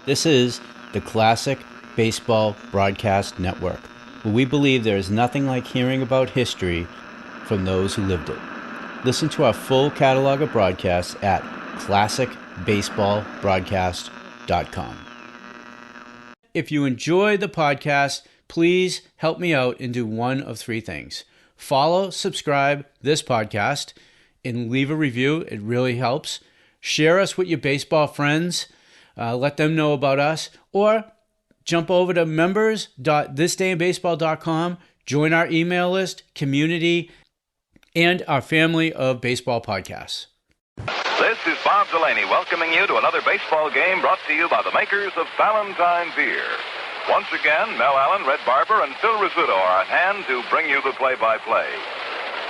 This is the Classic Baseball Broadcast Network, where we believe there is nothing like hearing about history from those who lived it. Listen to our full catalog of broadcasts at classicbaseballbroadcast.com. If you enjoy the podcast, please help me out and do one of three things. Follow, subscribe this podcast, and leave a review. It really helps. Share us with your baseball friends. Let them know about us. Or jump over to members.thisdayinbaseball.com. Join our email list, community, and our family of baseball podcasts. This is Bob Delaney welcoming you to another baseball game brought to you by the makers of Valentine Beer. Once again, Mel Allen, Red Barber, and Phil Rizzuto are at hand to bring you the play-by-play.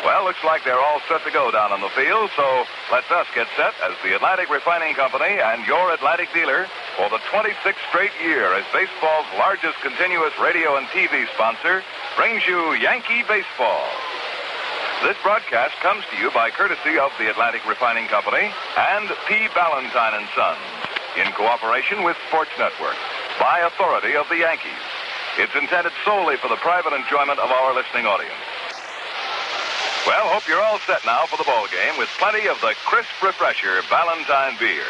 Well, looks like they're all set to go down on the field, so let us get set as the Atlantic Refining Company and your Atlantic dealer for the 26th straight year as baseball's largest continuous radio and TV sponsor brings you Yankee Baseball. This broadcast comes to you by courtesy of the Atlantic Refining Company and P. Ballantyne & Sons in cooperation with Sports Network by authority of the Yankees. It's intended solely for the private enjoyment of our listening audience. Well, hope you're all set now for the ball game with plenty of the crisp refresher Ballantyne beer.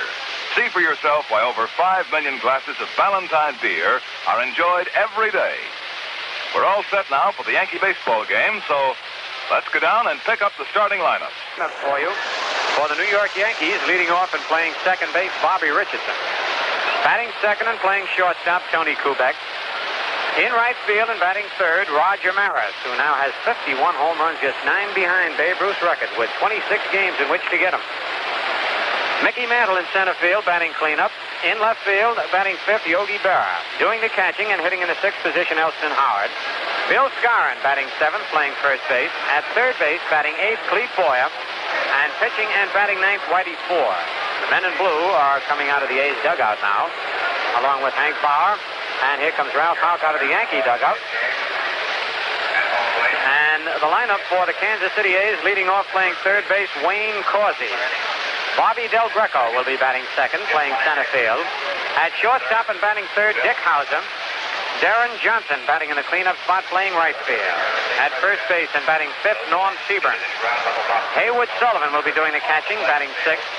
See for yourself why over 5 million glasses of Ballantyne beer are enjoyed every day. We're all set now for the Yankee baseball game, so let's go down and pick up the starting lineup. For you, for the New York Yankees, leading off and playing second base, Bobby Richardson. Batting second and playing shortstop, Tony Kubek. In right field and batting third, Roger Maris, who now has 51 home runs, just 9 behind Babe Ruth's record, with 26 games in which to get them. Mickey Mantle in center field, batting cleanup. In left field, batting fifth, Yogi Berra. Doing the catching and hitting in the sixth position, Elston Howard. Bill Scarron batting seventh, playing first base. At third base, batting eighth, Clete Boyer. And pitching and batting ninth, Whitey Ford. The men in blue are coming out of the A's dugout now, along with Hank Bauer. And here comes Ralph Houk out of the Yankee dugout. And the lineup for the Kansas City A's, leading off playing third base, Wayne Causey. Bobby Del Greco will be batting second, playing center field. At shortstop and batting third, Dick Hauser. Darren Johnson batting in the cleanup spot, playing right field. At first base and batting fifth, Norm Seaburn. Haywood Sullivan will be doing the catching, batting sixth.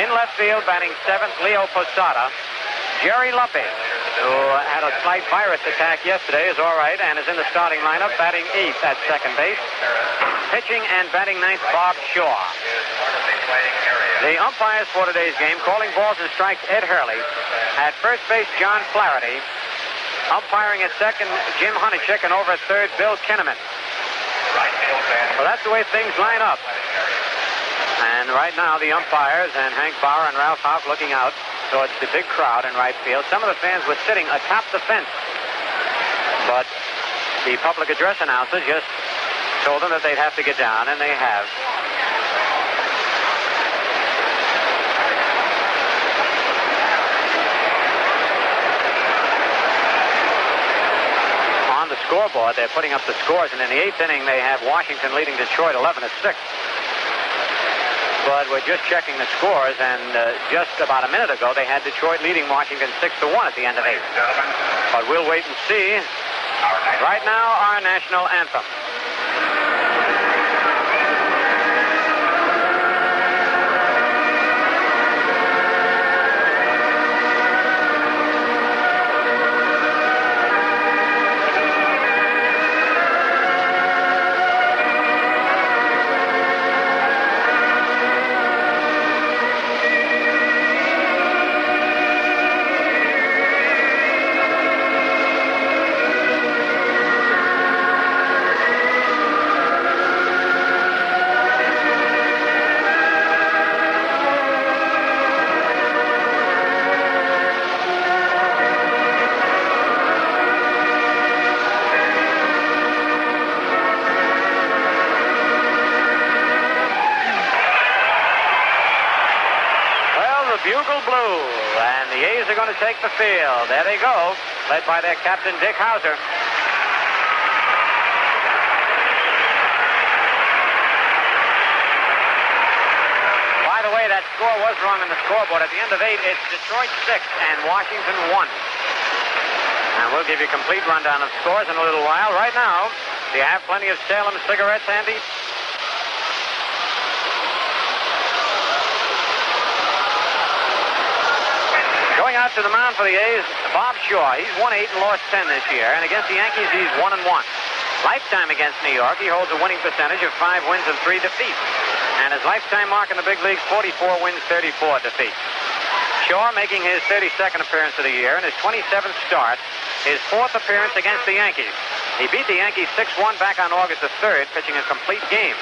In left field, batting seventh, Leo Posada. Jerry Lumpy, who had a slight virus attack yesterday, is all right and is in the starting lineup, batting eighth at second base. Pitching and batting ninth, Bob Shaw. The umpires for today's game, calling balls and strikes, Ed Hurley. At first base, John Flaherty. Umpiring at second, Jim Hunachek, and over at third, Bill Kinnaman. Well, that's the way things line up. And right now, the umpires and Hank Bauer and Ralph Houk looking out towards the big crowd in right field. Some of the fans were sitting atop the fence. But the public address announcer just told them that they'd have to get down, and they have. On the scoreboard, they're putting up the scores, and in the eighth inning, they have Washington leading Detroit 11-6. But we're just checking the scores, and just about a minute ago, they had Detroit leading Washington 6-1 at the end of eight. But we'll wait and see. Right now, our national anthem. Bugle blew, and the A's are going to take the field. There they go, led by their captain, Dick Hauser. By the way, that score was wrong on the scoreboard. At the end of 8, it's Detroit 6 and Washington 1. And we'll give you a complete rundown of scores in a little while. Right now, do you have plenty of Salem cigarettes, Andy? Going out to the mound for the A's, Bob Shaw. He's won 8 and lost 10 this year. And against the Yankees, he's 1-1. Lifetime against New York, he holds a winning percentage of 5 wins and 3 defeats. And his lifetime mark in the big leagues, 44 wins, 34 defeats. Shaw making his 32nd appearance of the year and his 27th start, his 4th appearance against the Yankees. He beat the Yankees 6-1 back on August the 3rd, pitching a complete game.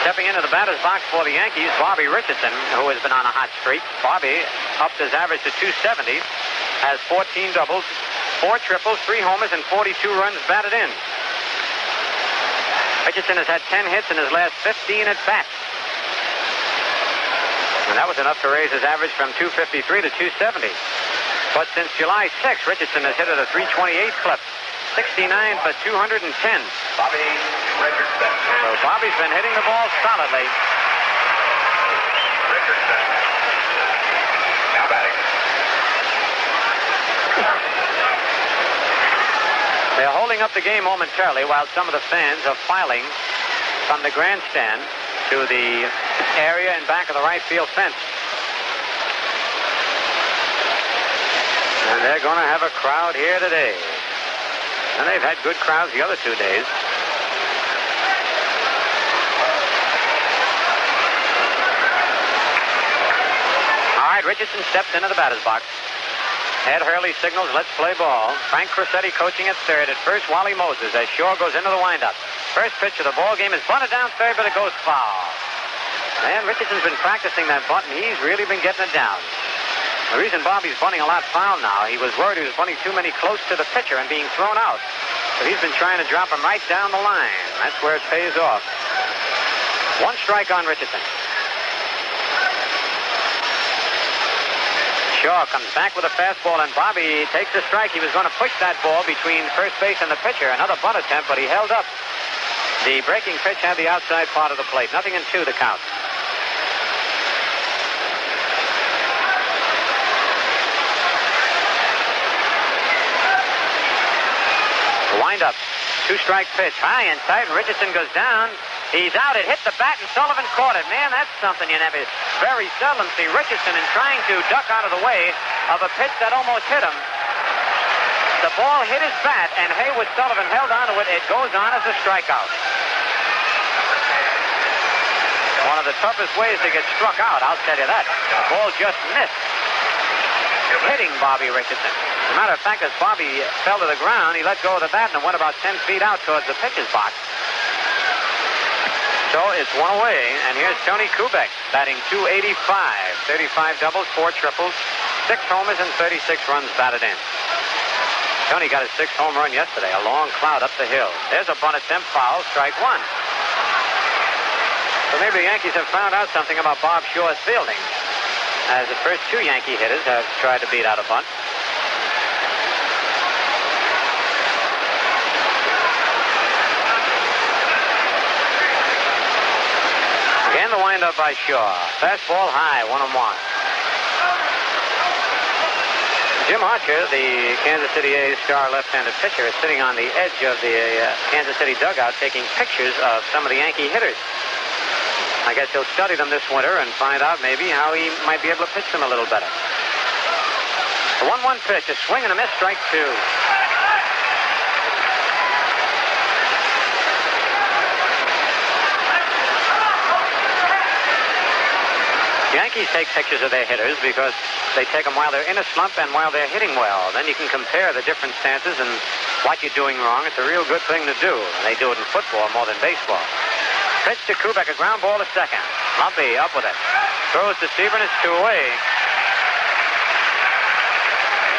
Stepping into the batter's box for the Yankees, Bobby Richardson, who has been on a hot streak. Bobby upped his average to 270, has 14 doubles, 4 triples, 3 homers, and 42 runs batted in. Richardson has had 10 hits in his last 15 at-bats. And that was enough to raise his average from 253 to 270. But since July 6, Richardson has hit at a 328 clip. 69 for 210. Bobby Richardson. So Bobby's been hitting the ball solidly. Richardson. Now batting. They're holding up the game momentarily while some of the fans are filing from the grandstand to the area in back of the right field fence. And they're going to have a crowd here today. And they've had good crowds the other 2 days. All right, Richardson steps into the batter's box. Ed Hurley signals, let's play ball. Frank Crosetti coaching at third. At first, Wally Moses as Shaw goes into the windup. First pitch of the ball game is bunted down third, but it goes foul. And Richardson's been practicing that bunt, and he's really been getting it down. The reason Bobby's bunting a lot foul now, he was worried he was bunting too many close to the pitcher and being thrown out. But he's been trying to drop him right down the line. That's where it pays off. 1 strike on Richardson. Shaw comes back with a fastball, and Bobby takes a strike. He was going to push that ball between first base and the pitcher. Another bunt attempt, but he held up. The breaking pitch had the outside part of the plate. 0-2 the count. Windup, 2-strike pitch, high and tight, and Richardson goes down. He's out. It hit the bat, and Sullivan caught it. Man, that's something you never very seldom see. Richardson in trying to duck out of the way of a pitch that almost hit him. The ball hit his bat, and Haywood Sullivan held on to it. It goes on as a strikeout. One of the toughest ways to get struck out, I'll tell you that. The ball just missed, hitting Bobby Richardson. As a matter of fact, as Bobby fell to the ground, he let go of the bat and it went about 10 feet out towards the pitcher's box. So it's 1 away, and here's Tony Kubek batting .285, 35 doubles, 4 triples, 6 homers, and 36 runs batted in. Tony got his 6th home run yesterday, a long cloud up the hill. There's a bunt attempt, foul, strike 1. So maybe the Yankees have found out something about Bob Shaw's fielding, as the first 2 Yankee hitters have tried to beat out a bunt. Again, the windup by Shaw. Fastball high, 1-1. Jim Archer, the Kansas City A's star left-handed pitcher, is sitting on the edge of the Kansas City dugout taking pictures of some of the Yankee hitters. I guess he'll study them this winter and find out maybe how he might be able to pitch them a little better. The 1-1 pitch, a swing and a miss, strike 2. Yankees take pictures of their hitters because they take them while they're in a slump and while they're hitting well. Then you can compare the different stances and what you're doing wrong. It's a real good thing to do. They do it in football more than baseball. Pitch to Kubek, a ground ball to second. Lumpy up with it. Throws to Seaver, and it's 2 away.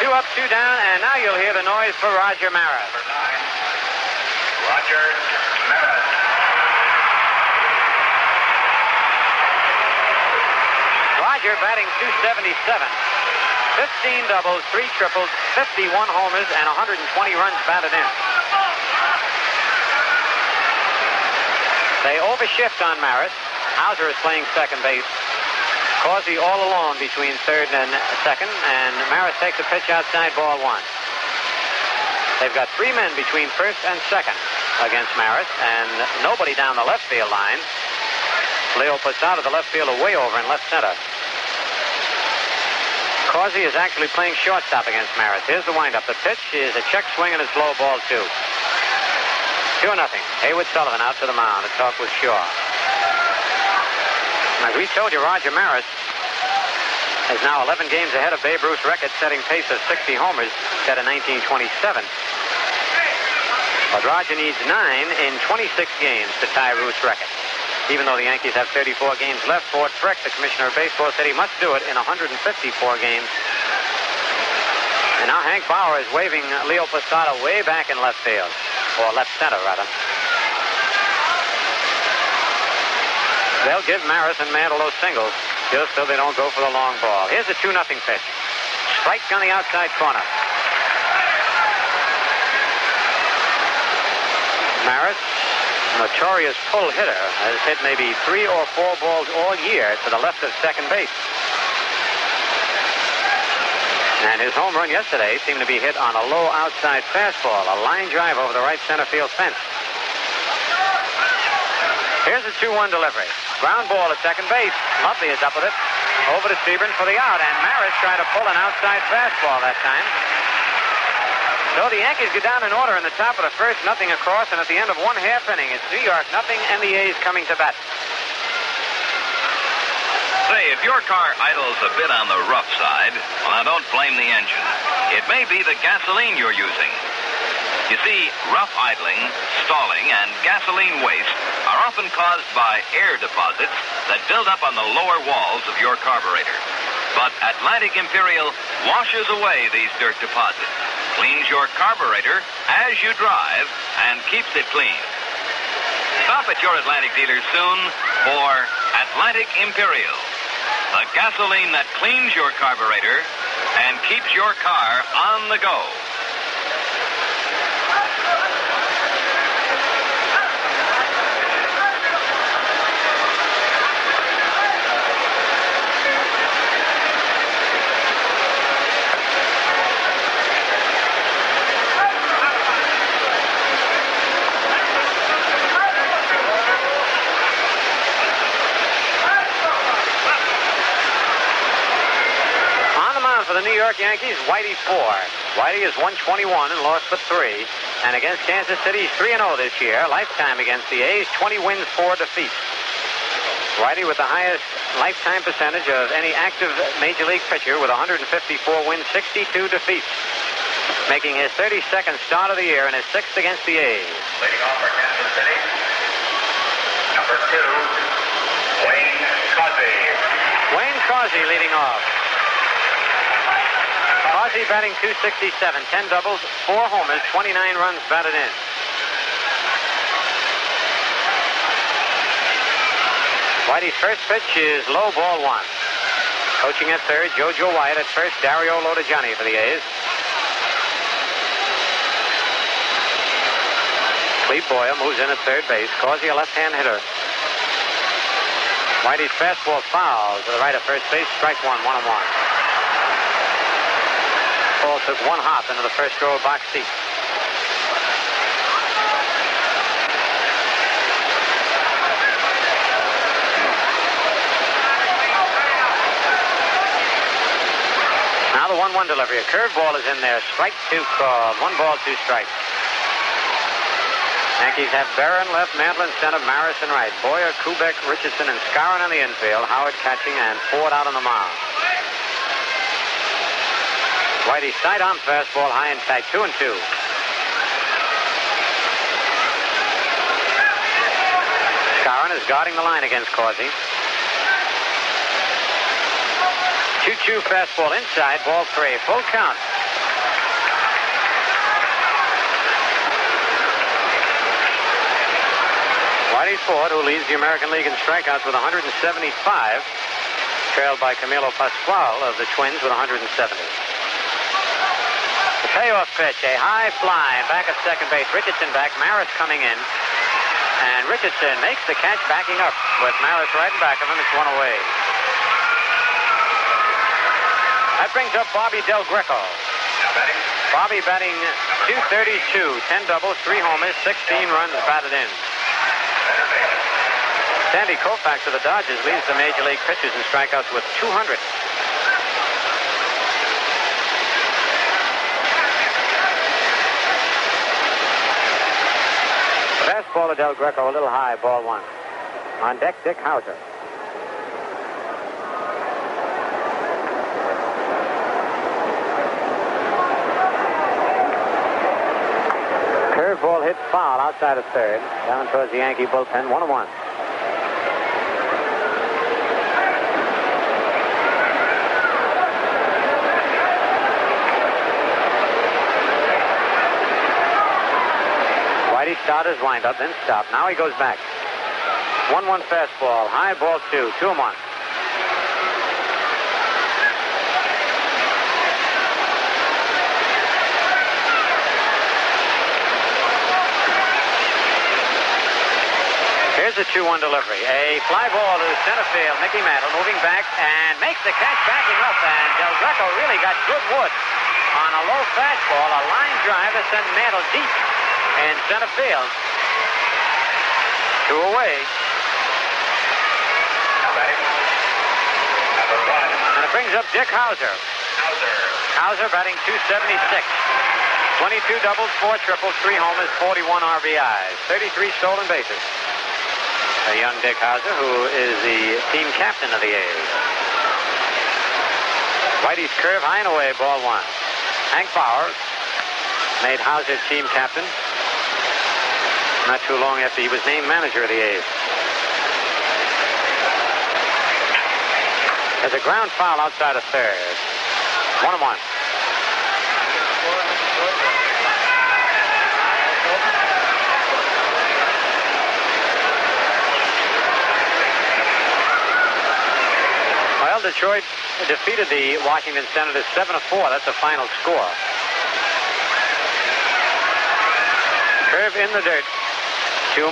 2 up, 2 down, and now you'll hear the noise for Roger Maris. Number 9, Roger Maris. Roger batting .277. 15 doubles, 3 triples, 51 homers, and 120 runs batted in. They overshift on Maris. Hauser is playing second base. Causey all alone between third and second, and Maris takes a pitch outside, ball one. They've got 3 men between first and second against Maris, and nobody down the left field line. Leo Posada, the left fielder, way over in left center. Causey is actually playing shortstop against Maris. Here's the windup. The pitch is a check swing and it's low, ball 2. 2-0. Haywood Sullivan out to the mound to talk with Shaw. As we told you, Roger Maris is now 11 games ahead of Babe Ruth's record-setting pace of 60 homers set in 1927. But Roger needs 9 in 26 games to tie Ruth's record. Even though the Yankees have 34 games left, Ford Frick, the commissioner of baseball, said he must do it in 154 games. And now Hank Bauer is waving Leo Posada way back in left field, or left center, rather. They'll give Maris and Mantle those singles just so they don't go for the long ball. Here's a 2-0 pitch. Strike on the outside corner. Maris, notorious pull hitter, has hit maybe 3 or 4 balls all year to the left of second base. And his home run yesterday seemed to be hit on a low outside fastball, a line drive over the right center field fence. Here's a 2-1 delivery. Ground ball at second base. Muttley is up with it. Over to Sebring for the out, and Maris trying to pull an outside fastball that time. So the Yankees go down in order in the top of the first, nothing across, and at the end of 1/2 inning, it's New York nothing and the A's coming to bat. Say, if your car idles a bit on the rough side, well, now don't blame the engine. It may be the gasoline you're using. You see, rough idling, stalling, and gasoline waste are often caused by air deposits that build up on the lower walls of your carburetor. But Atlantic Imperial washes away these dirt deposits, cleans your carburetor as you drive, and keeps it clean. Stop at your Atlantic dealer soon for Atlantic Imperial, the gasoline that cleans your carburetor and keeps your car on the go. For the New York Yankees, Whitey 4. Whitey is 121 and lost for 3. And against Kansas City, he's 3-0 this year. Lifetime against the A's, 20 wins, 4 defeats. Whitey with the highest lifetime percentage of any active Major League pitcher with 154 wins, 62 defeats. Making his 32nd start of the year and his 6th against the A's. Leading off for Kansas City, number 2, Wayne Causey. Wayne Causey leading off. Causey batting .267, 10 doubles, 4 homers, 29 runs batted in. Whitey's first pitch is low, ball 1. Coaching at third, JoJo White. At first, Dario Lodajani for the A's. Cleve Boyer moves in at third base. Causey a left-hand hitter. Whitey's fastball foul to the right of first base. Strike 1, 1-1. Paul took 1 hop into the first row box seat. Now the 1-1 delivery. A curveball is in there. Strike 2 called. 1 ball, 2 strikes. Yankees have Barron left, Mantle in center, Maris in right. Boyer, Kubek, Richardson, and Scoresheet on the infield. Howard catching and Ford out on the mound. Whitey side-on fastball, high and tight, 2-2. Scoresheet is guarding the line against Causey. 2-2 fastball inside, ball 3, full count. Whitey Ford, who leads the American League in strikeouts with 175, trailed by Camilo Pascual of the Twins with 170. Payoff pitch, a high fly back at second base. Richardson back, Maris coming in. And Richardson makes the catch backing up with Maris right in back of him. It's one away. That brings up Bobby Del Greco. Bobby batting .232, 10 doubles, 3 homers, 16 runs batted in. Sandy Koufax of the Dodgers leads the Major League pitchers in strikeouts with 200. Fastball to Del Greco, a little high, ball 1. On deck, Dick Hauser. Curveball hit foul outside of third, down towards the Yankee bullpen, 1-1. Whitey started his windup, then stopped. Now he goes back. 1-1 fastball, high ball 2, 2-1. Here's a 2-1 delivery. A fly ball to center field. Mickey Mantle moving back and makes the catch backing up. And Del Greco really got good wood on a low fastball. A line drive that sent Mantle deep in center field. 2 away. And it brings up Dick Hauser. Hauser batting .276. 22 doubles, 4 triples, 3 homers, 41 RBIs, 33 stolen bases. A young Dick Hauser, who is the team captain of the A's. Whitey's curve high and away, ball 1. Hank Bauer made Hauser team captain not too long after he was named manager of the A's. There's a ground foul outside of third. 1-1. Well, Detroit defeated the Washington Senators 7-4. That's the final score. Curve in the dirt. 2-1.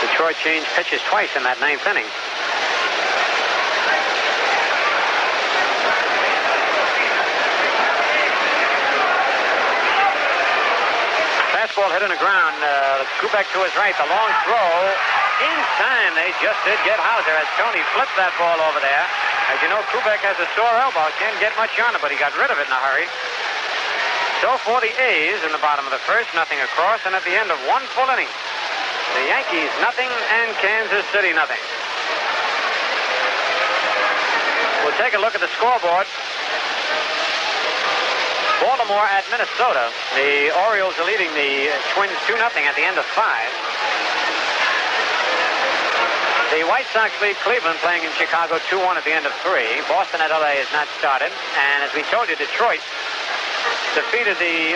Detroit changed pitches twice in that 9th inning. Fastball hit on the ground. Kubek to his right. The long throw. In time, they just did get Hauser as Tony flipped that ball over there. As you know, Kubek has a sore elbow. Can't get much on it, but he got rid of it in a hurry. So for the A's in the bottom of the first, nothing across, and at the end of 1 full inning, the Yankees nothing and Kansas City nothing. We'll take a look at the scoreboard. Baltimore at Minnesota. The Orioles are leading the Twins 2-0 at the end of 5. The White Sox lead Cleveland, playing in Chicago 2-1 at the end of 3. Boston at LA has not started. And as we told you, Detroit defeated the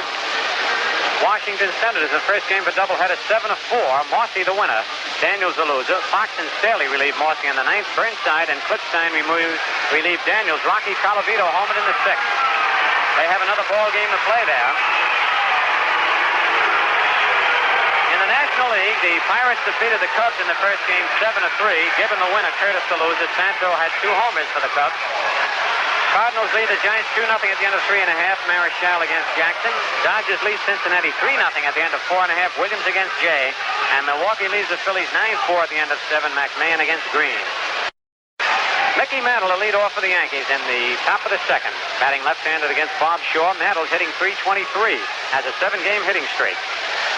Washington Senators in the first game of a doubleheader 7-4. Mossy the winner. Daniels the loser. Fox and Staley relieved Mossy in the 9th. Burnside and Klippstein relieved Daniels. Rocky Colavito homered in the 6th. They have another ball game to play there. In the National League, the Pirates defeated the Cubs in the first game 7-3. Given the winner, Curtis the loser. Santo had 2 homers for the Cubs. Cardinals lead the Giants 2-0 at the end of 3.5. Marichal against Jackson. Dodgers lead Cincinnati 3-0 at the end of 4.5. Williams against Jay. And Milwaukee leads the Phillies 9-4 at the end of 7. McMahon against Green. Mickey Mantle, the lead off for the Yankees in the top of the 2nd. Batting left-handed against Bob Shaw. Mantle's hitting .323. Has a 7-game hitting streak.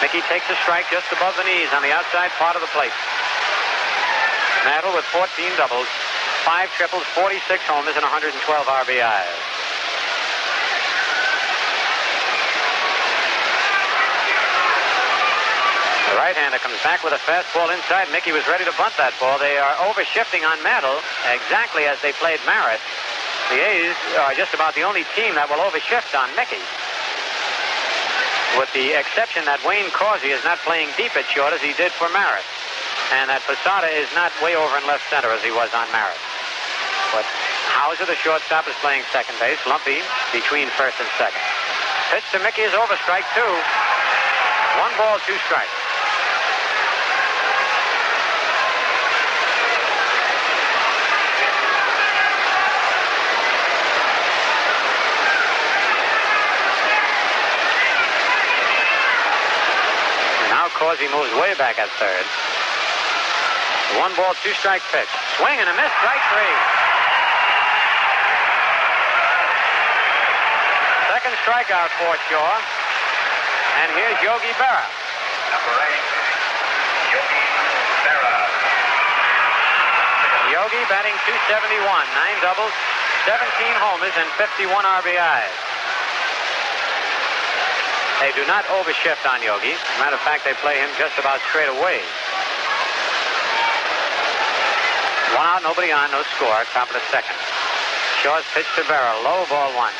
Mickey takes a strike just above the knees on the outside part of the plate. Mantle with 14 doubles, 5 triples, 46 homers, and 112 RBIs. The right-hander comes back with a fastball inside. Mickey was ready to bunt that ball. They are over-shifting on Mantle exactly as they played Maris. The A's are just about the only team that will over-shift on Mickey, with the exception that Wayne Causey is not playing deep at short as he did for Maris, and that Posada is not way over in left center as he was on Maris. But Hauser, the shortstop, is playing second base. Lumpy between first and second. Pitch to Mickey is over, strike 2. 1 ball, 2 strikes. Yogi moves way back at third. 1 ball, 2 strike pitch. Swing and a miss, strike 3. Second strikeout for Shaw. And here's Yogi Berra. Number 8, Yogi Berra. Yogi batting .271, 9 doubles, 17 homers, and 51 RBIs. They do not overshift on Yogi. As a matter of fact, they play him just about straight away. 1 out, nobody on, no score. Top of the second. Shaw's pitch to Berra, low, ball 1.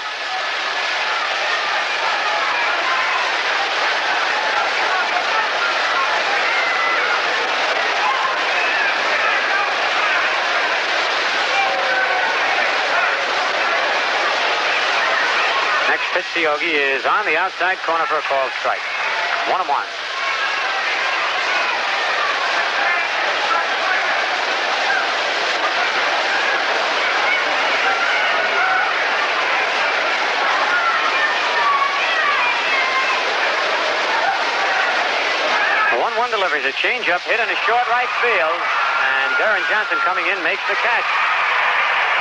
Next pitch to Yogi is on the outside corner for a called strike. 1-1. Delivers a changeup hit in a short right field, and Darren Johnson coming in makes the catch.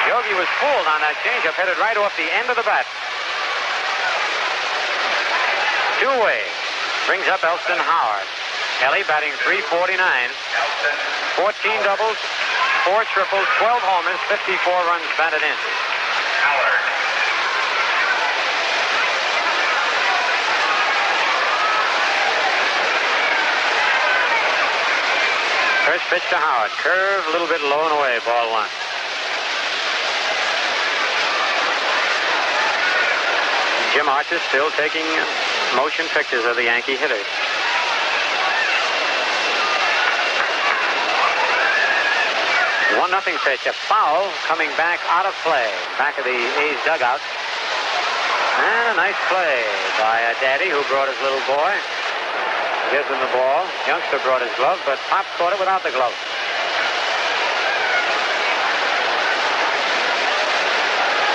Yogi was fooled on that changeup, headed right off the end of the bat. Two-way brings up Elston Howard. Kelly batting .349, 14 doubles, 4 triples, 12 homers, 54 runs batted in. Howard. First pitch to Howard. Curve a little bit low and away. Ball 1. Jim Archer still taking motion pictures of the Yankee hitters. One nothing pitch. A foul coming back out of play. Back of the A's dugout. And a nice play by a daddy who brought his little boy. Gives him the ball. Youngster brought his glove, but Pop caught it without the glove.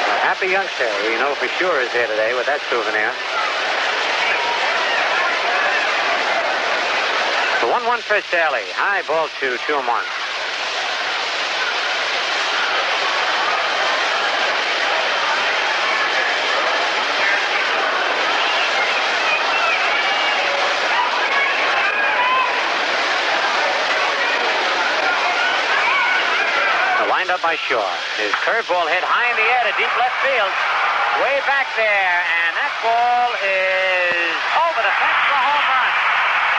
A happy youngster, we know for sure, is here today with that souvenir. The 1-1 pitch to Ellie. High ball 2, 2-1. Up by Shaw. His curveball hit high in the air to deep left field. Way back there, and that ball is over the fence for a home run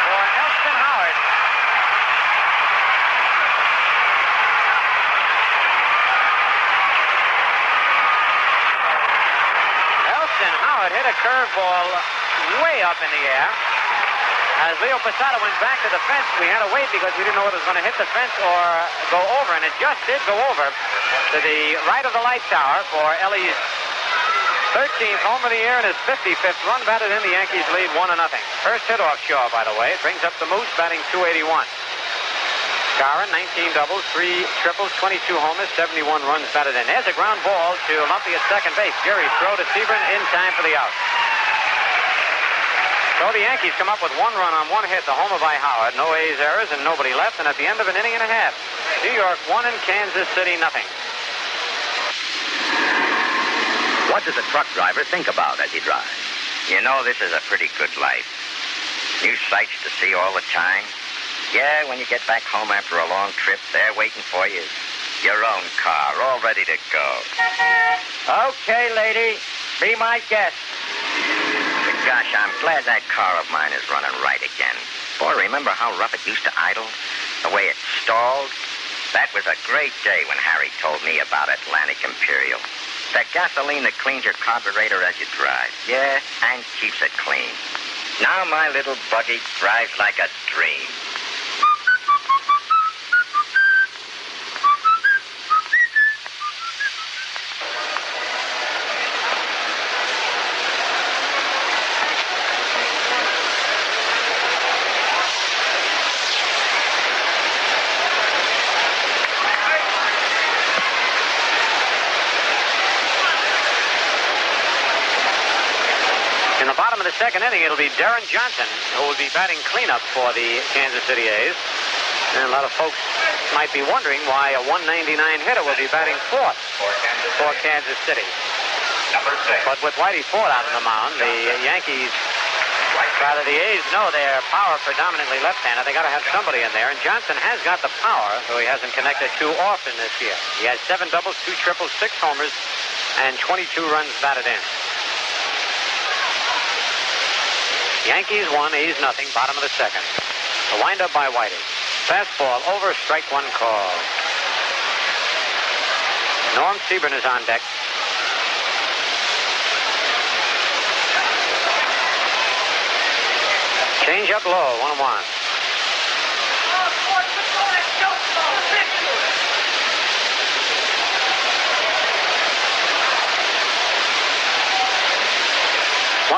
for Elston Howard. Elston Howard hit a curveball way up in the air. As Leo Posada went back to the fence, we had to wait because we didn't know whether it was going to hit the fence or go over, and it just did go over to the right of the light tower for Ellie's 13th home of the year and his 55th run batted in. The Yankees lead 1-0. First hit off Shaw, by the way. It brings up the Moose batting .281. Skara, 19 doubles, 3 triples, 22 homers, 71 runs batted in. There's a ground ball to Lumpy at second base. Jerry's throw to Sebring in time for the out. So the Yankees come up with 1 run on 1 hit, the homer by Howard. No A's errors and nobody left. And at the end of an inning and a half, New York 1 and Kansas City 0. What does a truck driver think about as he drives? You know, this is a pretty good life. New sights to see all the time. Yeah, when you get back home after a long trip, there waiting for you is your own car, all ready to go. Okay, lady, be my guest. But gosh, I'm glad that car of mine is running right again. Boy, remember how rough it used to idle? The way it stalled? That was a great day when Harry told me about Atlantic Imperial. The gasoline that cleans your carburetor as you drive. Yeah, and keeps it clean. Now my little buggy drives like a dream. the second inning, it'll be Darren Johnson who will be batting cleanup for the Kansas City A's. And a lot of folks might be wondering why a 199 hitter will be batting fourth for Kansas City. But with Whitey Ford out on the mound, the Yankees, rather the A's, know their power predominantly left-handed. They got to have somebody in there, and Johnson has got the power, though he hasn't connected too often this year. He has 7 doubles, 2 triples, 6 homers, and 22 runs batted in. Yankees 1, A's nothing, bottom of the second. The windup by Whitey. Fastball over, strike 1 call. Norm Seaborn is on deck. Change up low, 1-1.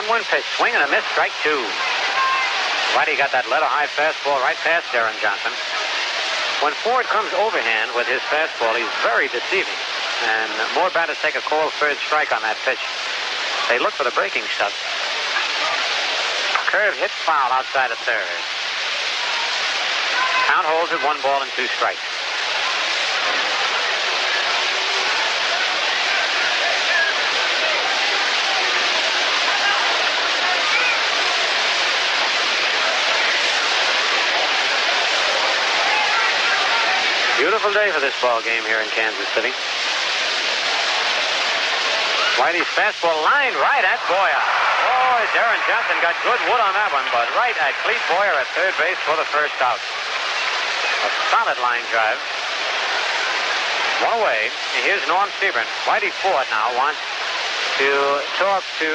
One pitch, swing and a miss, strike 2. Whitey got that letter-high fastball right past Darren Johnson. When Ford comes overhand with his fastball, he's very deceiving. And more batters take a called third strike on that pitch. They look for the breaking stuff. Curve hit foul outside of third. Count holds at 1 ball and 2 strikes. Beautiful day for this ball game here in Kansas City. Whitey's fastball lined right at Boyer. Oh, Darren Johnson got good wood on that one, but right at Clete Boyer at third base for the first out. A solid line drive. 1 away. And here's Norm Seaborn. Whitey Ford now wants to talk to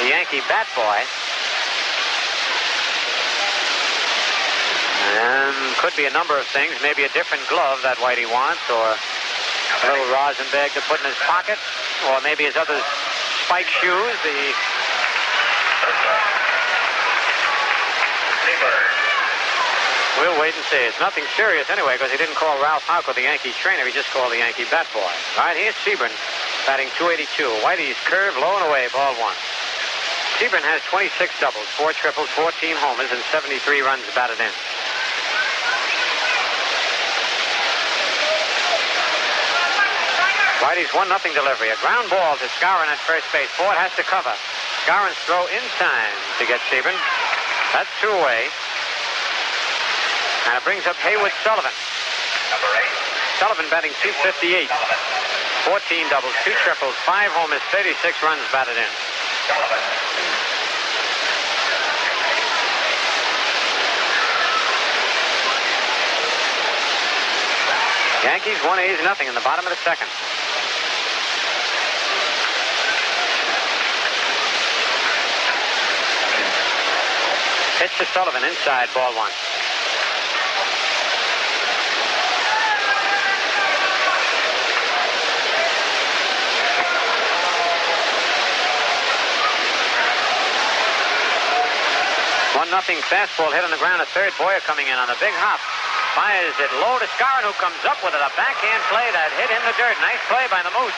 the Yankee bat boy. And could be a number of things. Maybe a different glove that Whitey wants, or a little rosin bag to put in his pocket, or maybe his other spike shoes. We'll wait and see. It's nothing serious anyway, because he didn't call Ralph Houck, the Yankees trainer. He just called the Yankee bat boy. All right, here's Seaborn batting .282. Whitey's curve low and away, ball 1. Seaborn has 26 doubles, 4 triples, 14 homers, and 73 runs batted in. Whitey's 1-0 delivery. A ground ball to Skowron at first base. Ford has to cover. Skowron's throw in time to get Seaborn. That's 2 away. And it brings up Haywood Sullivan. Number 8. Sullivan batting .258. 14 doubles, 2 triples, 5 homers, 36 runs batted in. Sullivan. Yankees 1, A's nothing in the bottom of the second. Pitch to Sullivan, inside, ball 1. Nothing fastball hit on the ground at third. Boyer coming in on a big hop. Fires it low to Skowron, who comes up with it. A backhand play that hit in the dirt. Nice play by the Moose.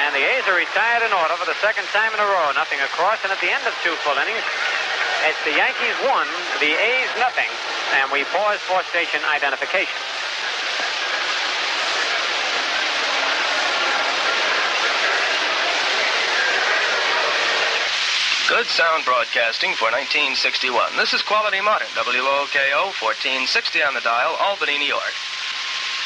And the A's are retired in order for the second time in a row. Nothing across, and at the end of 2 full innings, it's the Yankees 1, the A's nothing. And we pause for station identification. Good sound broadcasting for 1961. This is Quality Modern, WOKO, 1460 on the dial, Albany, New York.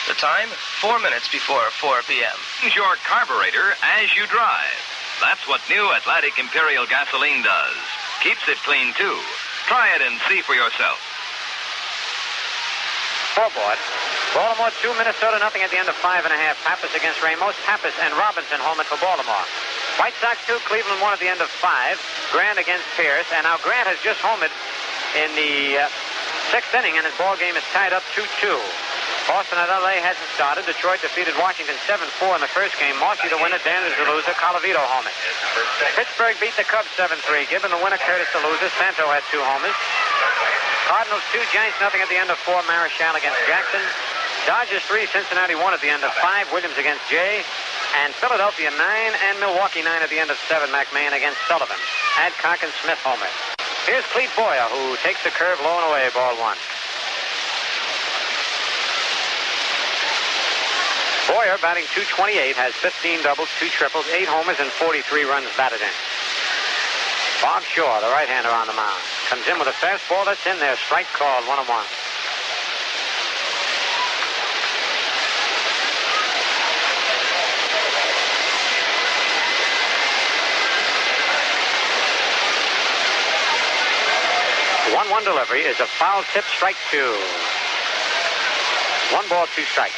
The time, 4 minutes before 4 p.m. Change your carburetor as you drive. That's what new Atlantic Imperial gasoline does. Keeps it clean, too. Try it and see for yourself. Scoreboard. Baltimore 2, Minnesota nothing at the end of 5.5. Pappas against Ramos. Pappas and Robinson homered for Baltimore. White Sox 2, Cleveland 1 at the end of 5. Grant against Pierce. And now Grant has just homered in the 6th inning, and his ball game is tied up 2-2. Boston at L.A. hasn't started. Detroit defeated Washington 7-4 in the first game. Marcy the winner, Danvers the loser, Colavito homered. Pittsburgh beat the Cubs 7-3. Gibbon the winner, Curtis the loser. Santo had 2 homers. Cardinals 2, Giants nothing at the end of 4. Marichal against Jackson. Dodgers 3, Cincinnati 1 at the end of 5. Williams against Jay. And Philadelphia 9 and Milwaukee 9 at the end of 7. McMahon against Sullivan. Adcock and Smith homer. Here's Clete Boyer, who takes the curve low and away, ball 1. Boyer, batting .228, has 15 doubles, 2 triples, 8 homers, and 43 runs batted in. Bob Shaw, the right-hander on the mound, comes in with a fastball that's in there. Strike called, 1-1. One delivery is a foul tip, strike 2. 1 ball, 2 strikes.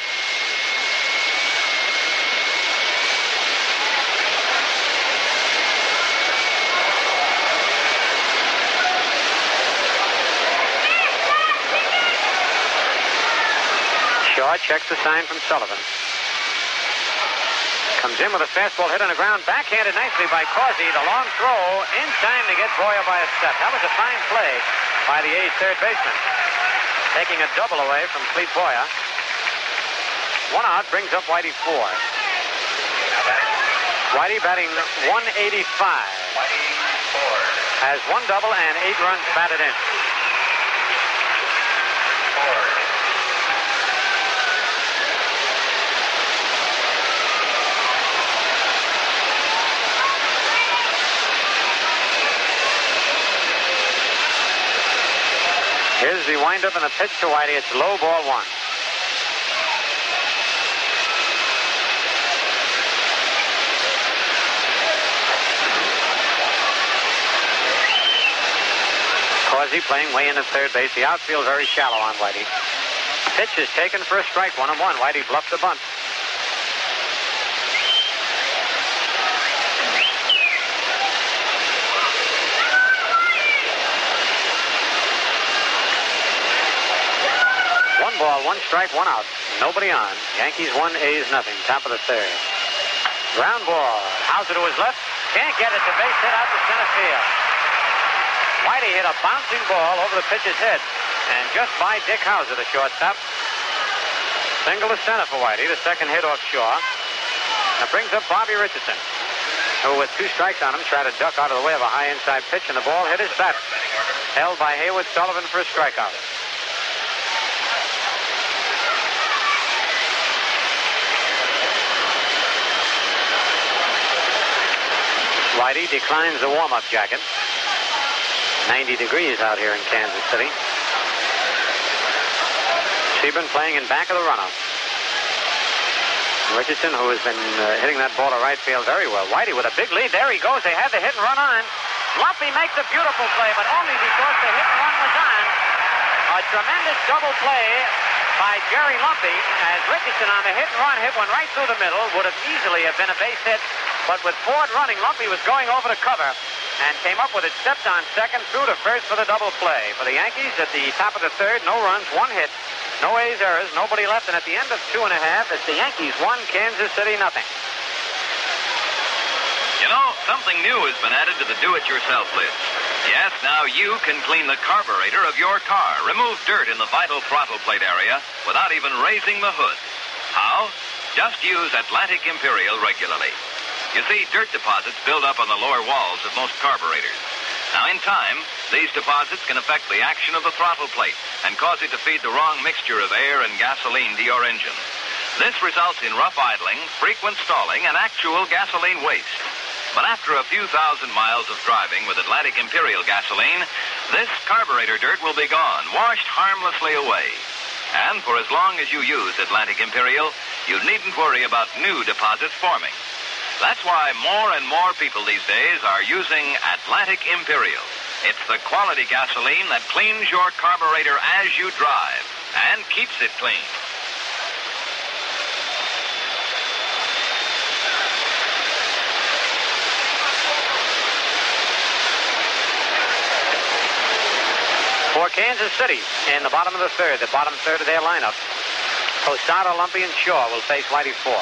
Shaw checks the sign from Sullivan. Comes in with a fastball hit on the ground, backhanded nicely by Causey. The long throw in time to get Boyer by a step. That was a fine play by the A's third baseman. Taking a double away from Clete Boyer. 1 out, brings up Whitey 4. Whitey batting .185. Has 1 double and 8 runs batted in. Here's the windup and the pitch to Whitey. It's low, ball 1. Causey playing way into third base. The outfield very shallow on Whitey. Pitch is taken for a strike, 1-1. Whitey bluffed the bunt. Ball, 1 strike, 1 out. Nobody on. Yankees 1, A's nothing. Top of the 3rd. Ground ball. Hauser to his left. Can't get it. The base hit out to center field. Whitey hit a bouncing ball over the pitcher's head. And just by Dick Hauser, the shortstop. Single to center for Whitey. The second hit off Shaw. That brings up Bobby Richardson, who with 2 strikes on him tried to duck out of the way of a high inside pitch, and the ball hit his bat. Held by Hayward Sullivan for a strikeout. Whitey declines the warm-up jacket. 90 degrees out here in Kansas City. Seaburn playing in back of the runout. Richardson, who has been hitting that ball to right field very well. Whitey with a big lead. There he goes. They had the hit and run on. Lumpy makes a beautiful play, but only because the hit and run was on. A tremendous double play by Jerry Lumpy, as Richardson on the hit and run hit one right through the middle. Would have easily have been a base hit. But with Ford running, Lumpy was going over the cover and came up with it, stepped on second, through to first for the double play. For the Yankees at the top of the 3rd, no runs, 1 hit, no A's errors, nobody left. And at the end of 2 1/2, it's the Yankees 1, Kansas City nothing. You know, something new has been added to the do-it-yourself list. Yes, now you can clean the carburetor of your car. Remove dirt in the vital throttle plate area without even raising the hood. How? Just use Atlantic Imperial regularly. You see, dirt deposits build up on the lower walls of most carburetors. Now, in time, these deposits can affect the action of the throttle plate and cause it to feed the wrong mixture of air and gasoline to your engine. This results in rough idling, frequent stalling, and actual gasoline waste. But after a few thousand miles of driving with Atlantic Imperial gasoline, this carburetor dirt will be gone, washed harmlessly away. And for as long as you use Atlantic Imperial, you needn't worry about new deposits forming. That's why more and more people these days are using Atlantic Imperial. It's the quality gasoline that cleans your carburetor as you drive and keeps it clean. For Kansas City, in the bottom of the 3rd, the bottom 3rd of their lineup, Posada, Lumpy, and Shaw will face Whitey 4.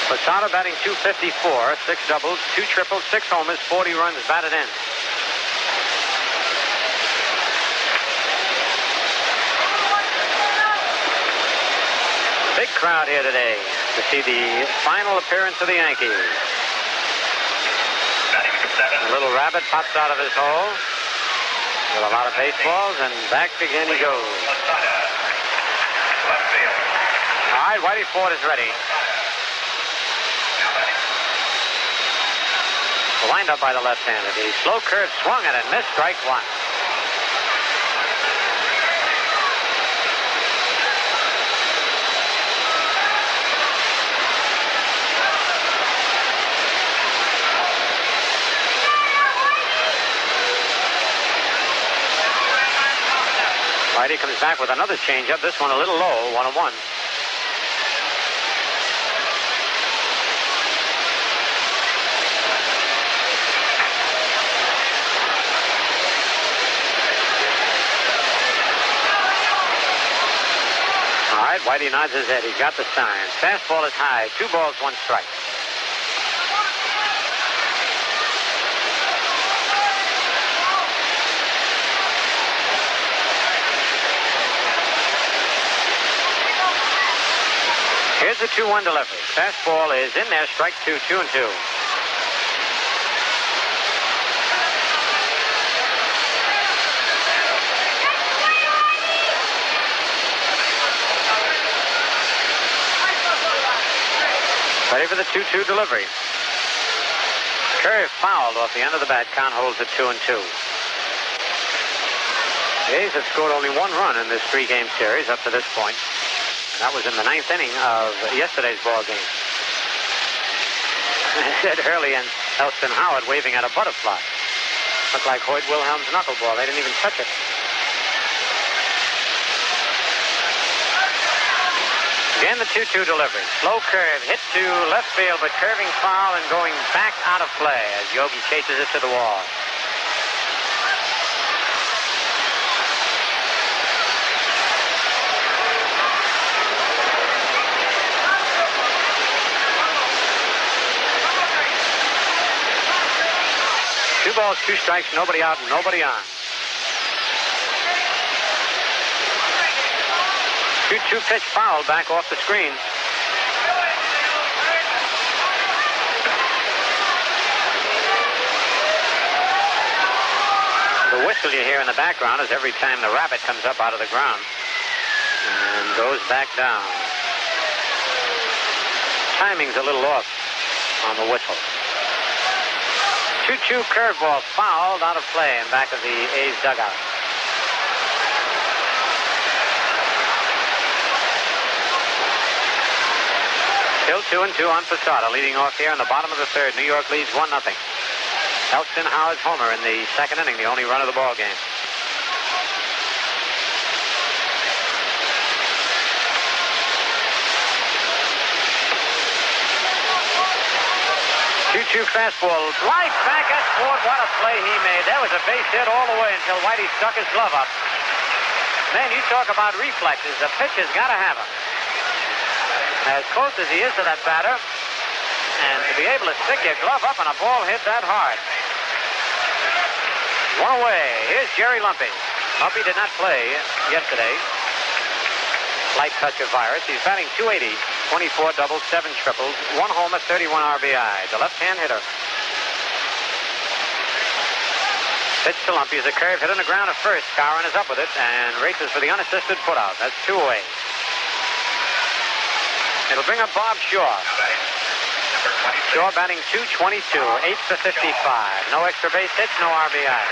Posada batting .254, 6 doubles, 2 triples, 6 homers, 40 runs batted in. Big crowd here today to see the final appearance of the Yankees. The little rabbit pops out of his hole with a lot of baseballs, and back again he goes. All right, Whitey Ford is ready. The windup by the left-hander. The slow curve swung at it, missed, strike one. Whitey comes back with another changeup. This one a little low, 1-1. All right, Whitey nods his head. He's got the sign. Fastball is high. 2 balls, 1 strike. Here's the 2-1 delivery. Fastball is in there. Strike 2, 2-2. Ready for the 2-2 delivery. Curve fouled off the end of the bat. Count holds at 2-2. The A's have scored only 1 run in this 3-game series up to this point. And that was in the 9th inning of yesterday's ball game. I said Hurley and Elston Howard waving at a butterfly. Looked like Hoyt Wilhelm's knuckleball. They didn't even touch it. Again, the 2-2 delivery. Slow curve, hit to left field, but curving foul and going back out of play as Yogi chases it to the wall. Two balls, 2 strikes, nobody out, nobody on. 2-2 pitch foul back off the screen. The whistle you hear in the background is every time the rabbit comes up out of the ground and goes back down. Timing's a little off on the whistle. 2-2 curveball fouled out of play in back of the A's dugout. Still 2-2 on Posada, leading off here in the bottom of the 3rd. New York leads 1-0. Elston Howard's homer in the 2nd inning, the only run of the ball game. Two fastball, right back at Ford. What a play he made. That was a base hit all the way until Whitey stuck his glove up. Man, you talk about reflexes. The pitcher's got to have them. As close as he is to that batter, and to be able to stick your glove up on a ball hit that hard. 1 away. Here's Jerry Lumpy. Lumpy did not play yesterday. Light touch of virus. He's batting .280. 24 doubles, 7 triples, 1 homer, 31 RBI. The left-hand hitter. Pitch to Lumpy is a curve hit on the ground at first. Skowron is up with it and races for the unassisted putout. That's 2 away. It'll bring up Bob Shaw. Shaw batting .222, 8 for 55. No extra base hits, no RBI.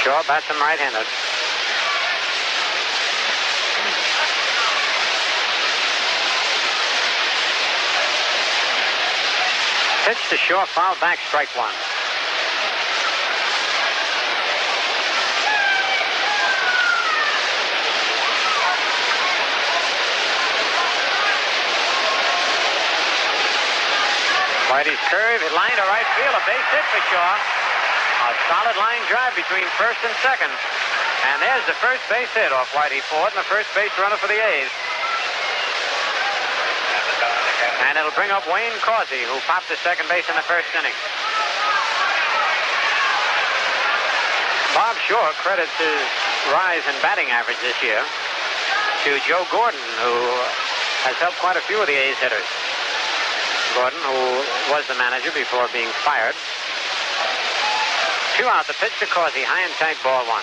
Shaw bats him right-handed. Pitch to Shaw, foul back, strike 1. Whitey's curve, it lined to right field, a base hit for Shaw. A solid line drive between first and second. And there's the first base hit off Whitey Ford and the first base runner for the A's. And it'll bring up Wayne Causey, who popped to second base in the first inning. Bob Shore credits his rise in batting average this year to Joe Gordon, who has helped quite a few of the A's hitters. Gordon, who was the manager before being fired. 2 out, the pitch to Causey, high and tight, ball 1.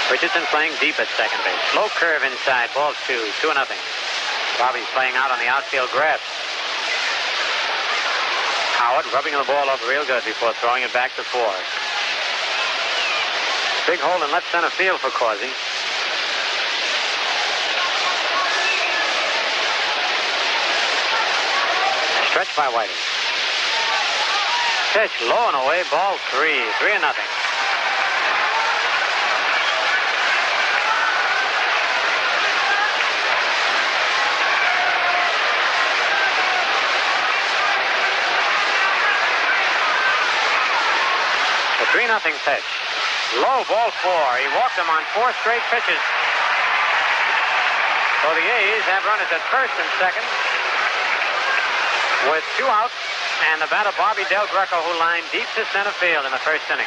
Richardson playing deep at second base. Slow curve inside, ball 2, 2-0. Bobby's playing out on the outfield grass. Howard rubbing the ball up real good before throwing it back to Ford. Big hole in left center field for Causey. Stretch by Whiting. Pitch low and away, ball 3, 3-0. The 3-0 pitch. Low, ball 4. He walked him on 4 straight pitches. So the A's have runners at first and second with 2 outs, and the batter Bobby Del Greco, who lined deep to center field in the first inning.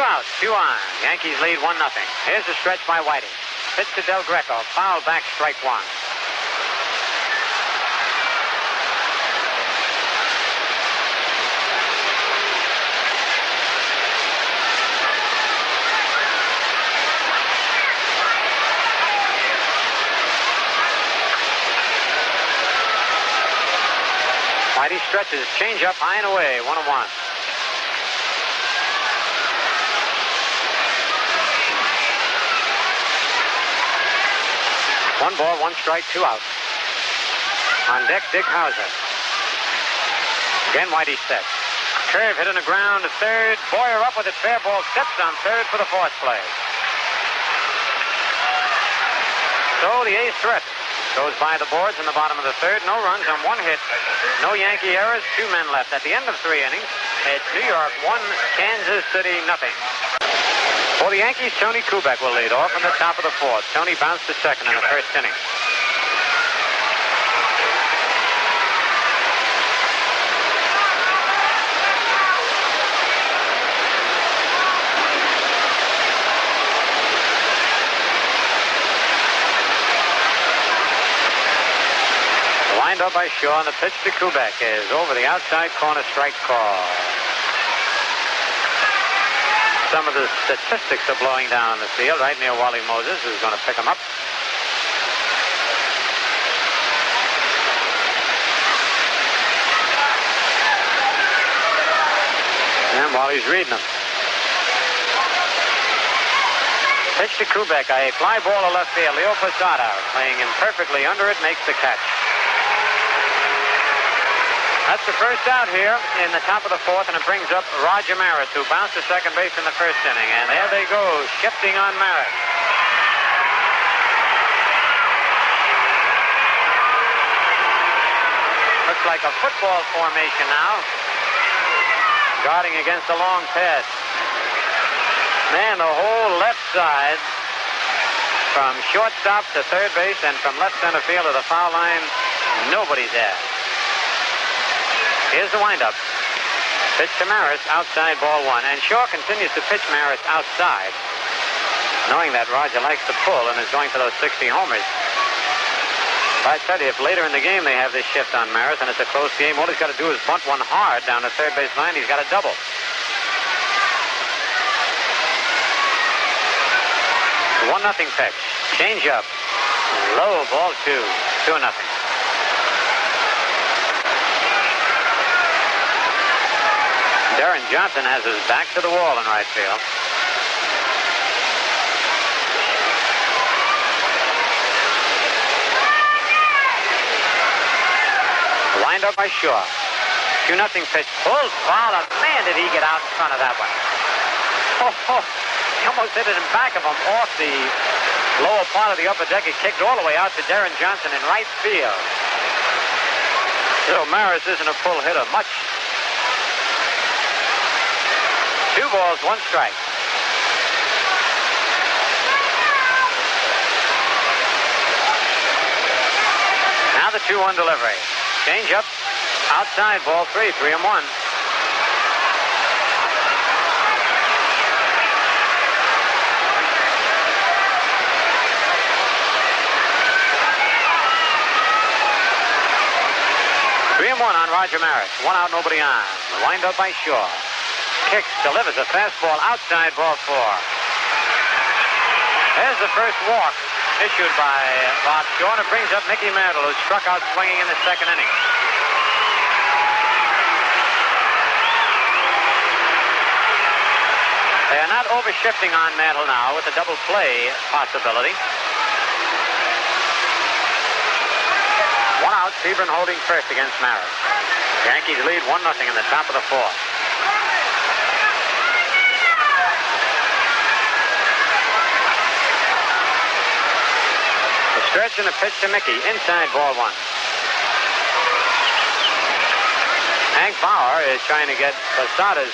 Out, 2 on. Yankees lead 1-0. Here's a stretch by Whiting. Pitch to Del Greco. Foul back, strike 1. Whitey stretches, change up, high and away, 1-1. 1 ball, 1 strike, 2 outs. On deck, Dick Hauser. Again, Whitey set. Curve hit on the ground to third. Boyer up with it. Fair ball. Steps on third for the force play. So the A's threat goes by the boards in the bottom of the third. No runs on 1 hit. No Yankee errors. 2 men left. At the end of 3 innings, it's New York 1, Kansas City 0. For the Yankees, Tony Kubek will lead off in the top of the 4th. Tony bounced to second in the first inning. Wind up by Shaw, and the pitch to Kubek is over the outside corner, strike call. Some of the statistics are blowing down the field right near Wally Moses, who's going to pick them up. And Wally's reading them. Pitch to Kubek, a fly ball to left field. Leo Posada playing imperfectly under it, makes the catch. That's the first out here in the top of the 4th, and it brings up Roger Maris, who bounced to second base in the first inning. And there they go, shifting on Maris. Looks like a football formation now, guarding against a long pass. Man, the whole left side, from shortstop to third base and from left center field to the foul line, nobody's there. Here's the windup. Pitch to Maris, outside, ball 1. And Shaw continues to pitch Maris outside, knowing that Roger likes to pull and is going for those 60 homers. But I tell you, if later in the game they have this shift on Maris and it's a close game, all he's got to do is bunt one hard down the third base line. He's got a double. The 1-0 pitch. Change up. Low, ball 2. 2-0. Darren Johnson has his back to the wall in right field. Lined up by Shaw. 2-0 pitch. Pulled foul. Man, did he get out in front of that one. Oh, he almost hit it in back of him off the lower part of the upper deck. It kicked all the way out to Darren Johnson in right field. So Maris isn't a full hitter much. 2 balls, 1 strike. Now the 2-1 delivery. Change up. Outside, ball 3, 3-1. On Roger Maris. 1 out, nobody on. Wind up by Shaw. Kicks, delivers a fastball outside, ball 4. There's the first walk issued by Bob Shaw, and it brings up Mickey Mantle, who struck out swinging in the 2nd inning. They are not overshifting on Mantle now with the double play possibility. 1 out, Sebring holding first against Maris. Yankees lead 1-0 in the top of the 4th. The stretch and the pitch to Mickey. Inside, ball 1. Hank Bauer is trying to get Posada's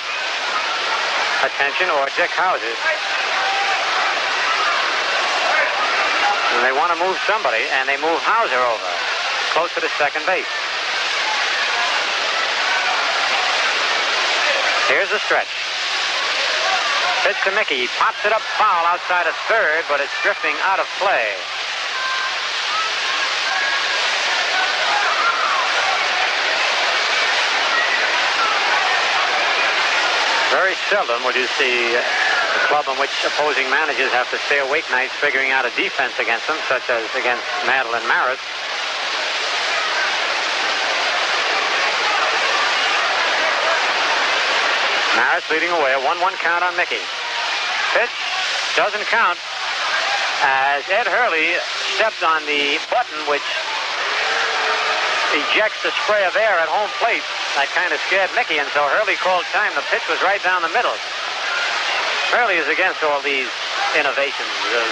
attention, or Dick House's. And they want to move somebody, and they move Hauser over closer to second base. Here's the stretch. Pitch to Mickey. He pops it up foul outside of third, but it's drifting out of play. Very seldom would you see a club in which opposing managers have to stay awake nights figuring out a defense against them, such as against Mantle and Maris. Maris leading away, a 1-1 count on Mickey. Pitch doesn't count as Ed Hurley stepped on the button which ejects the spray of air at home plate. That kind of scared Mickey, and so Hurley called time. The pitch was right down the middle. Hurley is against all these innovations of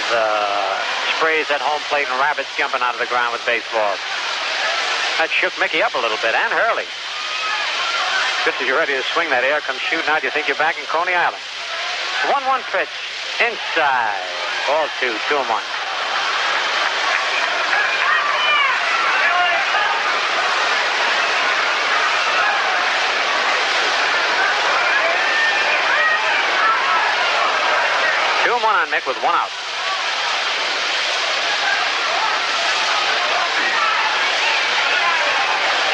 sprays at home plate and rabbits jumping out of the ground with baseballs. That shook Mickey up a little bit, and Hurley. Just as you're ready to swing, that air comes shooting out. You think you're back in Coney Island. 1-1 pitch. Inside. Ball 2, 2-1. On Mick with 1 out.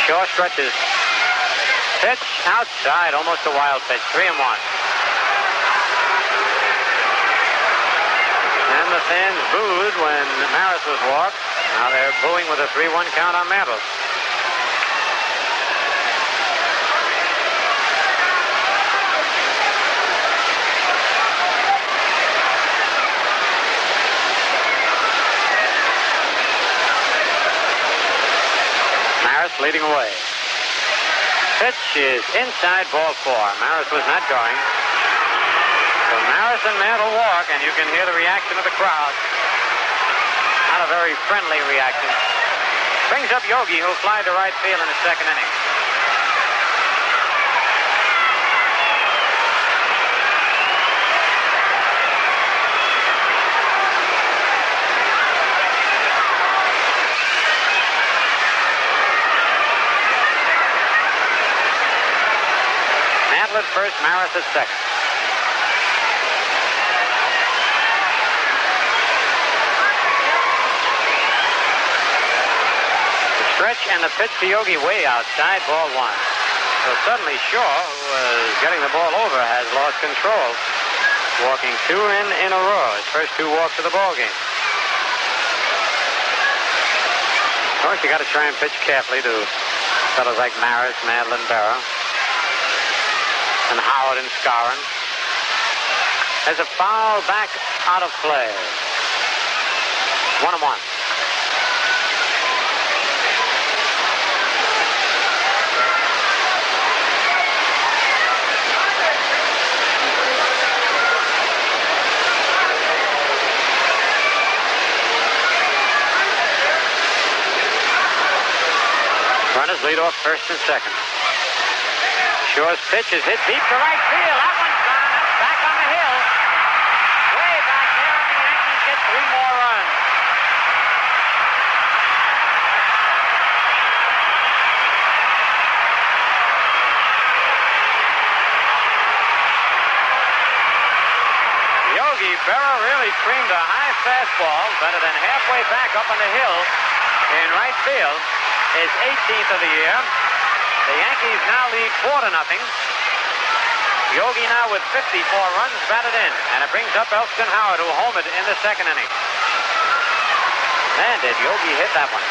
Shaw stretches. Pitch outside, almost a wild pitch. 3-1. And the fans booed when Maris was walked. Now they're booing with a 3-1 count on Mantle. Leading away. Pitch is inside, ball 4. Maris was not going. So Maris and Mantle walk, and you can hear the reaction of the crowd. Not a very friendly reaction. Brings up Yogi, who flied to right field in the 2nd inning. At first, Maris at second. The stretch and the pitch to Yogi way outside, ball 1. So suddenly Shaw, who was getting the ball over, has lost control. Walking 2 in a row. His first 2 walks of the ball game. Of course, you got to try and pitch carefully to fellows like Maris, Mantle, and Berra. And Howard and Scarron. There's a foul back out of play. 1-1. Runners lead off first and second. Shaw's pitch is hit deep to right field. That one's gone. That's back on the hill. Way back there, and the Yankees get 3 more runs. Yogi Berra really creamed a high fastball, better than halfway back up on the hill in right field. His 18th of the year. The Yankees now lead 4-0. Yogi now with 54 runs batted in, and it brings up Elston Howard, who homered in the second inning. Man, did Yogi hit that one.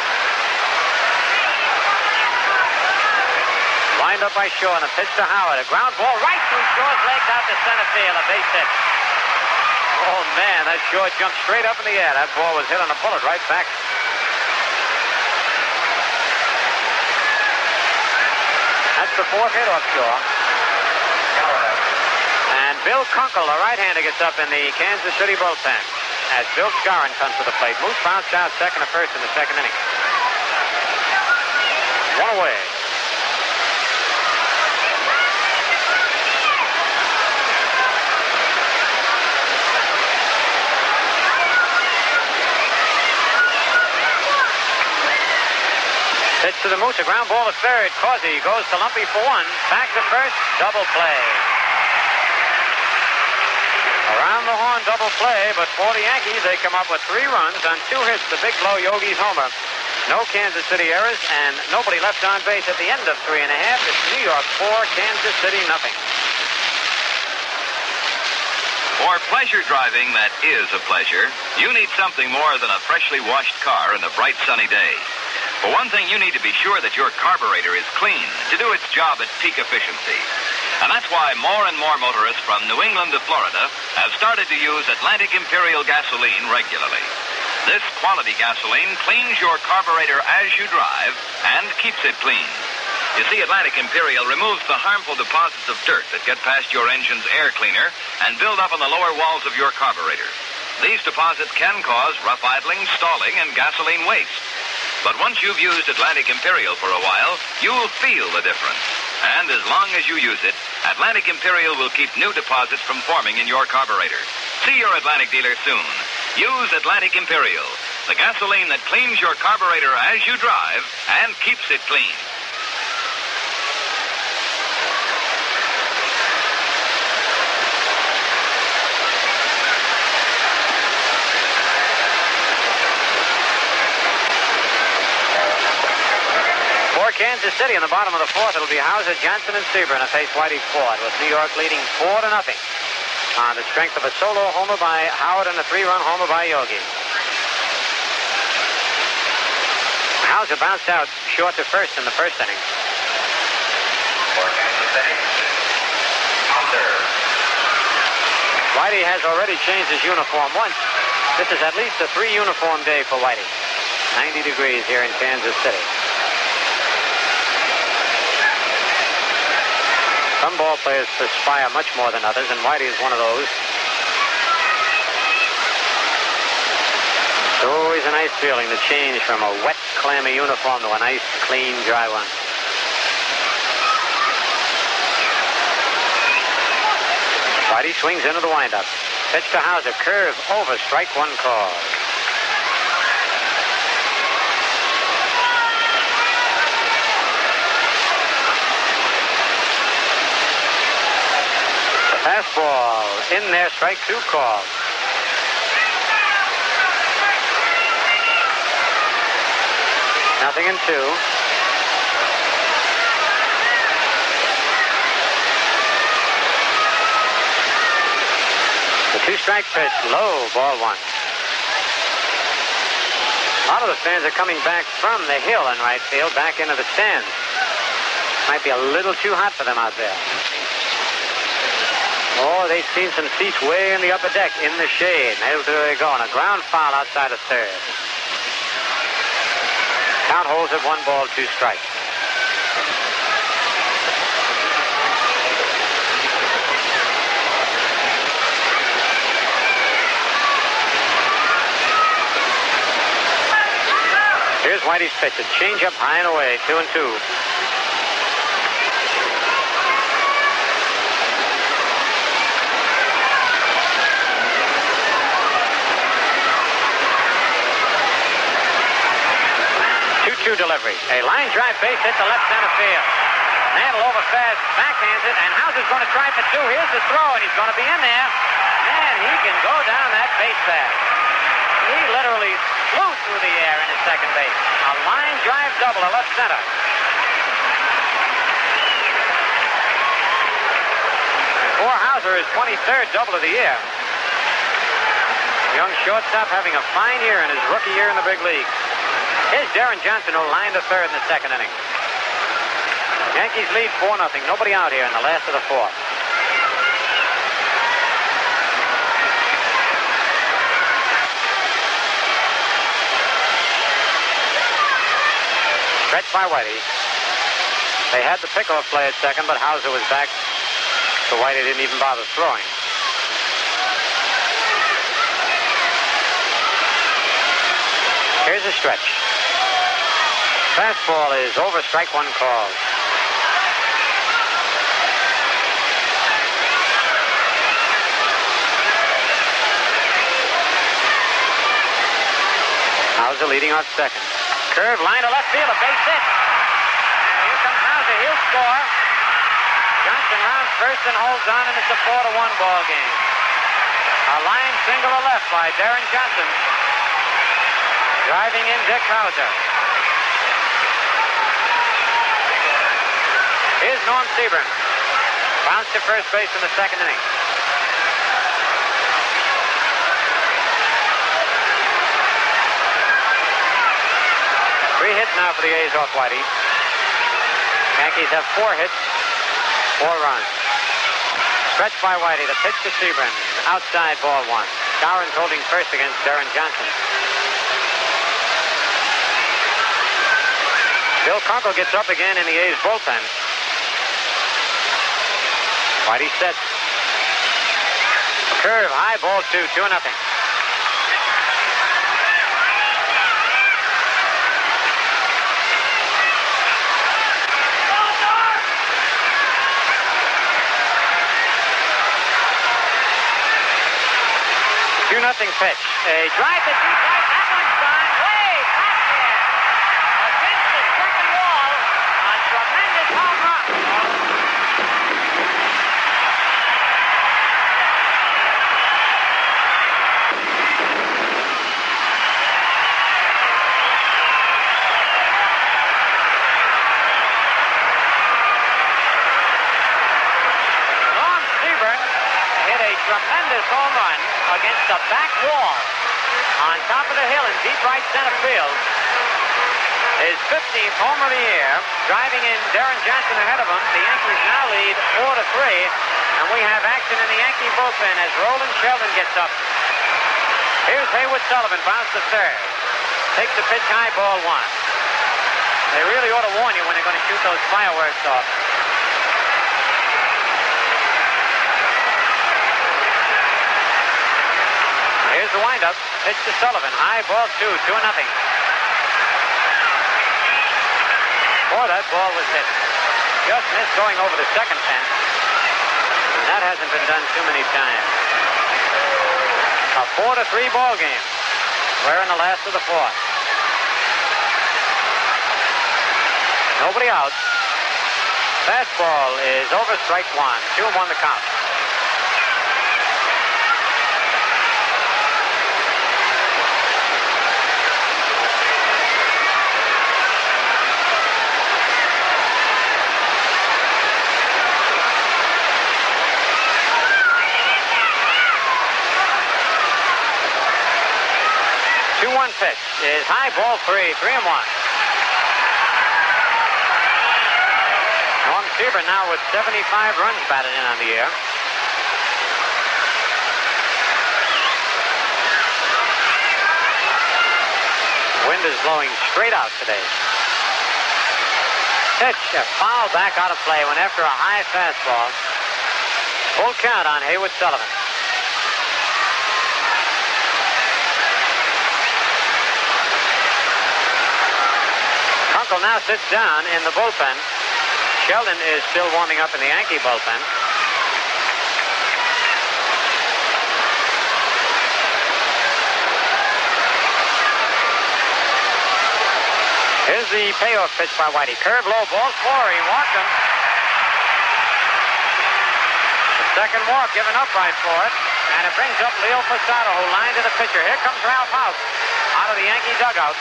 Lined up by Shaw, and a pitch to Howard. A ground ball right through Shaw's legs out to center field. A base hit. Oh, man, that Shaw jumped straight up in the air. That ball was hit on a bullet right back. That's the 4th hit off Shaw. And Bill Kunkel, the right-hander, gets up in the Kansas City bullpen as Bill Scoresheet comes to the plate. Moose bounced out second to first in the second inning. 1 away. Pitch to the Moose, a ground ball to third. Causey goes to Lumpy for 1. Back to first, double play. Around the horn, double play, but for the Yankees, they come up with 3 runs on 2 hits. The big blow, Yogi's homer. No Kansas City errors, and nobody left on base at the end of 3 1/2. It's New York 4, Kansas City nothing. For pleasure driving that is a pleasure, you need something more than a freshly washed car and a bright sunny day. For one thing, you need to be sure that your carburetor is clean to do its job at peak efficiency. And that's why more and more motorists from New England to Florida have started to use Atlantic Imperial gasoline regularly. This quality gasoline cleans your carburetor as you drive and keeps it clean. You see, Atlantic Imperial removes the harmful deposits of dirt that get past your engine's air cleaner and build up on the lower walls of your carburetor. These deposits can cause rough idling, stalling, and gasoline waste. But once you've used Atlantic Imperial for a while, you'll feel the difference. And as long as you use it, Atlantic Imperial will keep new deposits from forming in your carburetor. See your Atlantic dealer soon. Use Atlantic Imperial, the gasoline that cleans your carburetor as you drive and keeps it clean. Kansas City in the bottom of the 4th. It'll be Hauser, Johnson, and Seaver in a face Whitey Ford, with New York leading 4-0 on the strength of a solo homer by Howard and a 3-run homer by Yogi. Hauser bounced out short to first in the first inning. For Kansas City, Hauser. Whitey has already changed his uniform once. This is at least a 3-uniform day for Whitey. 90 degrees here in Kansas City. Some ball players perspire much more than others, and Whitey is one of those. It's always a nice feeling to change from a wet, clammy uniform to a nice, clean, dry one. Whitey swings into the windup. Pitch to Hauser. Curve over. Strike 1 call. Fastball in there, strike 2 call. Nothing in 2. The 2-strike pitch, low, ball 1. A lot of the fans are coming back from the hill in right field, back into the stands. Might be a little too hot for them out there. Oh, they've seen some seats way in the upper deck, in the shade. And there they go, on a ground foul outside of third. Count holds at 1 ball, 2 strikes. Here's Here's Whitey's pitch. A change up high and away. 2-2. Delivery. A line drive base hit to left center field. Mantle over fast, backhands it, and Hauser's going to try for two. Here's the throw, and he's going to be in there. And he can go down that base path. He literally flew through the air into second base. A line drive double to left center. For Hauser, his 23rd double of the year. Young shortstop having a fine year in his rookie year in the big leagues. Here's Darren Johnson, who lined to third in the second inning. Yankees lead 4-0. Nobody out here in the last of the fourth. Stretch by Whitey. They had the pickoff play at second, but Hauser was back, so Whitey didn't even bother throwing. Here's a stretch. Fastball is over, strike one called. Hauser leading off second. Curve, line to left field, a base hit. And here comes Hauser, he'll score. Johnson rounds first and holds on, and it's a 4-1 ball game. A line single to left by Darren Johnson. Driving in Dick Hauser. Here's Norm Sebring. Bounced to first base in the second inning. Three hits now for the A's off Whitey. Yankees have 4 hits, 4 runs. Stretch by Whitey. The pitch to Sebring. Outside, ball 1. Cowron's holding first against Darren Johnson. Bill Conkle gets up again in the A's bullpen. Whitey sets. Curve, high, ball 2, 2-0. Nothing pitch. A drive to deep right. That one's gone way back there. Against the second wall. A tremendous home run. Norm Sebring hit a tremendous home run against the back wall on top of the hill in deep right center field. His 15th home of the year, driving in Darren Johnson ahead of him. The Yankees now lead 4-3, and we have action in the Yankee bullpen as Roland Sheldon gets up. Here's Haywood Sullivan, bounce to third. Takes the pitch high, ball 1. They really ought to warn you when they're going to shoot those fireworks off. Here's the windup. Pitch to Sullivan. High, ball 2, 2-0. Boy, that ball was hit. Just missed going over the second fence. That hasn't been done too many times. A 4-3 ball game. We're in the last of the fourth. Nobody out. Fastball is over, strike 1. 2-1 the count. Pitch is high, ball 3, 3-1. Norm Sebring now with 75 runs batted in on the year. Wind is blowing straight out today. Pitch, a foul back out of play, went after a high fastball. Full count on Haywood Sullivan. Kunkel now sits down in the bullpen. Sheldon is still warming up in the Yankee bullpen. Here's the payoff pitch by Whitey. Curve low, ball 4. He walked him. The second walk given up by Ford. And it brings up Leo Posada, who lined to the pitcher. Here comes Ralph House out of the Yankee dugout.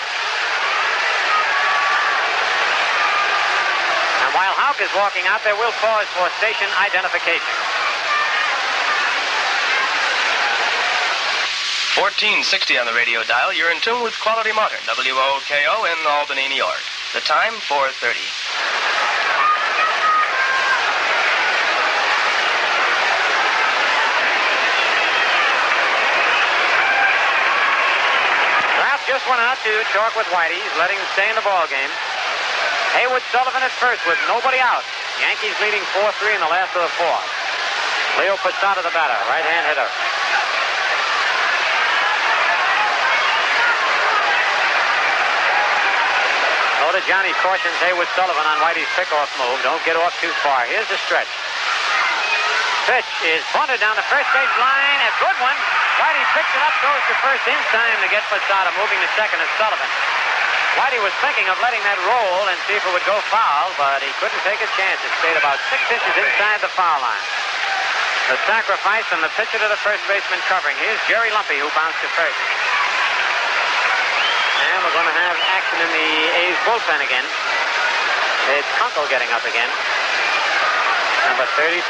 And while Houck is walking out, they will pause for station identification. 1460 on the radio dial. You're in tune with Quality Modern, WOKO in Albany, New York. The time, 4:30. Ralph just went out to talk with Whitey. He's letting him stay in the ball game. Haywood Sullivan at first with nobody out. Yankees leading 4-3 in the last of the fourth. Leo Posada the batter, right-hand hitter. Noted Johnny cautions Haywood Sullivan on Whitey's pickoff move. Don't get off too far. Here's the stretch. Pitch is bunted down the first base line. A good one. Whitey picks it up, goes to first in time to get Posada. Moving to second is Sullivan. Whitey was thinking of letting that roll and see if it would go foul, but he couldn't take a chance. It stayed about 6 inches inside the foul line. The sacrifice and the pitcher to the first baseman covering. Here's Jerry Lumpy, who bounced to first. And we're going to have action in the A's bullpen again. It's Kunkel getting up again. Number 32.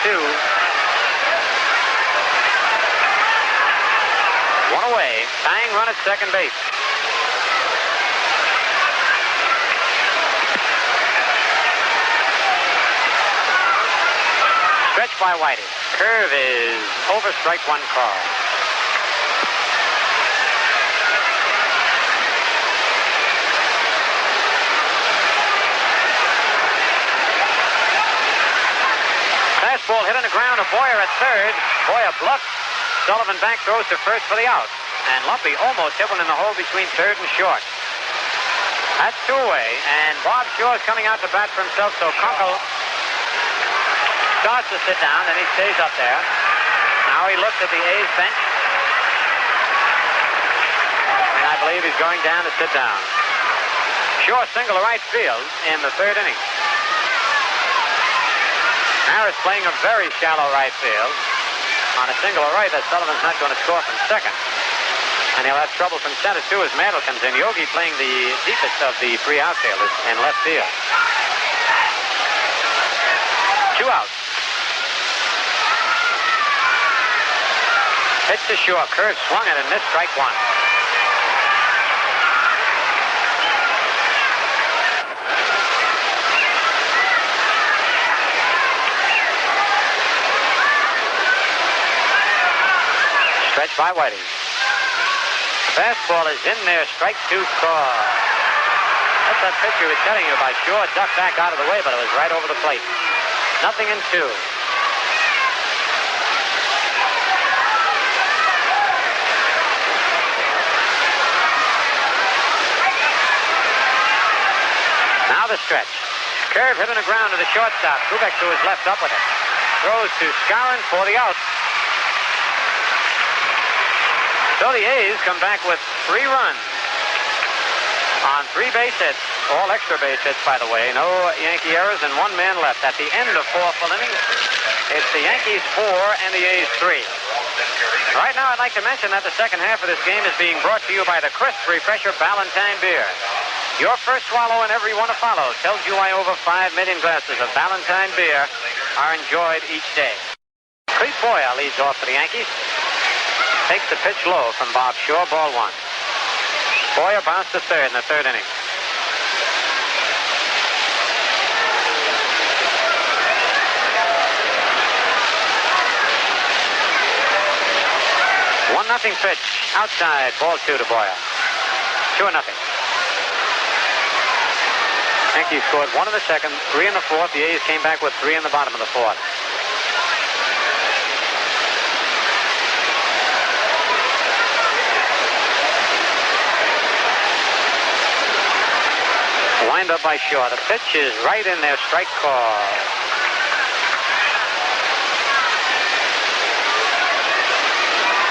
One away. Tying run at second base. Stretch by Whitey. Curve is over, strike one call. Fastball hit on the ground to Boyer at third. Boyer bluffs. Sullivan back throws to first for the out. And Lumpy almost hit one in the hole between third and short. That's two away. And Bob Shaw is coming out to bat for himself, so Kunkel starts to sit down, and he stays up there. Now he looks at the A's bench. And I believe he's going down to sit down. Shaw single to right field in the third inning. Harris playing a very shallow right field. On a single to right, that Sullivan's not going to score from second. And he'll have trouble from center, too, as Mantle comes in. Yogi playing the deepest of the three outfielders in left field. 2 outs. Pitch to Shaw. Curve swung at and missed, strike one. Stretch by Whitey. Fastball is in there, strike 2 call. That's that pitch you were telling you about. Shaw ducked back out of the way, but it was right over the plate. 0-2. Now the stretch. Curve hit on the ground to the shortstop. Kubek to his left up with it. Throws to Skowron for the out. So the A's come back with 3 runs on 3 base hits, all extra base hits, by the way. No Yankee errors and 1 man left. At the end of 4 full innings, it's the Yankees 4 and the A's 3. Right now, I'd like to mention that the second half of this game is being brought to you by the crisp refresher Ballantine beer. Your first swallow and every one to follow tells you why over 5 million glasses of Ballantine beer are enjoyed each day. Clete Boyer leads off for the Yankees. Takes the pitch low from Bob Shaw, ball 1. Boyer bounced to third in the third inning. One-nothing pitch outside, ball 2 to Boyer. 2-0. Yankees scored 1 in the second, 3 in the fourth. The A's came back with 3 in the bottom of the fourth. windup by Shaw. The pitch is right in there. Strike call.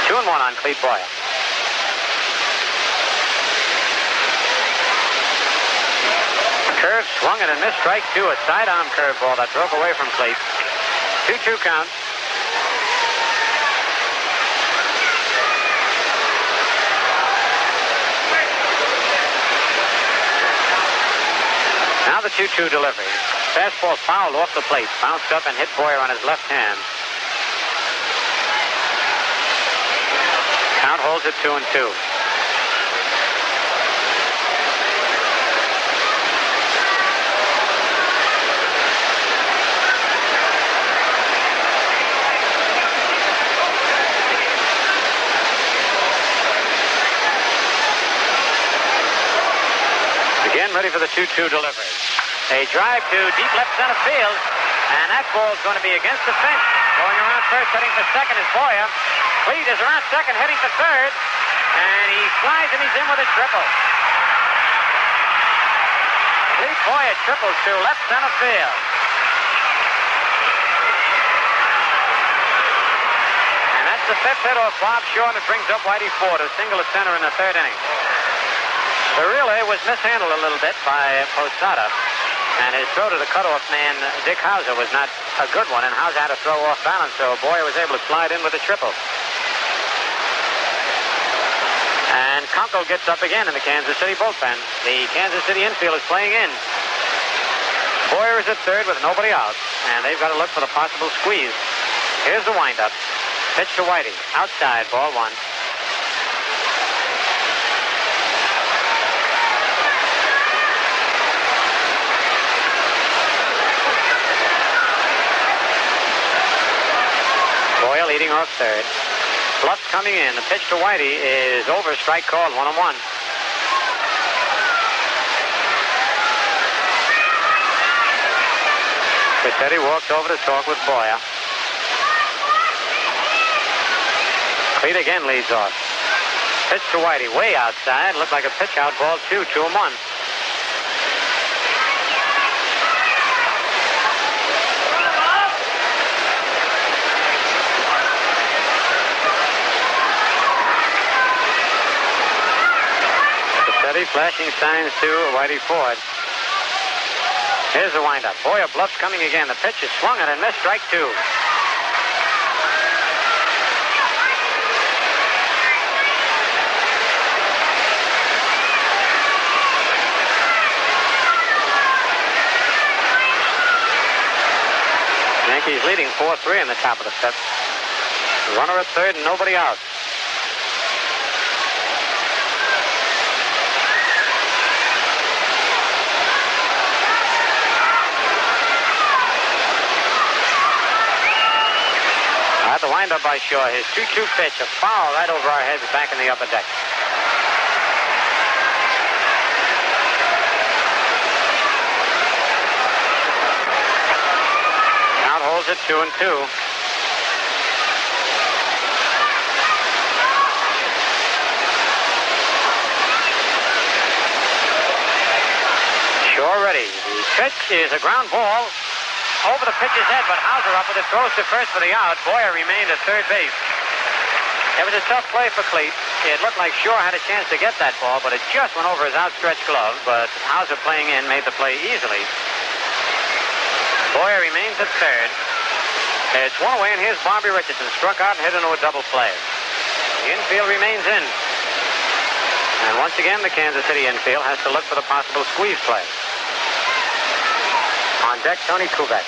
Two and one on Clete Boyer. Curve swung it and missed. Strike two. A sidearm curveball that broke away from Clete. 2-2 count. Now the 2-2 delivery. Fastball fouled off the plate. Bounced up and hit Boyer on his left hand. Count holds at 2-2. Again, ready for the 2-2 delivery. A drive to deep left center field, and that ball's going to be against the fence. Going around first, heading for second is Boyer. Clete is around second, heading for third, and he flies and he's in with a triple. Clete Boyer triples to left center field. And that's the fifth hit off Bob Shaw, and it brings up Whitey Ford, a single to center in the third inning. The relay was mishandled a little bit by Posada, and his throw to the cutoff man, Dick Hauser, was not a good one, and Hauser had to throw off balance, so Boyer was able to slide in with a triple. And Kunkel gets up again in the Kansas City bullpen. The Kansas City infield is playing in. Boyer is at third with nobody out, and they've got to look for the possible squeeze. Here's the windup. Pitch to Whitey. Outside, ball one. Boyer leading off third. Bluff coming in. The pitch to Whitey is over. Strike called. 1-1. Cassetti walks over to talk with Boyer. Clete again leads off. Pitch to Whitey. Way outside. Looked like a pitch out. Ball two. 2-1. Flashing signs to Whitey Ford. Here's the windup. Boyer bluffs coming again. The pitch is swung at and missed. Strike two. Yankees leading 4-3 in the top of the fifth. Runner at third and nobody out. The windup by Shaw. His 2-2 pitch. A foul right over our heads back in the upper deck. Count holds at 2-2. Shaw ready. The pitch is a ground ball. Over the pitcher's head, but Hauser up with it, throws to first for the out. Boyer remained at third base. It was a tough play for Clete. It looked like Shaw had a chance to get that ball, but it just went over his outstretched glove. But Hauser playing in made the play easily. Boyer remains at third. It's one away, and here's Bobby Richardson. Struck out and hit into a double play. The infield remains in. And once again, the Kansas City infield has to look for the possible squeeze play. On deck, Tony Kubek.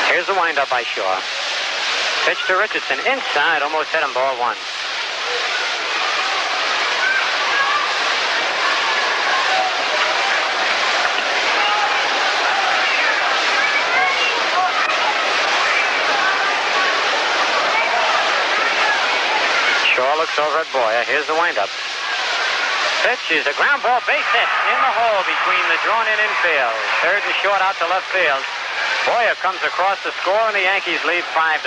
Here's the windup by Shaw. Pitch to Richardson. Inside, almost hit him. Ball one. Shaw looks over at Boyer. Here's the windup. Pitch is a ground ball, base hit in the hole between the drawn-in infield. Third and short out to left field. Boyer comes across the score, and the Yankees lead 5-3.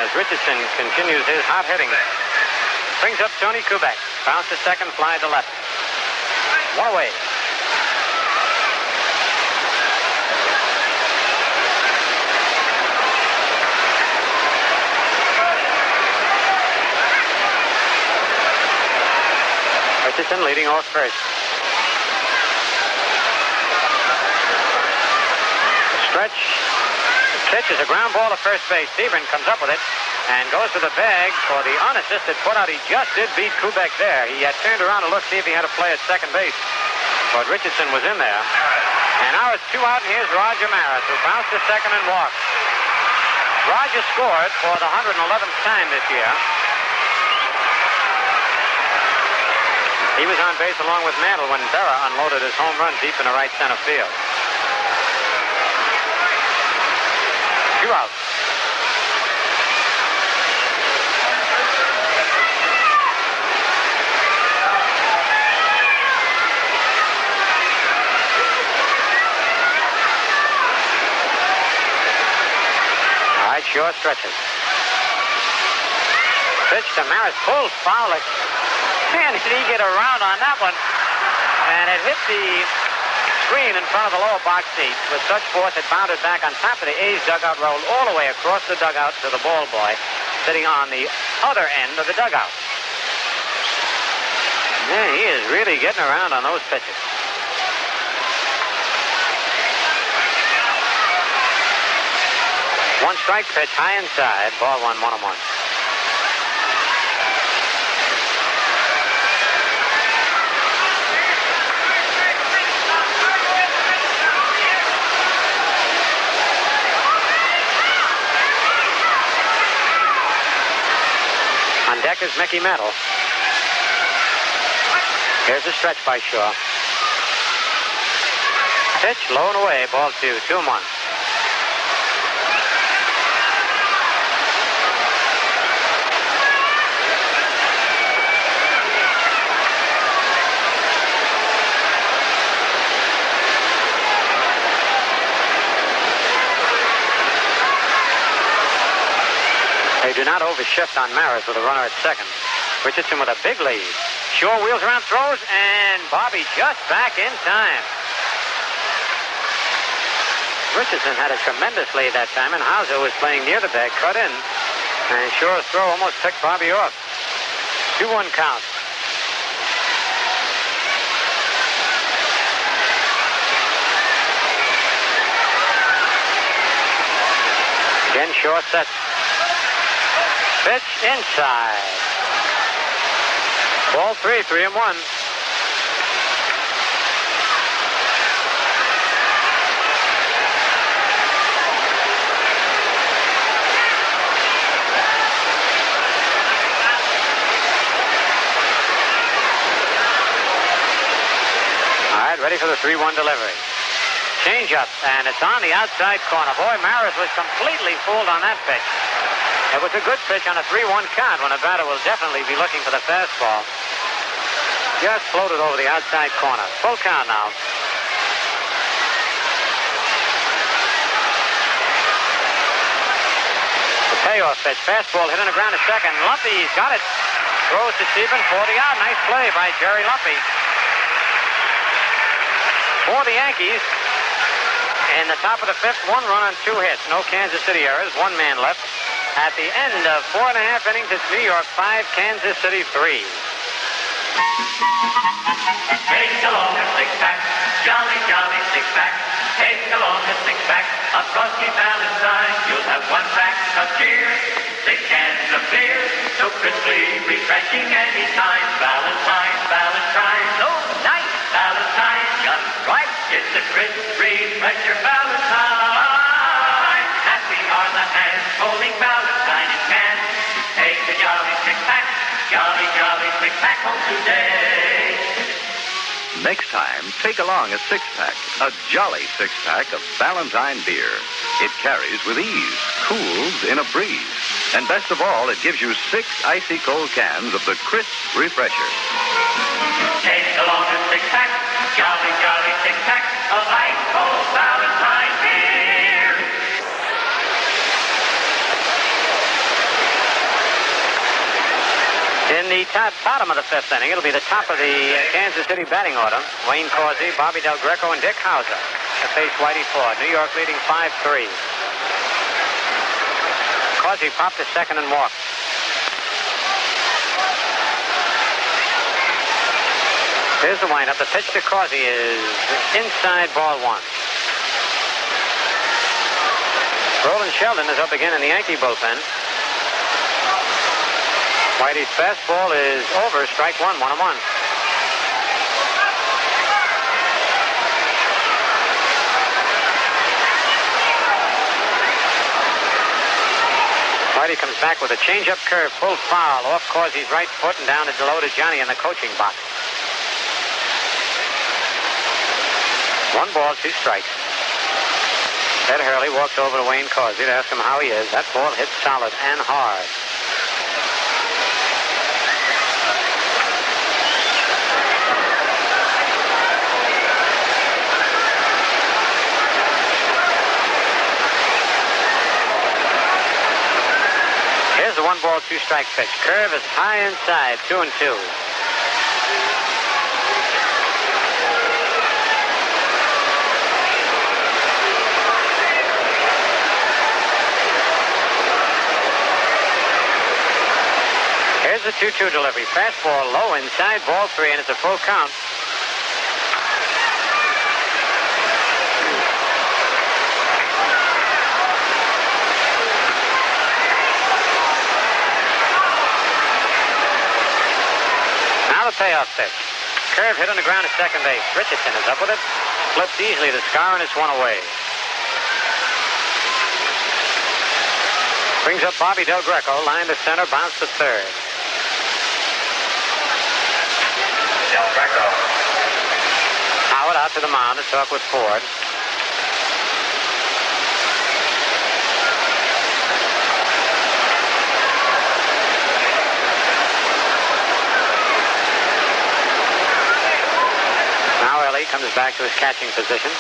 As Richardson continues his hot hitting. Brings up Tony Kubek. Bounce to second, fly to left. One away. Richardson leading off first. Stretch. Pitch is a ground ball to first base. Sebring comes up with it and goes to the bag for the unassisted putout. He just did beat Kubek there. He had turned around to look, see if he had a play at second base. But Richardson was in there. And now it's 2 out, and here's Roger Maris, who bounced to second and walked. Roger scored for the 111th time this year. He was on base along with Mantle when Berra unloaded his home run deep in the right center field. 2 out. All right, Shaw stretches. Pitch to Maris, pulled foul. Man, did he get around on that one? And it hit the screen in front of the lower box seat with such force it bounded back on top of the A's dugout, rolled all the way across the dugout to the ball boy sitting on the other end of the dugout. Man, he is really getting around on those pitches. One strike pitch, high inside, ball 1, 1-1. On deck is Mickey Mantle. Here's a stretch by Shaw. Pitch, low and away, ball 2, 2-1. They do not overshift on Maris with a runner at second. Richardson with a big lead. Shaw wheels around, throws, and Bobby just back in time. Richardson had a tremendous lead that time, and Hauser was playing near the bag, cut in, and Shaw's throw almost picked Bobby off. 2-1 count. Again, Shaw sets. Pitch inside. Ball 3, 3-1. All right, ready for the 3-1 delivery. Change up, and it's on the outside corner. Boy, Maris was completely fooled on that pitch. It was a good pitch on a 3-1 count when a batter will definitely be looking for the fastball. Just floated over the outside corner. Full count now. The payoff pitch. Fastball hit on the ground a second. Lumpy's got it. Throws to Stephen. 40 out. Nice play by Jerry Lumpy. For the Yankees, in the top of the fifth, 1 run on 2 hits. No Kansas City errors. 1 man left. At the end of 4.5 innings, it's New York 5, Kansas City 3. Take along a six-pack, jolly, jolly six-pack. Take along a six-pack of Frosty Valentine. You'll have 1 pack of cheer, 6 cans of beer. So crisply refreshing anytime. Valentine, Valentine. So nice. Valentine, just right. It's a crisp refresher, Valentine. Happy are the hands holding Valentine in can. Take the jolly six-pack, jolly, jolly six-pack home today. Next time, take along a six-pack, a jolly six-pack of Valentine beer. It carries with ease, cools in a breeze. And best of all, it gives you 6 icy cold cans of the crisp refresher. Take along a six-pack, jolly, jolly six-pack of ice cold Valentine beer. In the bottom of the fifth inning, it'll be the top of the Kansas City batting order. Wayne Causey, Bobby Del Greco, and Dick Hauser to face Whitey Ford. New York leading 5-3. Causey popped to second and walked. Here's the windup. The pitch to Causey is inside, ball one. Roland Sheldon is up again in the Yankee bullpen. Whitey's fastball is over, strike one, 1-1. Whitey comes back with a changeup curve, full foul, off Causey's right foot and down below to Johnny in the coaching box. 1 ball, 2 strikes. Ed Hurley walks over to Wayne Causey to ask him how he is. That ball hits solid and hard. Here's the 1 ball, 2 strike pitch. Curve is high inside, 2-2. Here's the 2-2 delivery. Fastball low inside, ball 3, and it's a full count. Now the payoff pitch. Curve hit on the ground at second base. Richardson is up with it. Flips easily to Scar, and it's 1 away. Brings up Bobby Del Greco. Line to center, bounce to third. Del Greco. Howard out to the mound to talk with Ford. Now Ellie comes back to his catching position.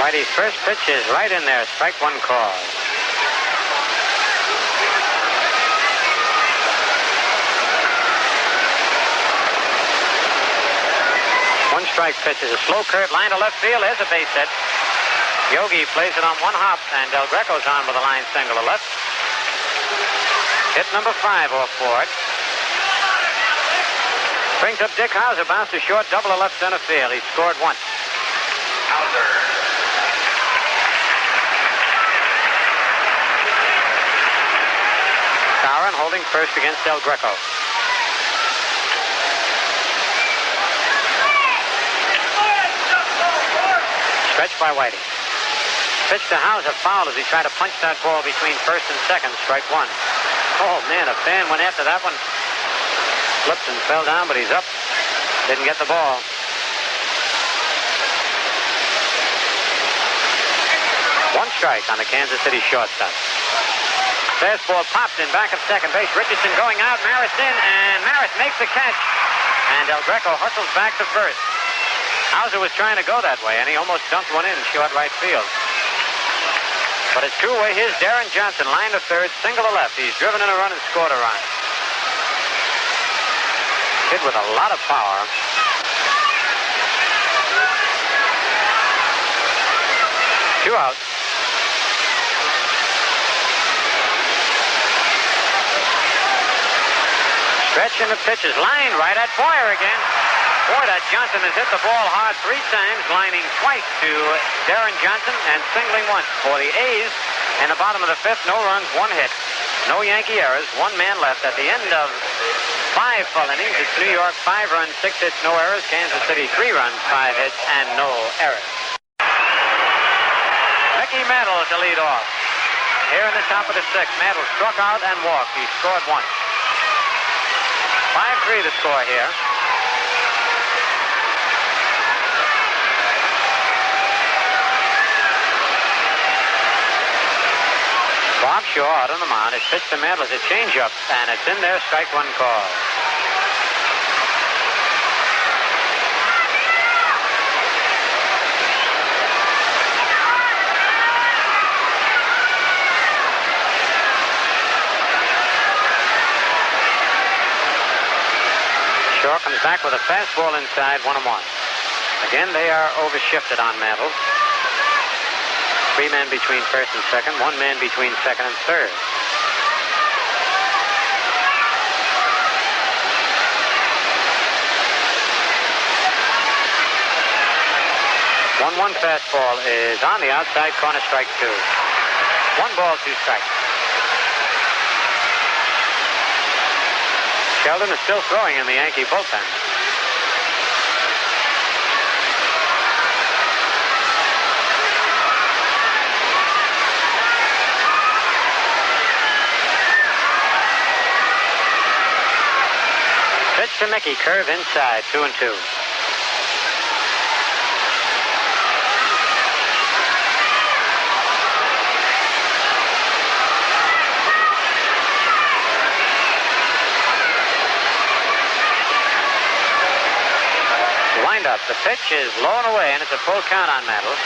Whitey's first pitch is right in there. Strike 1 call. One strike pitch is a slow curve line to left field. There's a base hit. Yogi plays it on 1 hop, and Del Greco's on with a line single to left. Hit number 5 off Ford. Brings up Dick Hauser, bounce to short, double to left center field. He scored once. Hauser. Cowron holding first against Del Greco. Stretched by Whitey. Pitch to Hauser, foul as he tried to punch that ball between first and second. Strike 1. Oh, man, a fan went after that one. Slipped and fell down, but he's up. Didn't get the ball. One strike on the Kansas City shortstop. Fastball popped in back of second base. Richardson going out. Maris in, and Maris makes the catch. And Del Greco hustles back to first. Hauser was trying to go that way, and he almost dumped one in short right field. But it's 2-away. Here's Darren Johnson, line to third, single to left. He's driven in a run and scored a run. Kid with a lot of power. Two out. Stretch in the pitches. Line right at Boyer again. Boy, that Johnson has hit the ball hard 3 times, lining twice to Darren Johnson and singling once. For the A's, in the bottom of the 5th, no runs, 1 hit. No Yankee errors, 1 man left. At the end of 5 full innings, it's New York 5 runs, 6 hits, no errors. Kansas City 3 runs, 5 hits, and no errors. Mickey Mantle to lead off. Here in the top of the 6th, Mantle struck out and walked. He scored once. 5-3 the score here. Bob Shaw out on the mound. His pitch to Mantle is a changeup, and it's in there, strike one call. Shaw comes back with a fastball inside, 1-1. Again, they are overshifted on Mantle. 3 men between first and second, 1 man between second and third. One fastball is on the outside corner, strike 2. 1 ball, 2 strikes. Sheldon is still throwing in the Yankee bullpen. Pitch to Mickey, curve inside, 2-2. Wind up. The pitch is low and away, and it's a full count on Mantle.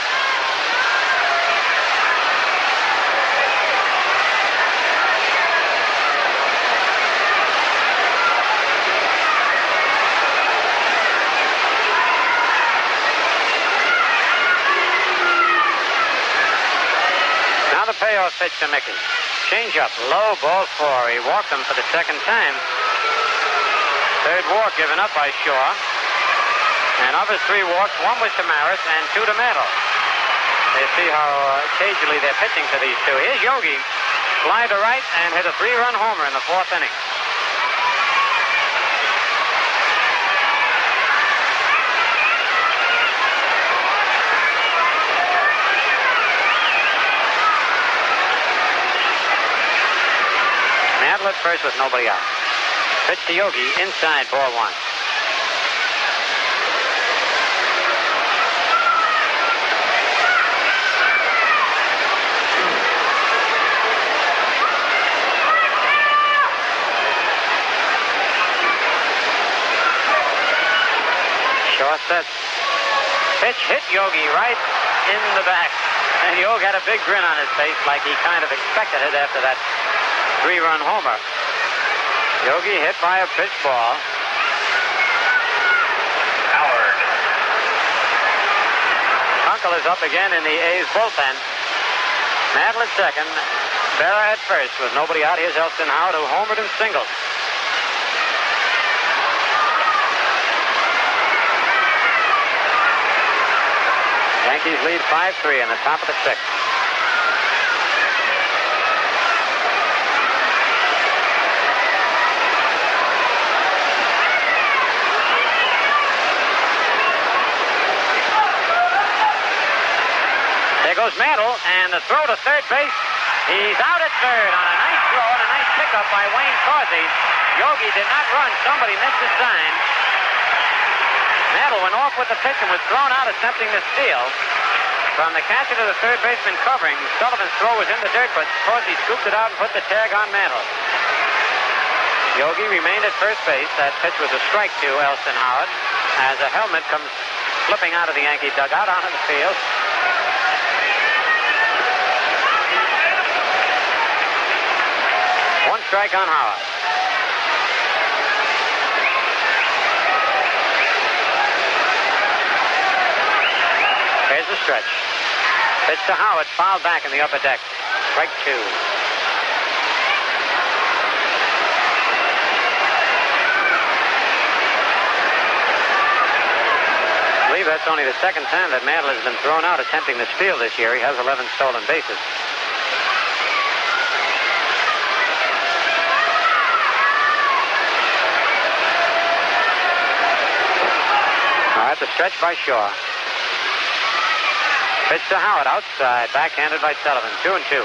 Payoff pitch to Mickey. Change up, low, ball 4. He walked him for the second time. Third walk given up by Shaw. And of his 3 walks, 1 was to Maris and 2 to Mantle. You see how occasionally they're pitching to these two. Here's Yogi. Fly to right and hit a 3-run homer in the 4th inning. At first with nobody out. Pitch to Yogi, inside, ball 1. Shaw sets. Pitch hit Yogi right in the back. And Yogi had a big grin on his face like he kind of expected it after that 3-run homer. Yogi hit by a pitch ball. Howard. Kunkel is up again in the A's bullpen. Mantle at second. Berra at first with nobody out. Here's Elston Howard, who homered and singled. Yankees lead 5-3 in the top of the 6th. Goes Mantle, and the throw to third base. He's out at third on a nice throw and a nice pickup by Wayne Causey. Yogi did not run. Somebody missed the sign. Mantle went off with the pitch and was thrown out attempting to steal. From the catcher to the third baseman covering, Sullivan's throw was in the dirt, but Causey scooped it out and put the tag on Mantle. Yogi remained at first base. That pitch was a strike to Elston Howard as a helmet comes flipping out of the Yankee dugout onto the field. 1 strike on Howard. Here's the stretch. Pitch to Howard, fouled back in the upper deck. Strike 2. I believe that's only the second time that Mantle has been thrown out attempting to steal this year. He has 11 stolen bases. The stretch by Shaw. Pitch to Howard outside, backhanded by Sullivan. 2-2.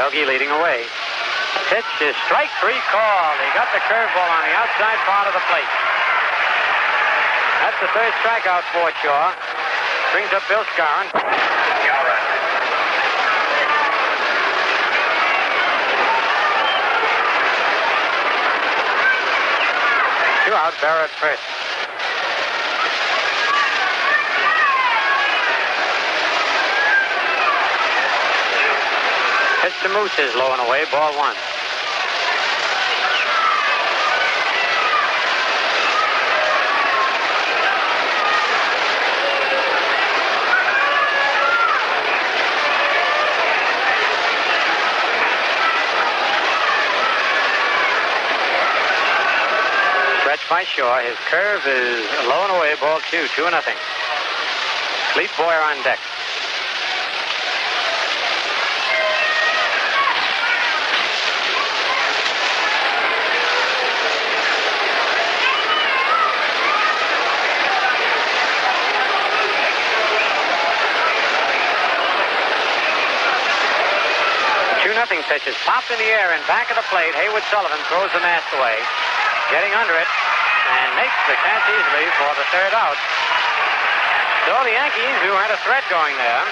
Yogi leading away. Pitch is strike three called. He got the curveball on the outside part of the plate. That's the third strikeout for Shaw. Brings up Bill Scarron. Two out, Barrett first. Pitch to Moose is low and away, ball one. Stretch by Shaw. His curve is low and away, ball two, 2-0. Clete Boyer on deck. Pitch is popped in the air and back of the plate. Haywood Sullivan throws the mask away, getting under it, and makes the catch easily for the third out. So the Yankees, who had a threat going there,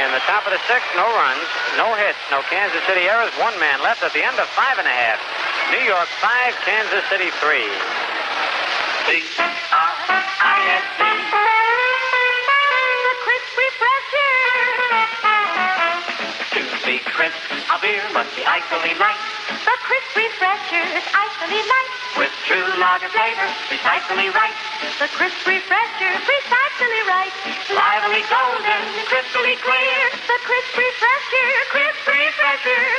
in the top of the sixth, no runs, no hits, no Kansas City errors, one man left at the end of 5 1/2. New York 5, Kansas City 3. C-R-I-S-C. The crisp refresher. To be crisp, a beer must be icily light. The crisp refresher is icily light. With true lager flavor, precisely right. The crisp refresher, precisely right. Lively golden, crystally clear. The crisp refresher,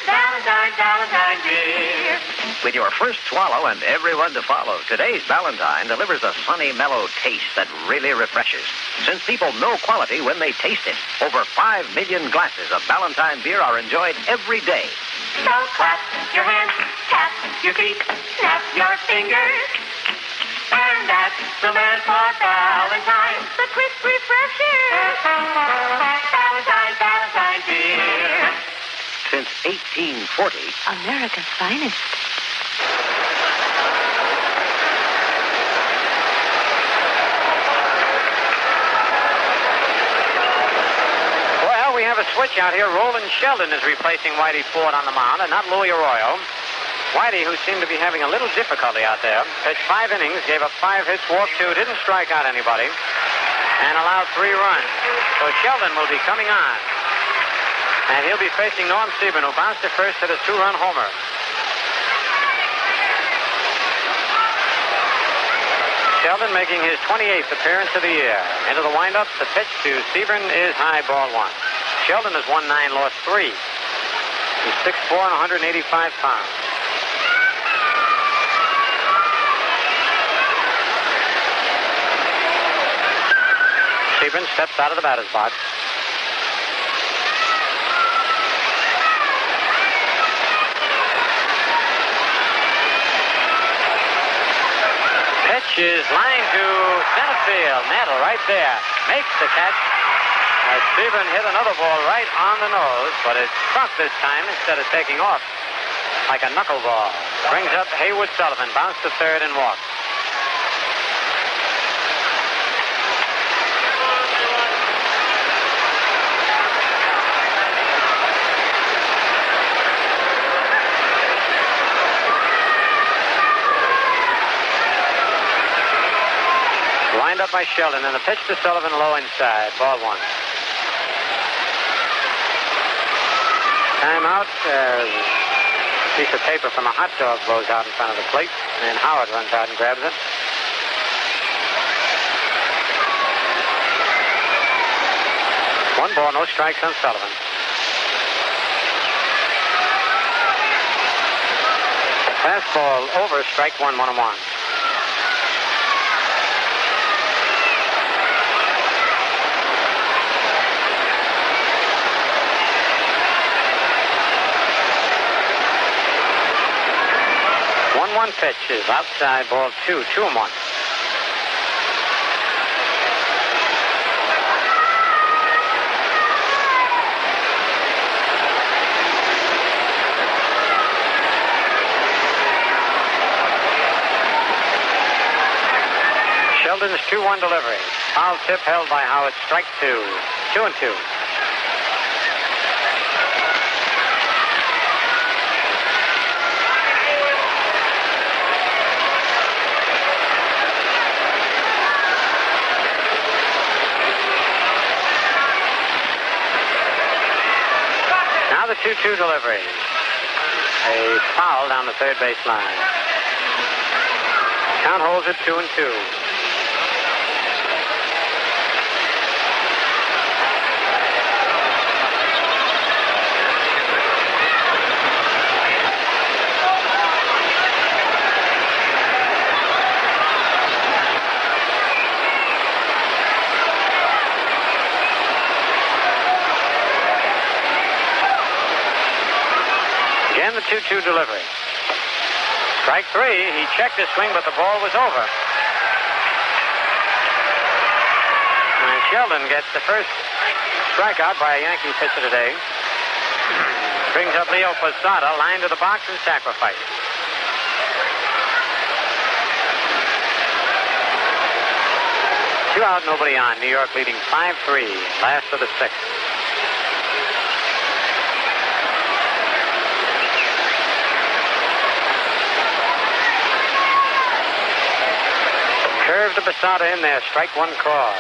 Valentine beer. With your first swallow and everyone to follow, today's Valentine delivers a sunny, mellow taste that really refreshes. Since people know quality when they taste it, over 5 million glasses of Valentine beer are enjoyed every day. So clap your hands, tap your feet, snap your fingers. And that's the word for Valentine. The crisp refresher. Valentine beer. Since 1840, America's finest. Well, we have a switch out here. Roland Sheldon is replacing Whitey Ford on the mound, and not Louis Arroyo. Whitey, who seemed to be having a little difficulty out there, pitched 5 innings, gave up 5 hits, walked 2, didn't strike out anybody, and allowed 3 runs. So Sheldon will be coming on. And he'll be facing Norm Siebern, who bounced to first, hit a 2-run homer. Sheldon making his 28th appearance of the year. Into the windup, the pitch to Siebern is high, ball 1. Sheldon has won 9, lost 3. He's 6'4" and 185 pounds. Siebern steps out of the batter's box. Pitch is lined to center field. Mantle right there. Makes the catch. As Siebern hit another ball right on the nose, but it struck this time instead of taking off like a knuckleball. Brings up Haywood Sullivan. Bounced to third and walked. Lined up by Sheldon, and the pitch to Sullivan low inside. Ball 1. Timeout. A piece of paper from a hot dog blows out in front of the plate, and Howard runs out and grabs it. One ball, no strikes on Sullivan. Fastball over, strike 1, 1-1. One pitch is outside, ball 2, 2-1. Sheldon's 2-1 delivery. Foul tip held by Howard. Strike 2. 2-2. Now the 2-2 delivery. A foul down the third base line. Count holds at 2-2. Again, the 2-2 delivery. Strike 3. He checked his swing, but the ball was over. And Sheldon gets the first strikeout by a Yankee pitcher today. Brings up Leo Posada, line to the box and sacrifice. Two out, nobody on. New York leading 5-3. Last of the sixth. Curve to Posada in there. Strike 1 call.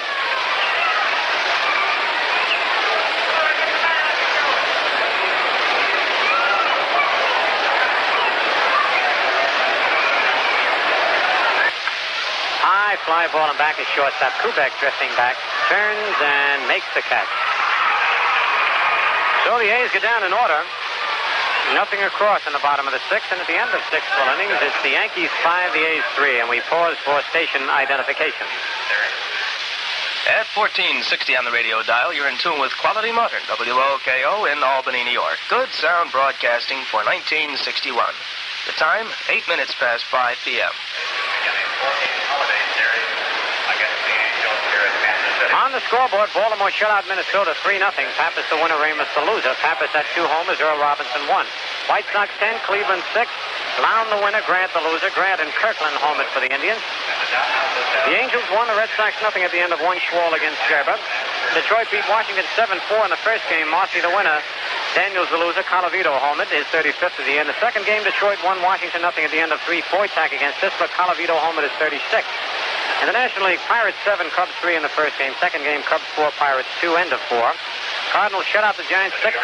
High fly ball and back is shortstop. Kubek drifting back. Turns and makes the catch. So the A's get down in order. Nothing across in the bottom of the sixth, and at the end of 6 full innings, it's the Yankees 5, the A's 3, and we pause for station identification. At 1460 on the radio dial, you're in tune with Quality Modern, WOKO in Albany, New York. Good sound broadcasting for 1961. The time, 8 minutes past 5 p.m. On the scoreboard, Baltimore shut out Minnesota 3-0. Pappas the winner, Ramos the loser. Pappas had 2 homers, Earl Robinson 1. White Sox 10, Cleveland 6. Lown the winner, Grant the loser. Grant and Kirkland homered for the Indians. The Angels won, the Red Sox nothing at the end of 1 Schwal against Gerber. Detroit beat Washington 7-4 in the first game. Marcy the winner. Daniels the loser. Colavito homered, his 35th of the year. In the second game, Detroit won Washington nothing at the end of 3. Foytak against Sisler. Colavito homered, his 36th. In the National League, Pirates 7, Cubs 3 in the first game. Second game, Cubs 4, Pirates 2, end of 4. Cardinals shut out the Giants 6-0.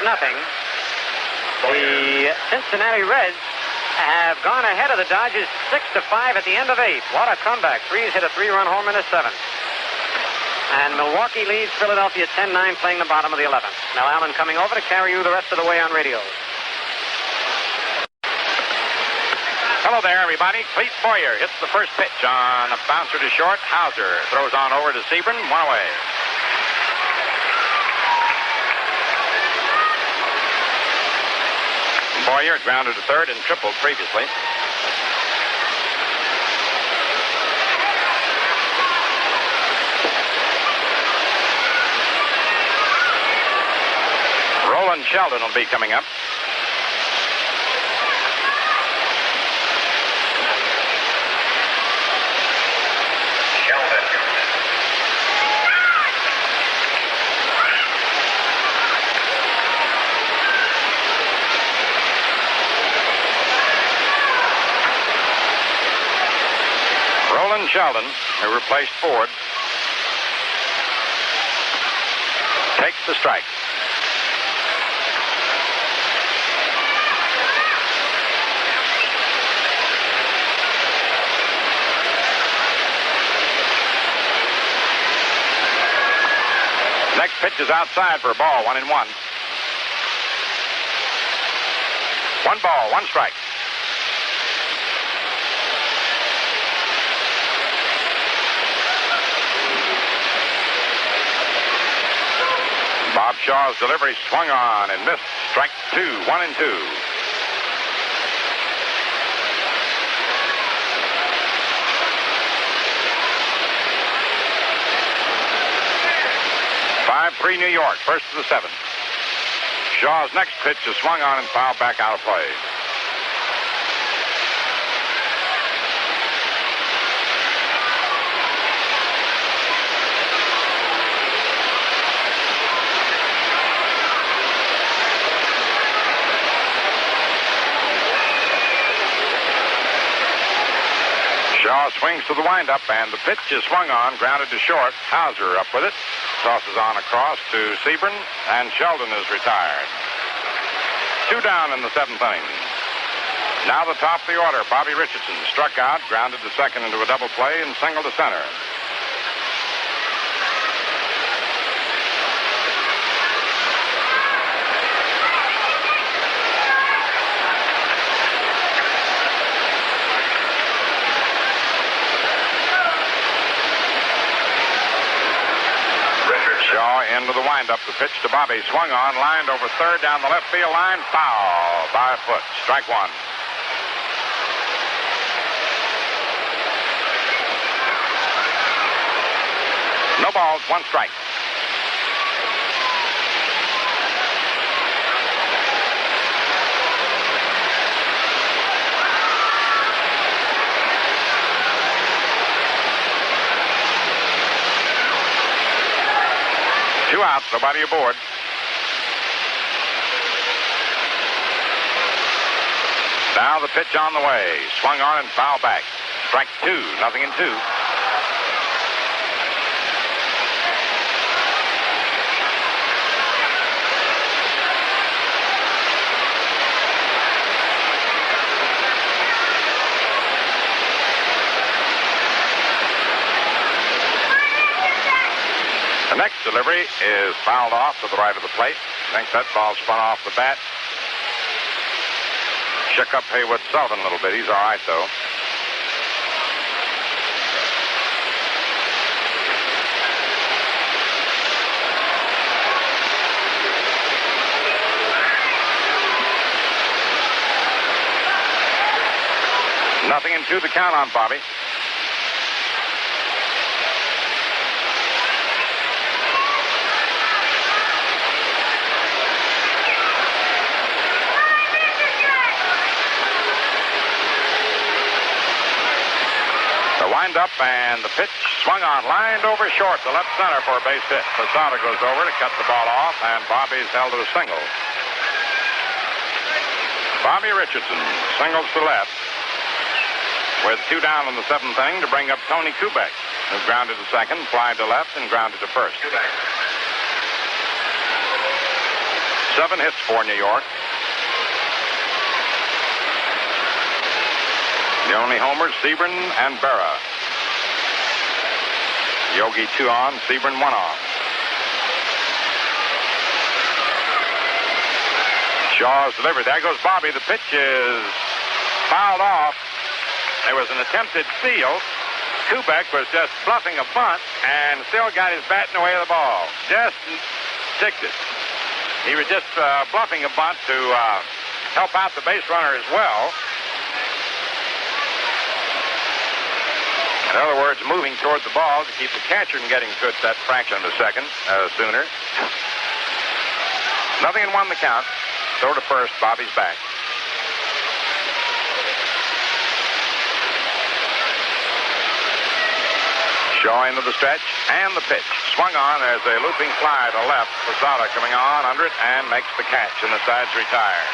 The Cincinnati Reds have gone ahead of the Dodgers 6-5 at the end of 8. What a comeback. Freese hit a 3-run home in the 7th. And Milwaukee leads Philadelphia 10-9, playing the bottom of the 11th. Mel Allen coming over to carry you the rest of the way on radio. Hello there, everybody. Clete Boyer hits the first pitch on a bouncer to short. Hauser throws on over to Sebring. 1 away. Boyer grounded to third and tripled previously. Roland Sheldon will be coming up. Sheldon, who replaced Ford, takes the strike. Next pitch is outside for a ball, 1-1. 1 ball, 1 strike. Bob Shaw's delivery swung on and missed. Strike 2, 1-2. New York, first to the 7th. Shaw's next pitch is swung on and fouled back out of play. Shaw swings to the windup, and the pitch is swung on, grounded to short. Hauser up with it. Tosses on across to Sebring, and Sheldon is retired. 2 down in the 7th inning. Now the top of the order. Bobby Richardson struck out, grounded to second into a double play, and single to center. Shaw into the windup. The pitch to Bobby. Swung on, lined over third down the left field line. Foul by a foot. Strike one. No balls, 1 strike. Two outs, nobody aboard. Now the pitch on the way. Swung on and foul back. Strike 2, 0-2. The next delivery is fouled off to the right of the plate. I think that ball spun off the bat. Shook up Haywood Sullivan a little bit. He's all right, though. Nothing in 2 the count on Bobby. Up and the pitch swung on, lined over short to left center for a base hit. Posada goes over to cut the ball off, and Bobby's held to a single. Bobby Richardson singles to left with 2 down in the 7th inning to bring up Tony Kubek, who grounded to second, flied to left, and grounded to first. 7 hits for New York. The only homers, Sebring and Berra. Yogi 2 on, Sebring 1 on. Shaw's delivered. There goes Bobby. The pitch is fouled off. There was an attempted steal. Kubek was just bluffing a bunt and still got his bat in the way of the ball. Just ticked it. He was just bluffing a bunt to help out the base runner as well. In other words, moving toward the ball to keep the catcher from getting to it that fraction of a second sooner. Nothing in 1 the count. Throw to first. Bobby's back. Shaw into the stretch and the pitch. Swung on. There's a looping fly to left. Posada coming on under it and makes the catch, and the side's retired.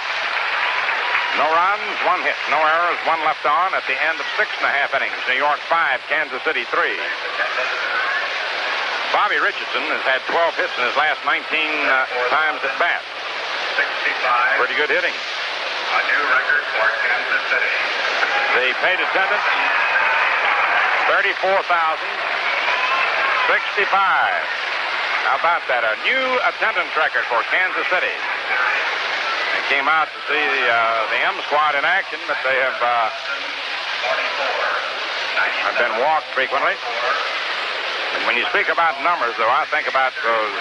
No runs, 1 hit, no errors, 1 left on at the end of 6.5 innings. New York 5, Kansas City 3. Bobby Richardson has had 12 hits in his last 19 times at bat. 65. Pretty good hitting. A new record for Kansas City. The paid attendance, 34,065. How about that? A new attendance record for Kansas City. They came out to see the M Squad in action, but they have been walked frequently. And when you speak about numbers, though, I think about those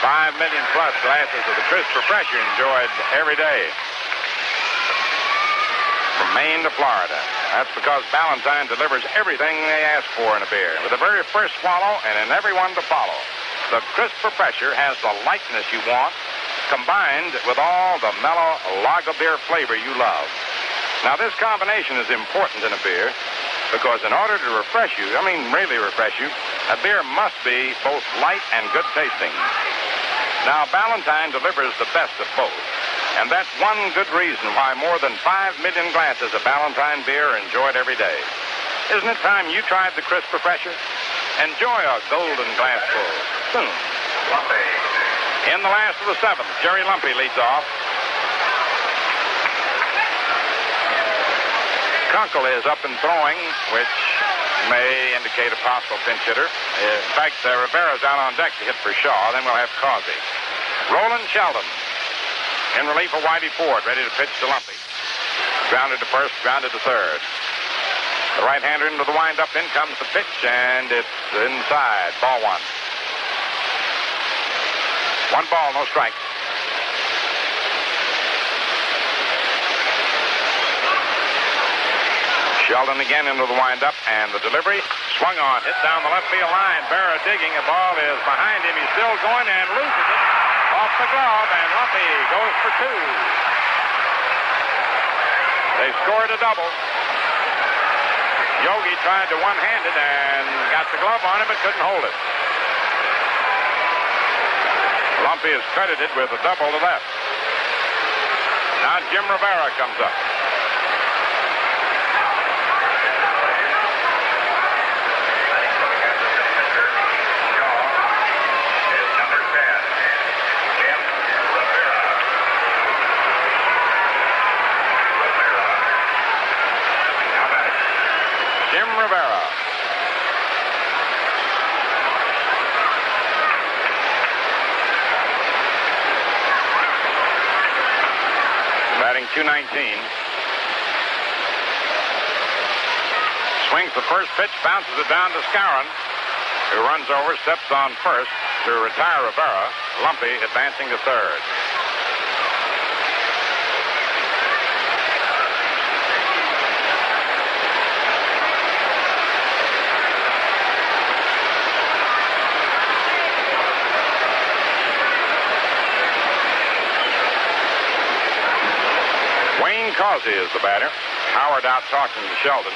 5 million plus glasses of the Christopher Pressure enjoyed every day from Maine to Florida. That's because Ballantine delivers everything they ask for in a beer, with the very first swallow and in every one to follow. The Christopher Pressure has the lightness you want, combined with all the mellow lager beer flavor you love. Now, this combination is important in a beer because in order to refresh you, really refresh you, a beer must be both light and good tasting. Now, Ballantine delivers the best of both. And that's one good reason why more than 5 million glasses of Ballantine beer are enjoyed every day. Isn't it time you tried the crisp refresher? Enjoy a golden glassful soon. In the last of the seventh, Jerry Lumpy leads off. Kunkel is up and throwing, which may indicate a possible pinch hitter. In fact, Rivera's out on deck to hit for Shaw. Then we'll have Causey. Roland Sheldon in relief of Whitey Ford, ready to pitch to Lumpy. Grounded to first, grounded to third. The right-hander into the windup. In comes the pitch, and it's inside. Ball one. 1 ball, no strikes. Sheldon again into the windup, and the delivery swung on, hit down the left field line. Berra digging, the ball is behind him. He's still going and loses it off the glove, and Lumpy goes for 2. They scored a double. Yogi tried to one-hand it and got the glove on him, but couldn't hold it. Lumpy is credited with a double to left. Now Jim Rivera comes up. Rivera. Batting .219. Swings the first pitch, bounces it down to Skowron, who runs over, steps on first to retire Rivera. Lumpy advancing to third. Causey is the batter. Howard out talking to Sheldon.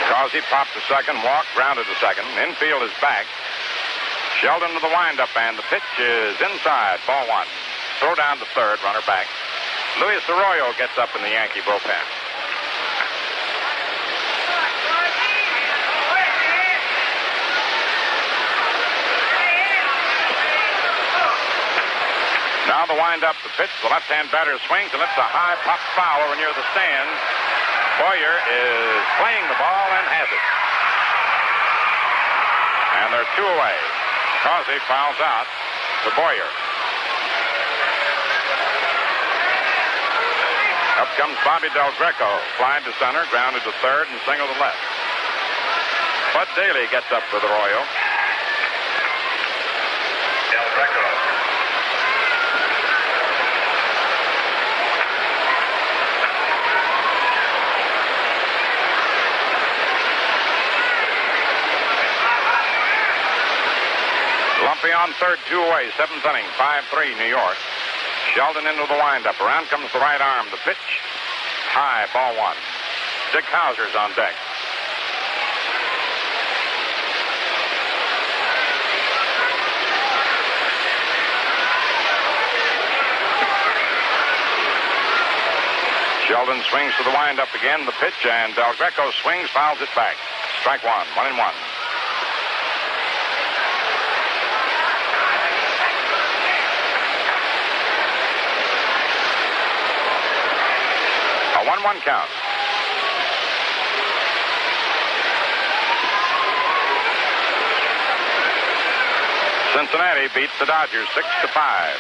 Causey popped to second, walked, grounded to second. Infield is back. Sheldon to the windup, and the pitch is inside. Ball one. Throw down to third, runner back. Luis Arroyo gets up in the Yankee bullpen. Now the wind-up, the pitch, the left-hand batter swings and lets a high pop foul over near the stand. Boyer is playing the ball and has it. And they're 2 away. Causey fouls out to Boyer. Up comes Bobby Del Greco, flying to center, grounded to third, and single to left. Bud Daly gets up for the Royal. Del Greco. Lumpy on third, 2 away, 7th inning, 5-3 New York. Sheldon into the windup. Around comes the right arm. The pitch, high, ball one. Dick Hauser's on deck. Sheldon swings to the windup again. The pitch, and Del Greco swings, fouls it back. Strike one, 1-1. A 1-1 count. Cincinnati beats the Dodgers 6-5.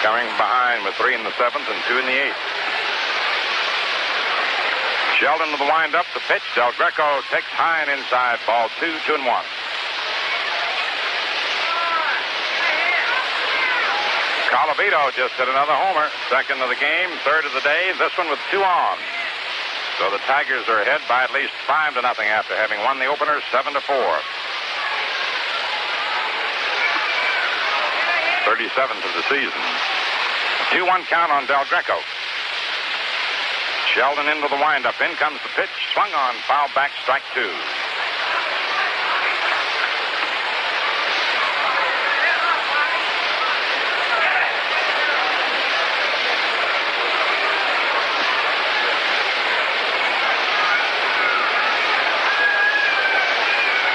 Coming behind with 3 in the 7th and 2 in the 8th. Sheldon to the windup, the pitch. Del Greco takes high and inside. Ball 2, 2-1. Colavito just hit another homer. Second of the game, third of the day. This one with 2 on. So the Tigers are ahead by at least 5-0 after having won the opener 7-4. 37th of the season. 2-1 count on Del Greco. Sheldon into the windup. In comes the pitch. Swung on. Foul back. Strike 2.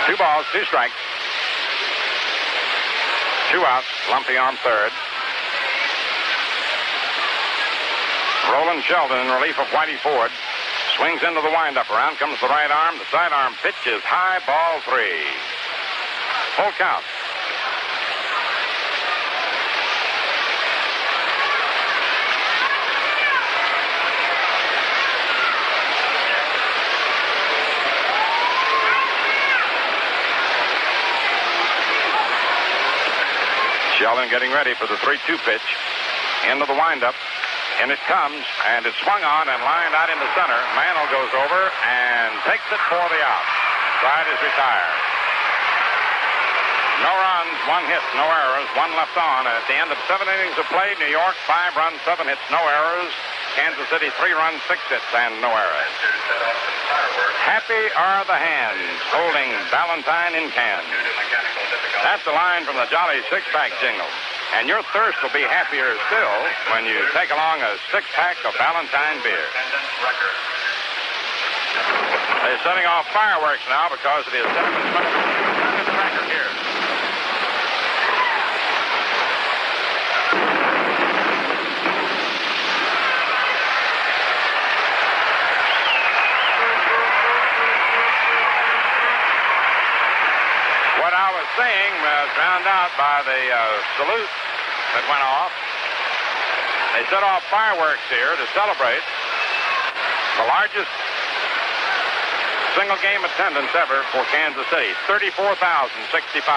Two balls, 2 strikes. 2 outs. Lumpy on third. Roland Sheldon in relief of Whitey Ford. Swings into the windup. Around comes the right arm. The sidearm pitch is high, ball 3. Full count. Sheldon getting ready for the 3-2 pitch. Into the windup. And it comes, and it's swung on and lined out into center. Mantle goes over and takes it for the out. Side is retired. No runs, 1 hit, no errors, 1 left on. And at the end of 7 innings of play, New York 5 runs, 7 hits, no errors. Kansas City 3 runs, 6 hits, and no errors. Happy are the hands holding Valentine in can. That's a line from the Jolly Six-Pack jingle. And your thirst will be happier still when you take along a 6-pack of Valentine beer. They're setting off fireworks now because it is Cinnamon Smoke. Look at the record here. What I was saying was drowned out by the salute that went off. They set off fireworks here to celebrate the largest single game attendance ever for Kansas City, 34,065.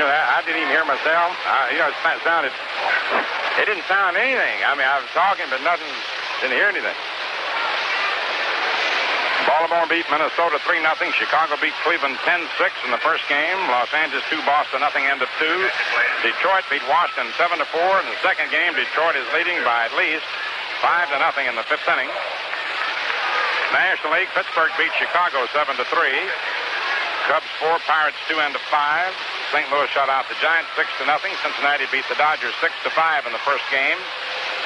I didn't even hear myself. It sounded. It didn't sound anything. I mean, I was talking, but nothing. Didn't hear anything. Baltimore beat Minnesota 3-0. Chicago beat Cleveland 10-6 in the first game. Los Angeles 2, Boston nothing, end of 2. Detroit beat Washington 7-4. In the second game, Detroit is leading by at least 5-0 in the 5th inning. National League, Pittsburgh beat Chicago 7-3. Cubs 4, Pirates 2, end of 5. St. Louis shut out the Giants 6-0. Cincinnati beat the Dodgers 6-5 in the first game.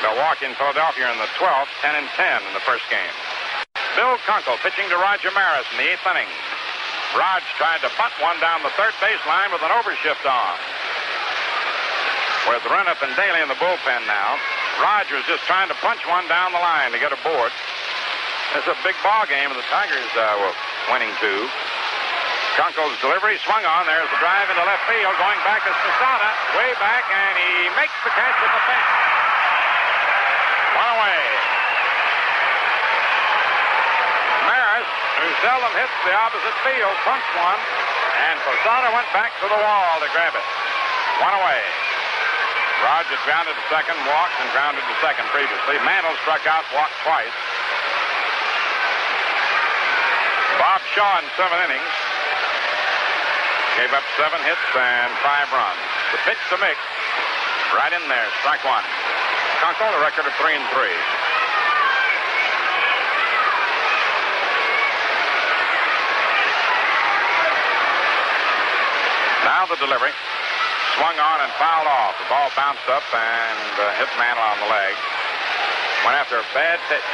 Milwaukee and Philadelphia in the 12th, 10-10 in the first game. Bill Kunkel pitching to Roger Maris in the 8th inning. Raj tried to bunt one down the third baseline with an overshift on. With Renniff and Daly in the bullpen now. Rogers just trying to punch one down the line to get aboard. It's a big ball game, and the Tigers were winning 2. Kunkel's delivery swung on. There's the drive into left field. Going back is Posada. Way back, and he makes the catch at the fence. 1 away. Maris, who seldom hits the opposite field, punched one, and Posada went back to the wall to grab it. 1 away. Rogers grounded to second, walked, and grounded to second previously. Mantle struck out, walked twice. Bob Shaw in 7 innings. Gave up 7 hits and 5 runs. The pitch to Mick. Right in there. Strike 1. Kunkel, a record of 3-3. Now the delivery. Swung on and fouled off. The ball bounced up and hit Mantle on the leg. Went after a bad pitch.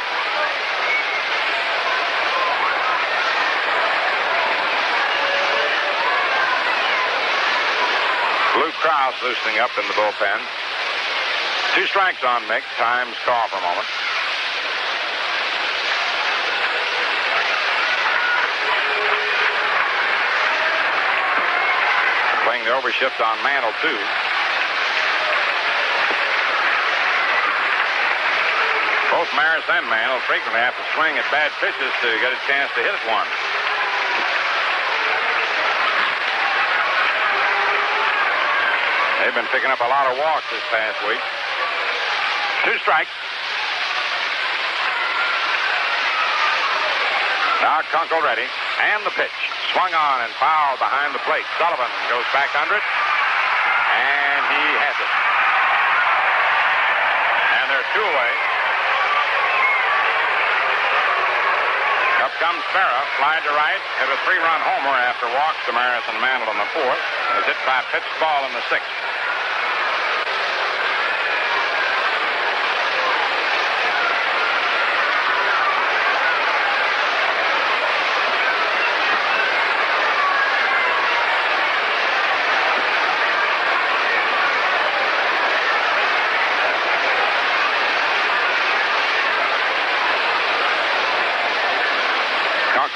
Lou Krause loosening up in the bullpen. 2 strikes on Mick. Time's call for a moment. Playing the overshift on Mantle, too. Both Maris and Mantle frequently have to swing at bad pitches to get a chance to hit it one. They've been picking up a lot of walks this past week. 2 strikes. Now Kunkel ready. And the pitch. Swung on and fouled behind the plate. Sullivan goes back under it. And he has it. And they're 2 away. Up comes Berra, fly to right, hit a 3-run homer after walks to Maris and Mantle in the 4th. Was hit by a pitched ball in the 6th.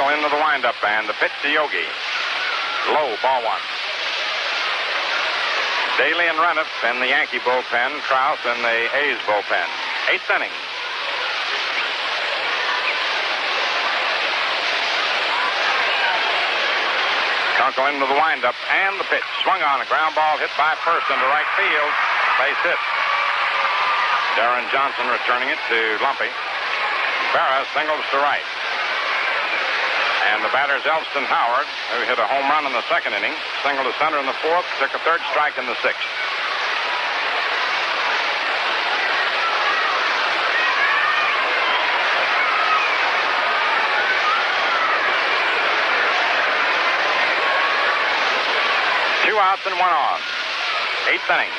Into the windup, and the pitch to Yogi. Low, ball 1. Daly and Reniff in the Yankee bullpen. Krause in the A's bullpen. 8th inning. Kunkel into the windup, and the pitch. Swung on, a ground ball hit by first into right field. Base hit. Darren Johnson returning it to Lumpy. Berra singles to right. And the batter's Elston Howard, who hit a home run in the 2nd inning, single to center in the 4th, took a 3rd strike in the 6th. Two outs and 1 on. 8th inning.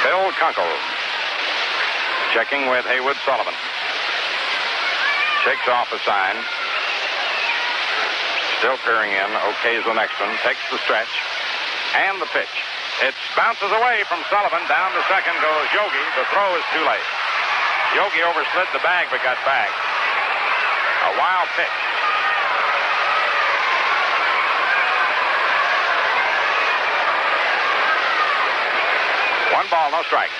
Bill Kunkel checking with Haywood Sullivan. Shakes off a sign. Still peering in. Okays the next one. Takes the stretch. And the pitch. It bounces away from Sullivan. Down to second goes Yogi. The throw is too late. Yogi overslid the bag but got back. A wild pitch. One ball, no strike.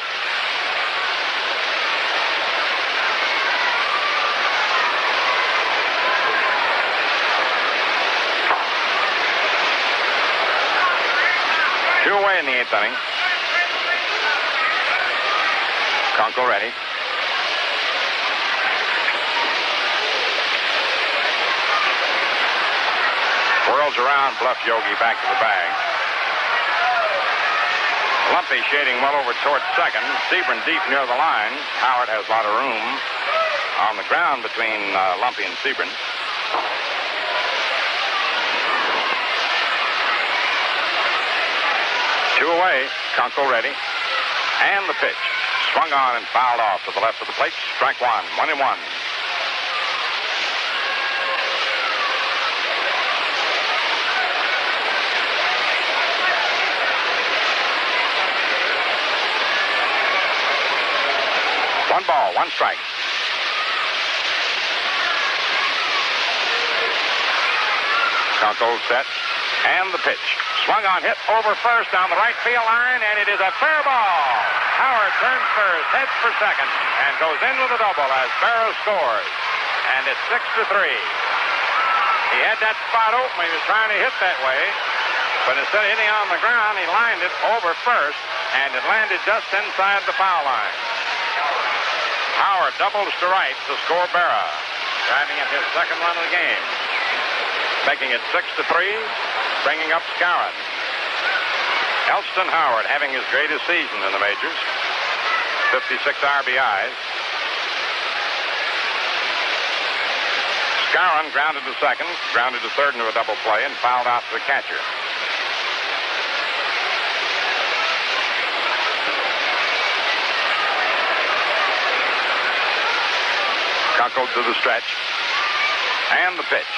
Two away in the 8th inning. Kunkel ready. Whirls around, bluff Yogi back to the bag. Lumpy shading well over towards second. Sebring deep near the line. Howard has a lot of room on the ground between Lumpy and Sebring. Two away. Kunkel ready. And the pitch. Swung on and fouled off to the left of the plate. Strike 1. 1-1. One ball, 1 strike. Kunkel set. And the pitch. Swung on, hit over first down the right field line, and it is a fair ball. Howard turns first, heads for second, and goes in with a double as Berra scores. And it's 6-3. He had that spot open. He was trying to hit that way. But instead of hitting on the ground, he lined it over first, and it landed just inside the foul line. Howard doubles to right to score Berra, driving in his 2nd run of the game, making it 6-3, bringing up Skowron. Elston Howard having his greatest season in the majors, 56 RBIs. Skowron grounded to second, grounded to third into a double play, and fouled out to the catcher. Kunkel to the stretch. And the pitch.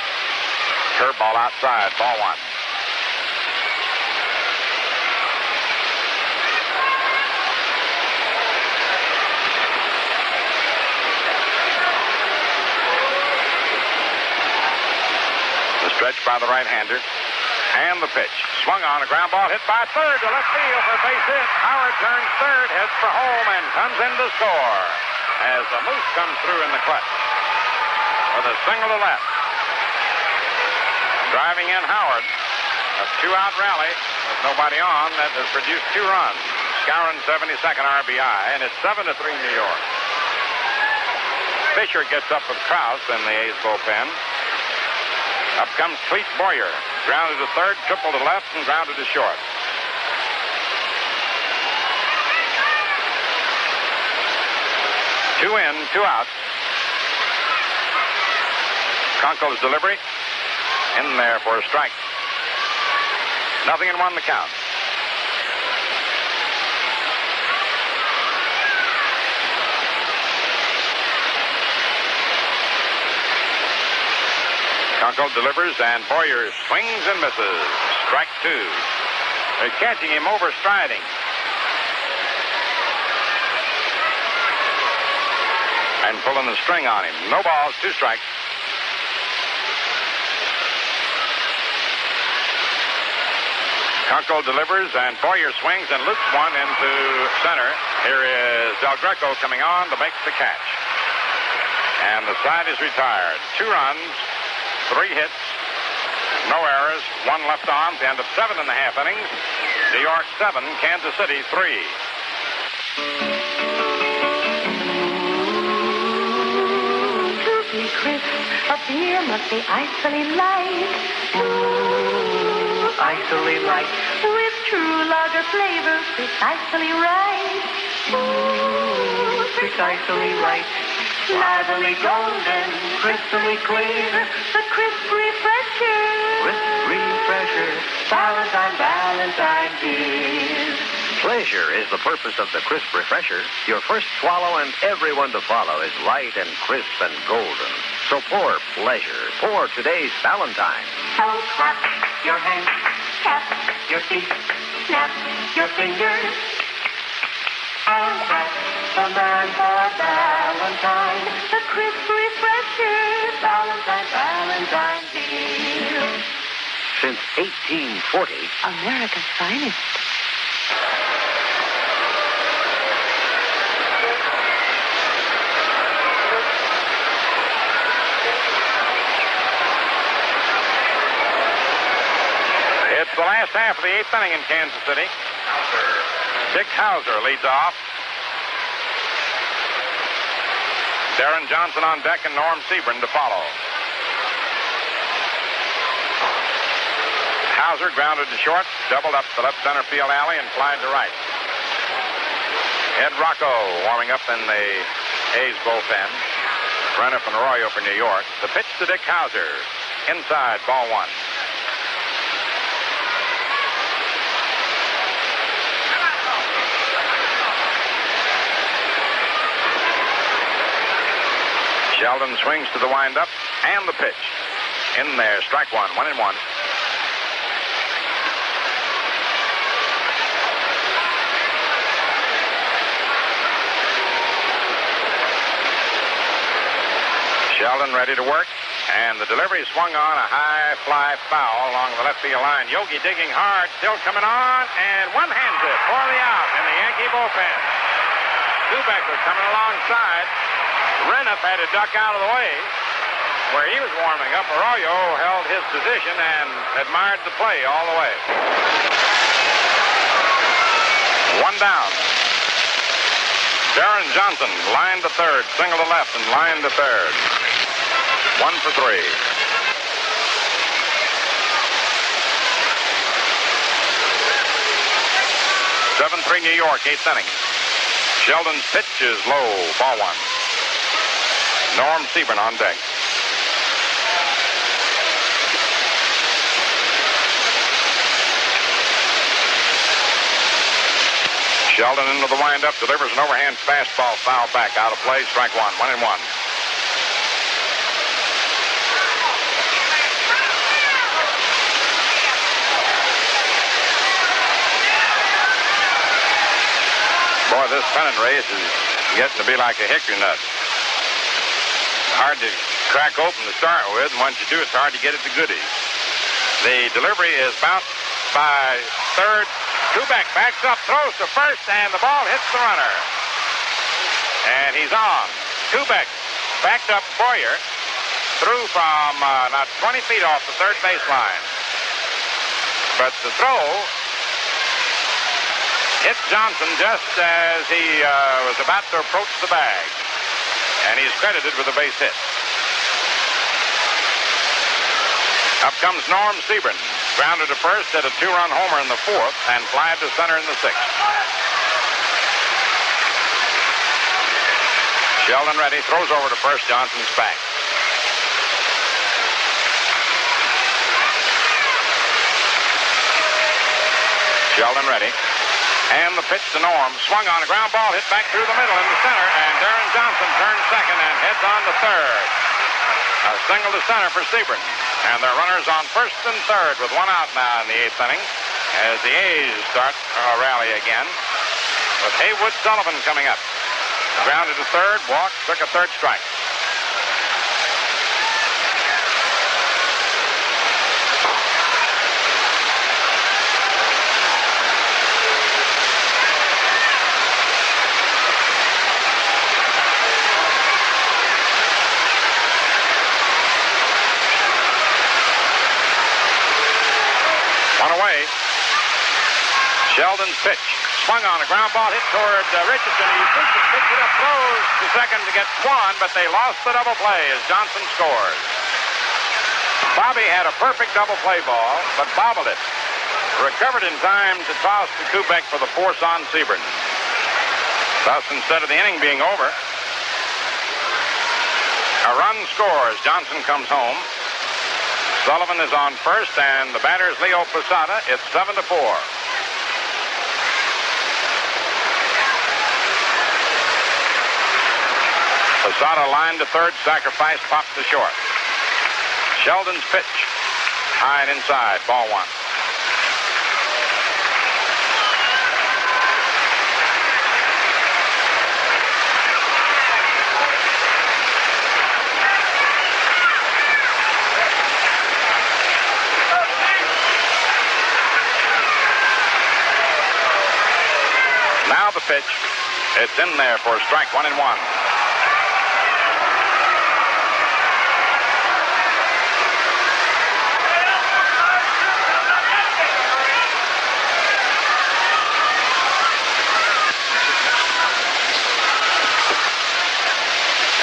Curveball outside, ball 1. The stretch by the right-hander. And the pitch. Swung on, a ground ball hit by third to left field for a base hit. Howard turns third, heads for home, and comes in to score as the Moose comes through in the clutch with a single to left. Driving in Howard. A two-out rally with nobody on that has produced 2 runs. Skowron 72nd RBI, and it's 7-3 New York. Fisher gets up with Krause in the A's bullpen. Up comes Cleet Boyer. Grounded to third, triple to left, and grounded to short. Two in, 2 out. Kunkel's delivery. In there for a strike. 0-1 the count. Kunkel delivers, and Boyer swings and misses. Strike 2. They're catching him overstriding. And pulling the string on him. No balls, 2 strikes. Kunkel delivers, and Boyer swings and loops one into center. Here is Del Greco coming on to make the catch. And the side is retired. 2 runs, 3 hits, no errors, 1 left on. The end of 7.5 innings. New York 7, Kansas City 3. To be crisp, a beer must be icily light. Ooh, icily light. With true lager flavor, precisely right. Ooh, precisely right. Lively golden, crystally clear, the crisp refresher. Crisp refresher, Valentine beer. Pleasure is the purpose of the crisp refresher. Your first swallow and everyone to follow is light and crisp and golden. So pour pleasure. Pour today's Valentine. So clap your hands, tap your feet, snap your fingers. And that's the man for Valentine, the crisp refresher, Valentine beer. Since 1840, America's finest. It's the last half of the 8th inning in Kansas City. Dick Hauser leads off. Darren Johnson on deck and Norm Sebring to follow. Hauser grounded to short, doubled up the left center field alley and flied to right. Ed Rocco warming up in the A's bullpen. Brenner and Arroyo for New York. The pitch to Dick Hauser. Inside, ball 1. Sheldon swings to the windup and the pitch. In there, strike 1, 1-1. Sheldon ready to work, and the delivery swung on a high fly foul along the left field line. Yogi digging hard, still coming on, and one-hands it for the out in the Yankee bullpen. Stubecker coming alongside. Reniff had to duck out of the way. Where he was warming up, Arroyo held his position and admired the play all the way. 1 down. Darren Johnson lined to third, single to left, and lined to third. 1 for 3. (7-3) New York, 8th inning. Sheldon's pitch is low, ball 1. Norm Sebring on deck. Sheldon into the windup, delivers an overhand fastball, foul back, out of play, strike 1, 1-1. Boy, this pennant race is getting to be like a hickory nut. Hard to crack open to start with, and once you do, it's hard to get at the goodies. The delivery is bounced by third. Kubek backs up, throws to first, and the ball hits the runner. And he's on. Kubek backed up Boyer. threw from not 20 feet off the third baseline. But the throw hit Johnson just as he was about to approach the bag. And he's credited with a base hit. Up comes Norm Sebring. Grounded to first, hit a two-run homer in the fourth, and flied to center in the sixth. Sheldon ready, throws over to first. Johnson's back. Sheldon ready. And the pitch to Norm. Swung on a ground ball, hit back through the middle in the center, and Darren Johnson turns second and heads on to third. A single to center for Sebring. And their runners on first and third with one out now in the eighth inning as the A's start a rally again with Haywood Sullivan coming up. Grounded to third, walked, took a third strike. Sheldon's pitch. Swung on a ground ball, hit toward Richardson. He picks it up, throws to second to get Swan, but they lost the double play as Johnson scores. Bobby had a perfect double play ball, but bobbled it. Recovered in time to toss to Kubek for the force on Sebring. Thus, instead of the inning being over, a run scores. Johnson comes home. Sullivan is on first, and the batter is Leo Posada. It's 7-4. Posada lined to third, sacrifice, popped to short. Sheldon's pitch, high and inside, ball one. Now the pitch, it's in there for a strike, 1-1.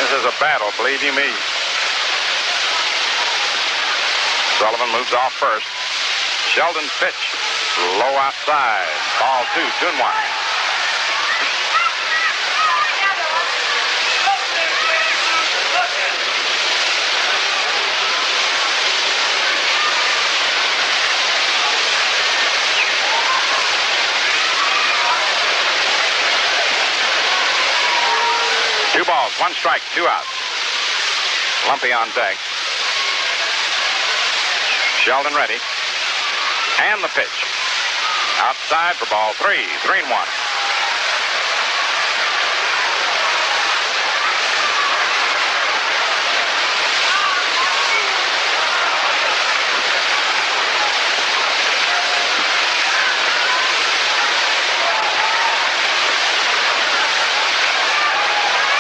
This is a battle, believe you me. Sullivan moves off first. Sheldon's pitch, low outside. Ball 2, 2-1. Two balls, one strike, two outs. Lumpy on deck. Sheldon ready. And the pitch. Outside for ball 3, 3-1.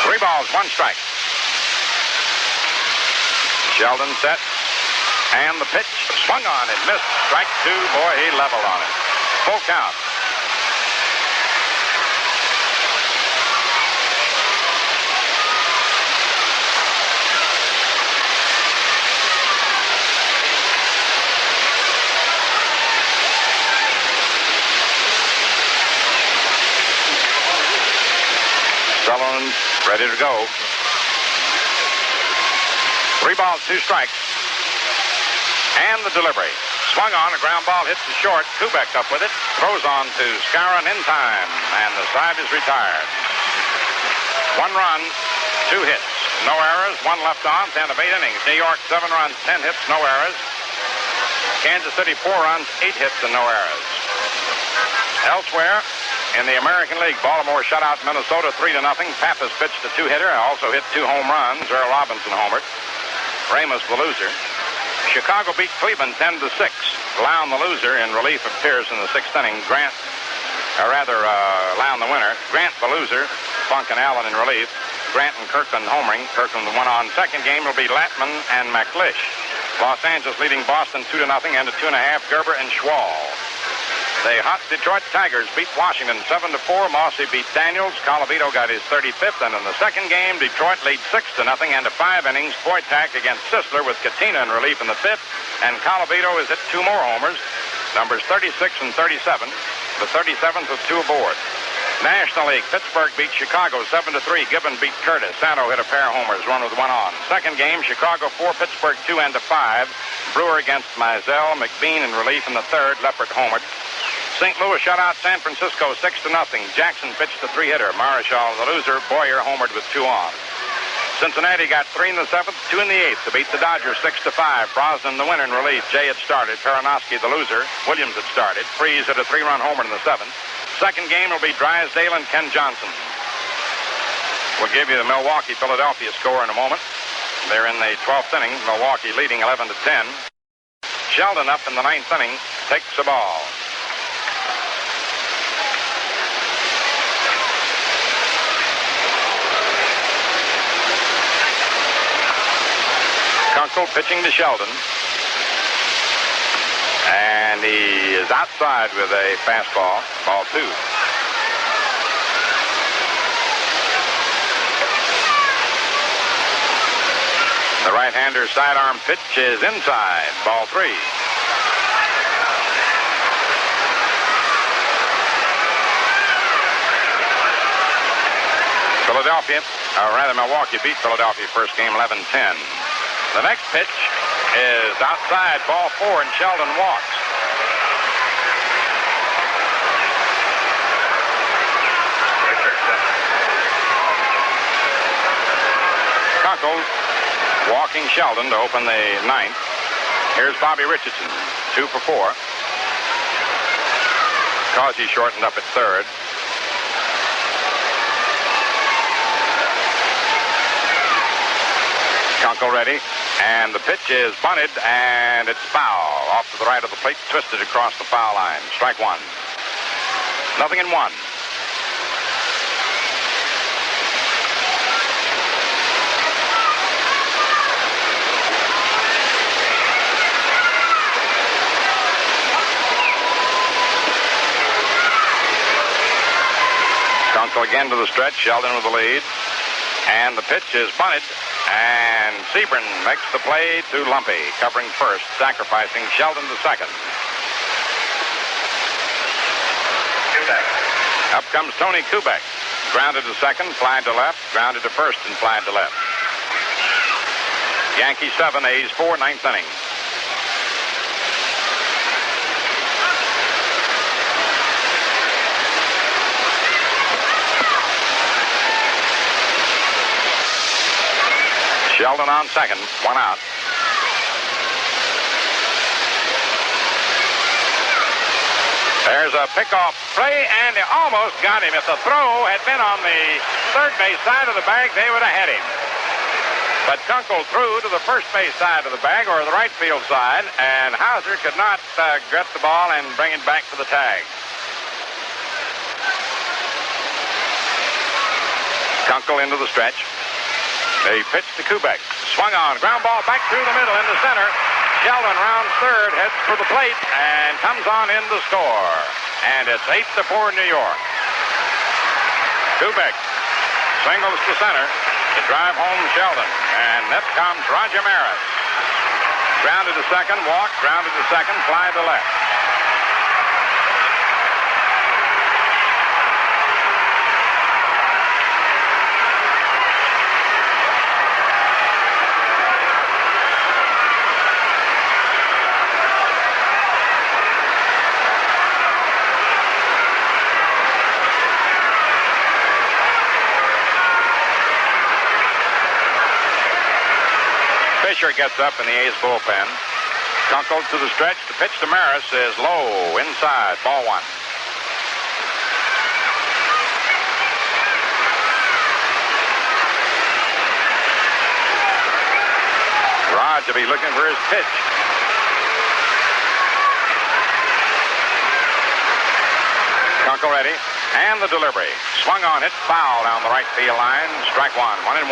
Three balls, one strike. Sheldon set. And the pitch swung on and missed. Strike 2. Boy, he leveled on it. Full count. Sullivan ready to go. 3 balls, 2 strikes. And the delivery. Swung on, a ground ball hits the short. Kubek up with it. Throws on to Skowron in time. And the side is retired. 1 run, 2 hits. No errors, 1 left on, 10 of 8 innings. New York, 7 runs, 10 hits, no errors. Kansas City, 4 runs, 8 hits, and no errors. Elsewhere, in the American League, Baltimore shut out Minnesota 3-0. Pappas pitched a 2-hitter, also hit 2 home runs. Earl Robinson homered. Ramos the loser. Chicago beat Cleveland 10-6. Lown the loser in relief of Pierce in the 6th inning. Lown the winner. Grant the loser. Funk and Allen in relief. Grant and Kirkland homering. Kirkland the one on. Second game will be Latman and McLish. Los Angeles leading Boston 2-0 and to 2.5, Gerber and Schwall. The hot Detroit Tigers beat Washington 7-4. Mossy beat Daniels. Colavito got his 35th, and in the second game, Detroit leads 6-0 and to 5 innings. Boytak against Sisler with Katina in relief in the 5th, and Colavito has hit 2 more homers, numbers 36 and 37. The 37th with 2 aboard. National League, Pittsburgh beat Chicago 7-3. Gibbon beat Curtis. Santo hit a pair of homers, one with 1 on. Second game, Chicago 4, Pittsburgh 2 and to 5. Brewer against Mizell. McBean in relief in the 3rd. Leppert homered. St. Louis shut out San Francisco 6-0. Jackson pitched the 3-hitter. Marichal the loser. Boyer homered with 2 on. Cincinnati got 3 in the 7th, 2 in the 8th to beat the Dodgers 6-5. Brosnan the winner in relief. Jay had started. Peronoski the loser. Williams had started. Freese hit a 3-run homer in the 7th. Second game will be Drysdale and Ken Johnson. We'll give you the Milwaukee-Philadelphia score in a moment. They're in the 12th inning. Milwaukee leading 11-10. Sheldon up in the 9th inning takes the ball. Kunkel pitching to Sheldon. And he is outside with a fastball, ball 2. The right-hander sidearm pitch is inside, ball 3. Milwaukee beat Philadelphia first game 11-10. The next pitch is outside, ball 4, and Sheldon walks. Kunkel walking Sheldon to open the 9th. Here's Bobby Richardson, 2 for 4. Causey shortened up at 3rd. Kunkel ready, and the pitch is bunted, and it's foul. Off to the right of the plate, twisted across the foul line. Strike 1. 0-1. Kunkel again to the stretch, Sheldon with the lead. And the pitch is bunted, and Sebring makes the play to Lumpy, covering first, sacrificing Sheldon to second. Up comes Tony Kubek. Grounded to second, fly to left, grounded to first, and fly to left. Yankees 7, A's 4, 9th inning. Sheldon on second, 1 out. There's a pickoff play, and they almost got him. If the throw had been on the third base side of the bag, they would have had him. But Kunkel threw to the first base side of the bag, or the right field side, and Hauser could not get the ball and bring it back to the tag. Kunkel into the stretch. They pitch to Kubek. Swung on. Ground ball back through the middle into center. Sheldon rounds third, heads for the plate, and comes on in to score. And it's 8-4 New York. Kubek singles to center to drive home Sheldon. And up comes Roger Maris. Grounded to second, walk, grounded to second, fly to left. Fisher gets up in the A's bullpen. Kunkel to the stretch. The pitch to Maris is low, inside, ball 1. Rod to be looking for his pitch. Kunkel ready. And the delivery. Swung on it, foul down the right field line. Strike one, 1-1.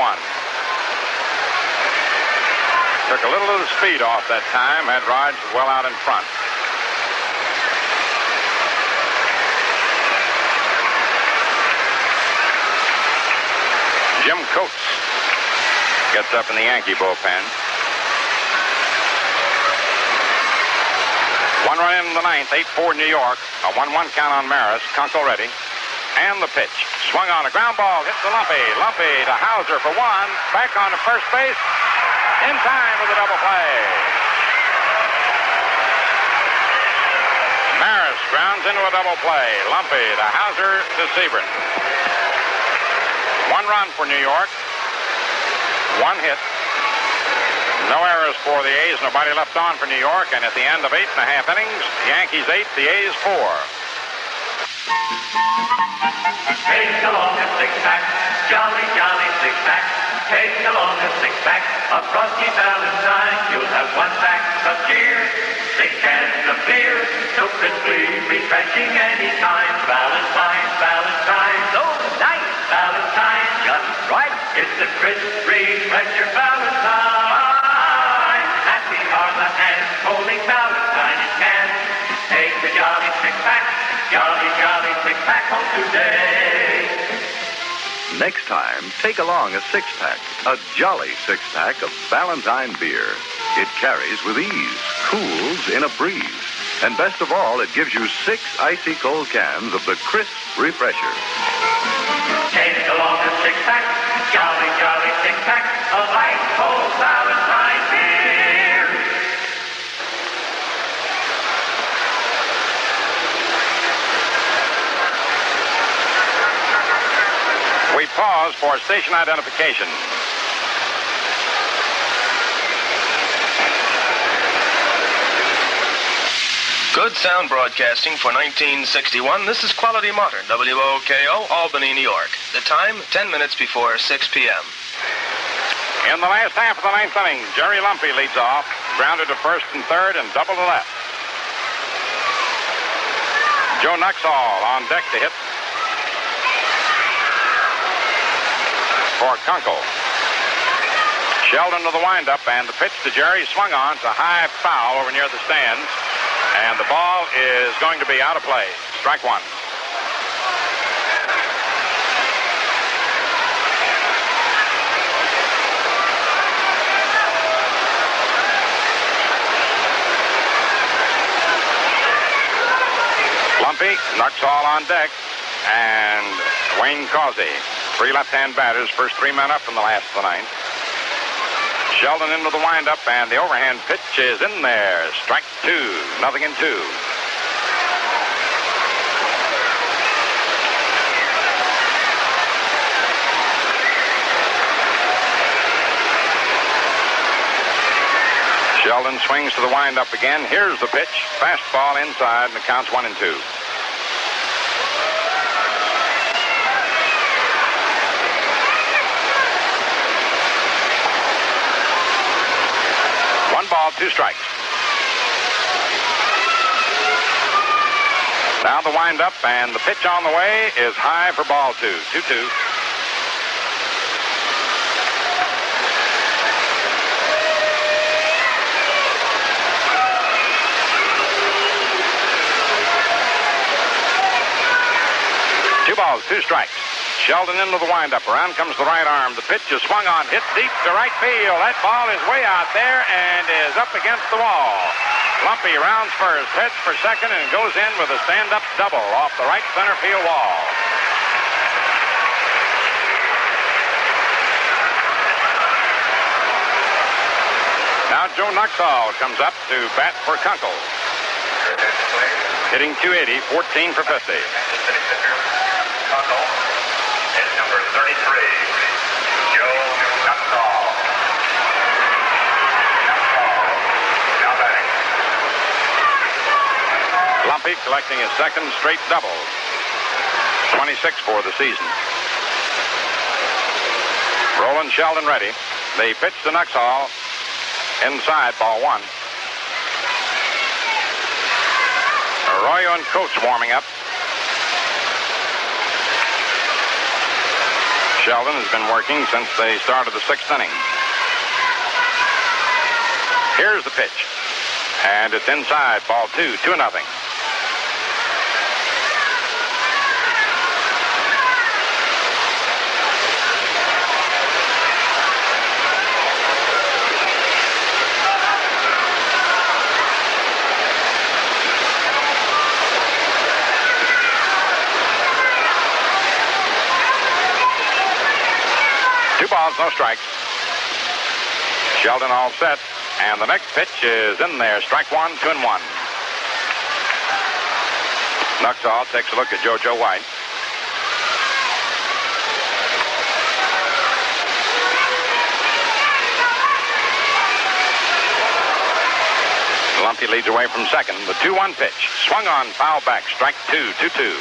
Took a little of the speed off that time. Had Raj well out in front. Jim Coates gets up in the Yankee bullpen. 1 run in the ninth, 8-4 New York. A 1-1 count on Maris. Kunkel ready. And the pitch. Swung on a ground ball. Hits to Lumpy. Lumpy to Hauser for one. Back on to first base. In time with a double play. Maris grounds into a double play. Lumpy to Hauser to Sebring. 1 run for New York. 1 hit. No errors for the A's. Nobody left on for New York. And at the end of 8.5 innings, Yankees 8, the A's 4. Take along a six-pack, jolly, jolly six-pack. Take along a six-pack of Frosty Valentine. You'll have 1 pack of cheer, 6 cans of beer. So crisply refreshing anytime. Valentine, Valentine, so nice. Valentine, just right. It's the crisp refresher Valentine. Happy are the hands holding Valentine in hand. Take the jolly six-pack, jolly, jolly six-pack home today. Next time, take along a six-pack, a jolly six-pack of Valentine beer. It carries with ease, cools in a breeze. And best of all, it gives you 6 icy cold cans of the crisp refresher. Take along a six-pack, jolly, jolly six-pack of ice cold Valentine beer. We pause for station identification. Good sound broadcasting for 1961. This is Quality Modern, WOKO, Albany, New York. The time, 10 minutes before 6 p.m. In the last half of the 9th inning, Jerry Lumpy leads off, grounded to first and third, and double to left. Joe Nuxhall on deck to hit for Kunkel. Sheldon to the windup, and the pitch to Jerry swung on to high foul over near the stands. And the ball is going to be out of play. Strike one. Lumpy, Nuxhall on deck, and Wayne Causey. 3 left-hand batters, first 3 men up in the last of the 9th. Sheldon into the windup, and the overhand pitch is in there. Strike 2, 0-2. Sheldon swings to the windup again. Here's the pitch. Fastball inside, and it counts 1-2. Ball, 2 strikes. Now the windup, and the pitch on the way is high for ball 2. 2-2. Two balls, 2 strikes. Sheldon into the windup. Around comes the right arm. The pitch is swung on, hit deep to right field. That ball is way out there and is up against the wall. Lumpy rounds first, heads for second, and goes in with a stand-up double off the right center field wall. Now Joe Nuxhall comes up to bat for Kunkel. Hitting .280, 14 for 50. Kunkel is number 33, Joe Nuxhall. Now batting. Lumpy collecting his second straight double. 26 for the season. Roland Sheldon ready. They pitch to Nuxhall. Inside, ball 1. Arroyo and Coates warming up. Sheldon has been working since they started the 6th inning. Here's the pitch. And it's inside, ball 2, 2-0. No strikes. Sheldon all set. And the next pitch is in there. Strike 1, 2-1. Nuxall takes a look at JoJo White. Lumpy leads away from second. The 2-1 pitch. Swung on, foul back. Strike 2, 2-2.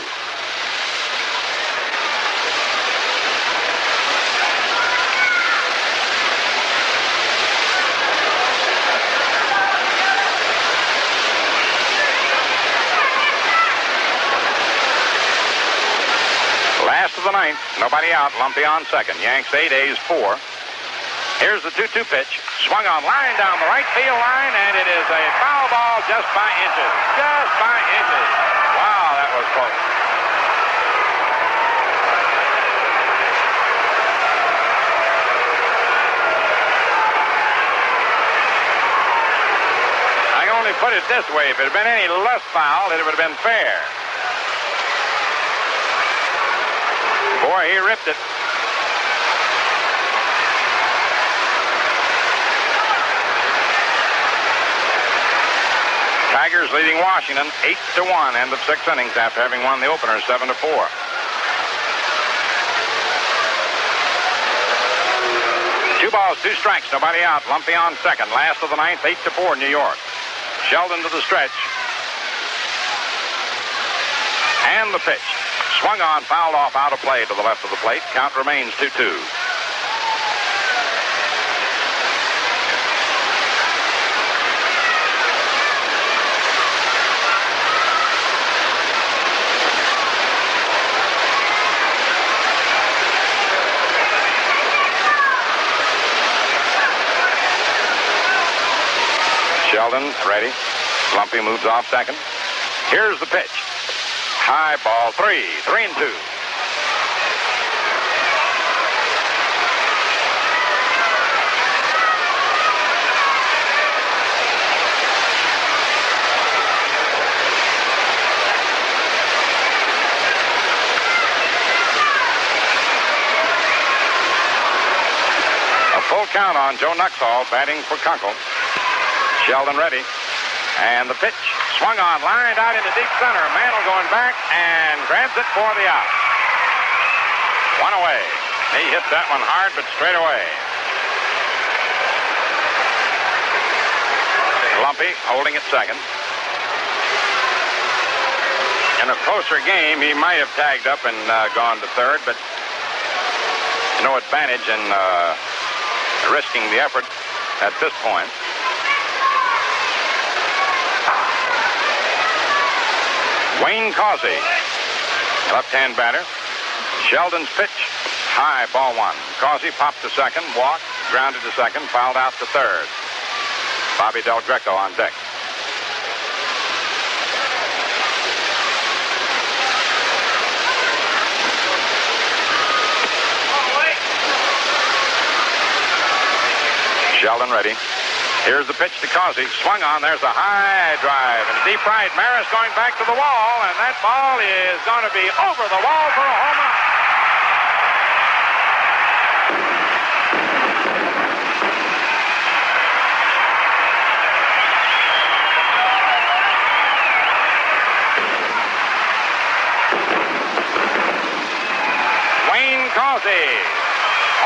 Last of the 9th. Nobody out. Lumpy on second. Yanks 8, A's 4. Here's the 2-2 pitch. Swung on, line down the right field line, and it is a foul ball just by inches. Just by inches. Wow, that was close. I can only put it this way. If it had been any less foul, it would have been fair. Boy, he ripped it. Tigers leading Washington 8-1, end of 6 innings after having won the opener 7-4. 2 balls, 2 strikes, nobody out. Lumpy on second. Last of the 9th, 8-4, New York. Sheldon to the stretch. And the pitch. Swung on, fouled off, out of play to the left of the plate. Count remains 2-2. Sheldon ready. Lumpy moves off second. Here's the pitch. High ball 3, 3-2. A full count on Joe Nuxall batting for Kunkel. Sheldon ready. And the pitch. Swung on, lined out into deep center. Mantle going back and grabs it for the out. 1 away. He hit that one hard, but straight away. Lumpy holding at second. In a closer game, he might have tagged up and gone to third, but no advantage in risking the effort at this point. Wayne Causey, left-hand batter. Sheldon's pitch, high, ball 1. Causey popped to second, walked, grounded to second, fouled out to third. Bobby Del Greco on deck. Sheldon ready. Here's the pitch to Causey. Swung on. There's a high drive. And deep right. Maris going back to the wall. And that ball is going to be over the wall for a home run. Wayne Causey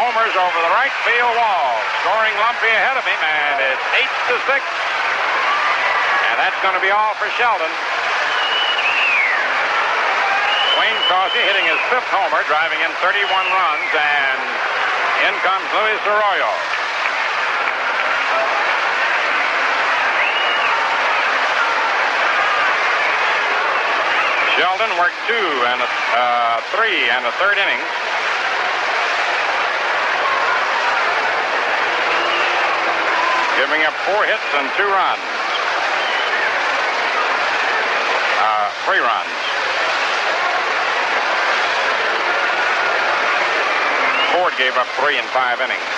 homers over the right field wall, scoring Lumpy ahead of him, and it's 8-6. And that's going to be all for Sheldon. Wayne Causey hitting his 5th homer, driving in 31 runs, and in comes Luis Arroyo. Sheldon worked 2 and 3 and a third innings. giving up 4 hits and 2 runs. 3 runs. Ford gave up 3 in 5 innings.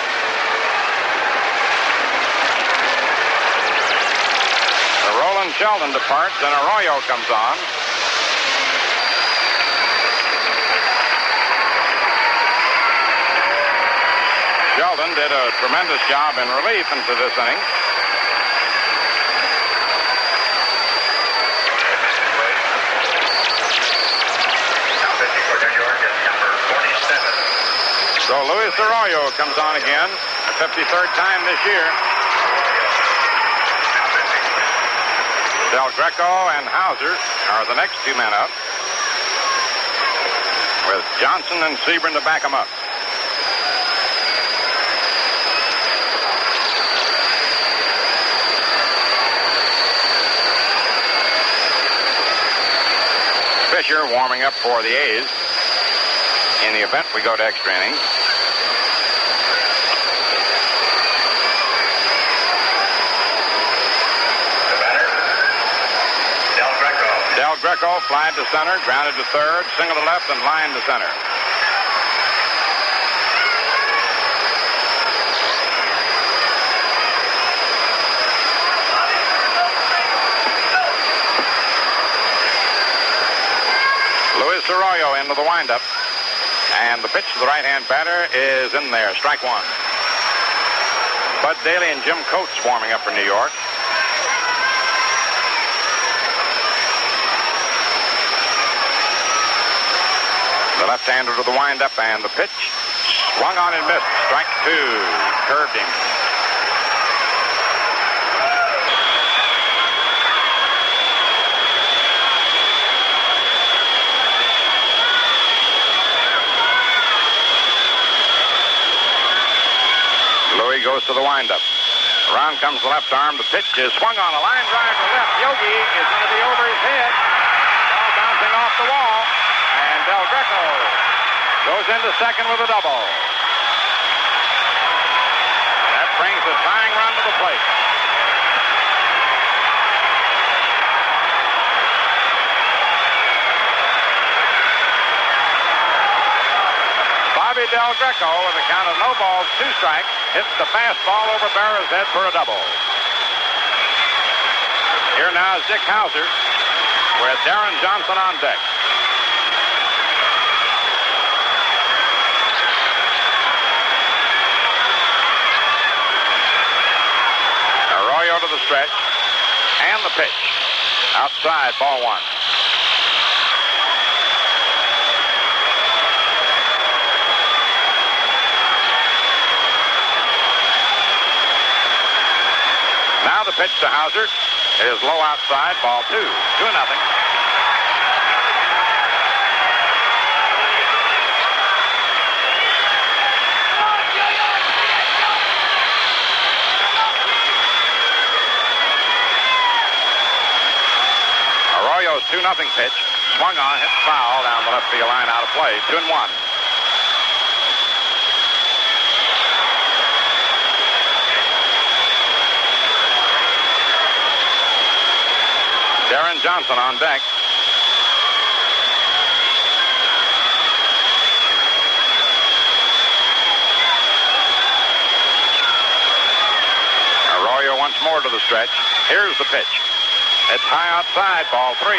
The Roland Sheldon departs, and Arroyo comes on. Sheldon did a tremendous job in relief into this inning. So Luis Arroyo comes on again, the 53rd time this year. Del Greco and Hauser are the next 2 men up, with Johnson and Sebring to back them up. Fisher warming up for the A's. In the event we go to extra innings. The batter, Del Greco. Del Greco flied to center, grounded to third, single to left, and line to center. Luis Arroyo into the windup. And the pitch to the right-hand batter is in there, strike 1. Bud Daly and Jim Coates warming up for New York. The left-hander to the windup, and the pitch swung on and missed. Strike 2, curved him. Louis goes to the windup. Around comes the left arm. The pitch is swung on, a line drive to left. Yogi is going to be over his head. Ball bouncing off the wall. And Del Greco goes into second with a double. That brings the tying run to the plate. Bobby Del Greco, with a count of no balls, 2 strikes, hits the fastball over Berra's head for a double. Here now is Dick Hauser with Darren Johnson on deck. Arroyo to the stretch, and the pitch. Outside, ball 1. Now the pitch to Hauser is low outside, ball 2. 2-0. Arroyo's 2-0 pitch, swung on, hit foul down the left field line, out of play. 2-1. Darren Johnson on deck. Arroyo once more to the stretch. Here's the pitch. It's high outside, ball 3, 3-1.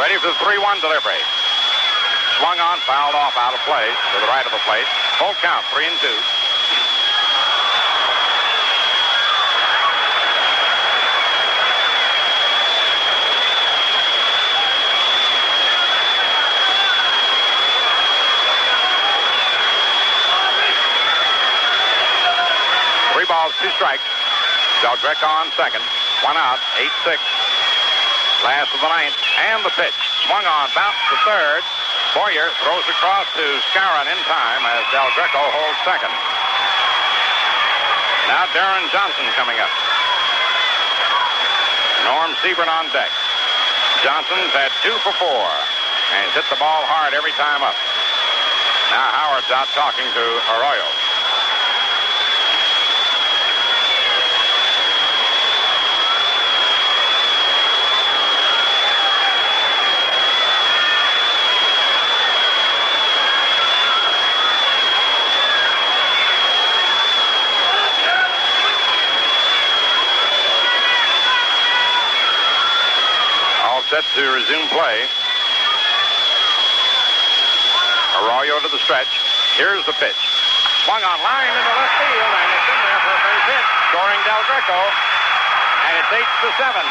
Ready for the 3-1 delivery. Swung on, fouled off, out of play, to the right of the plate. Full count, 3-2. Three balls, 2 strikes. Del Greco on second. 1 out, 8-6. Last of the 9th, and the pitch. Swung on, bounced to third. Boyer throws across to Scaron in time as Del Greco holds second. Now Darren Johnson coming up. Norm Sebring on deck. Johnson's had 2 for 4, and he's hit the ball hard every time up. Now Howard's out talking to Arroyo. Set to resume play. Arroyo to the stretch. Here's the pitch. Swung on line into left field, and it's in there for a base hit. Scoring Del Greco, and it's 8-7.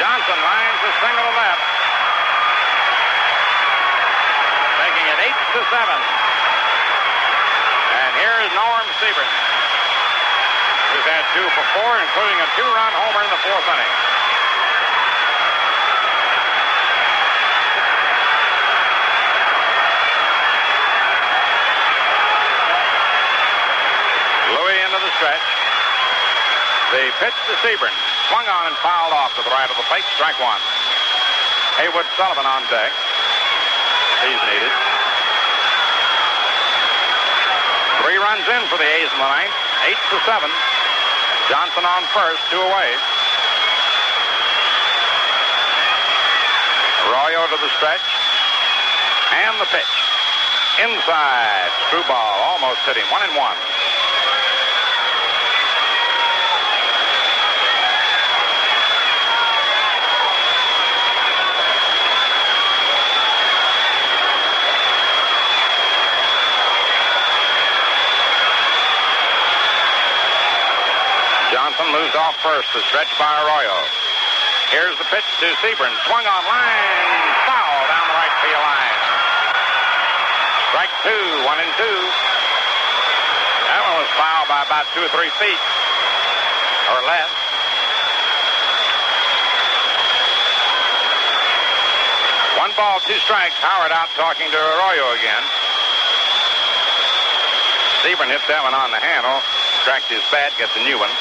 Johnson lines a single to left, making it 8-7. And here is Norm Sebring, who's had 2 for 4, including a 2-run homer in the 4th inning. Louis into the stretch. The pitch to Sebring. Swung on and fouled off to the right of the plate. Strike 1. Haywood Sullivan on deck. He's needed. 3 runs in for the A's in the ninth. 8-7. Johnson on first, 2 away. Arroyo to the stretch. And the pitch. Inside. Screwball almost hit him. 1-1. Johnson moves off first, the stretch by Arroyo. Here's the pitch to Sebring. Swung on line, foul down the right field line. Strike 2, 1-2. That one was fouled by about 2 or 3 feet, or less. One ball, 2 strikes. Howard out talking to Arroyo again. Sebring hit that one on the handle, cracked his bat, gets a new one.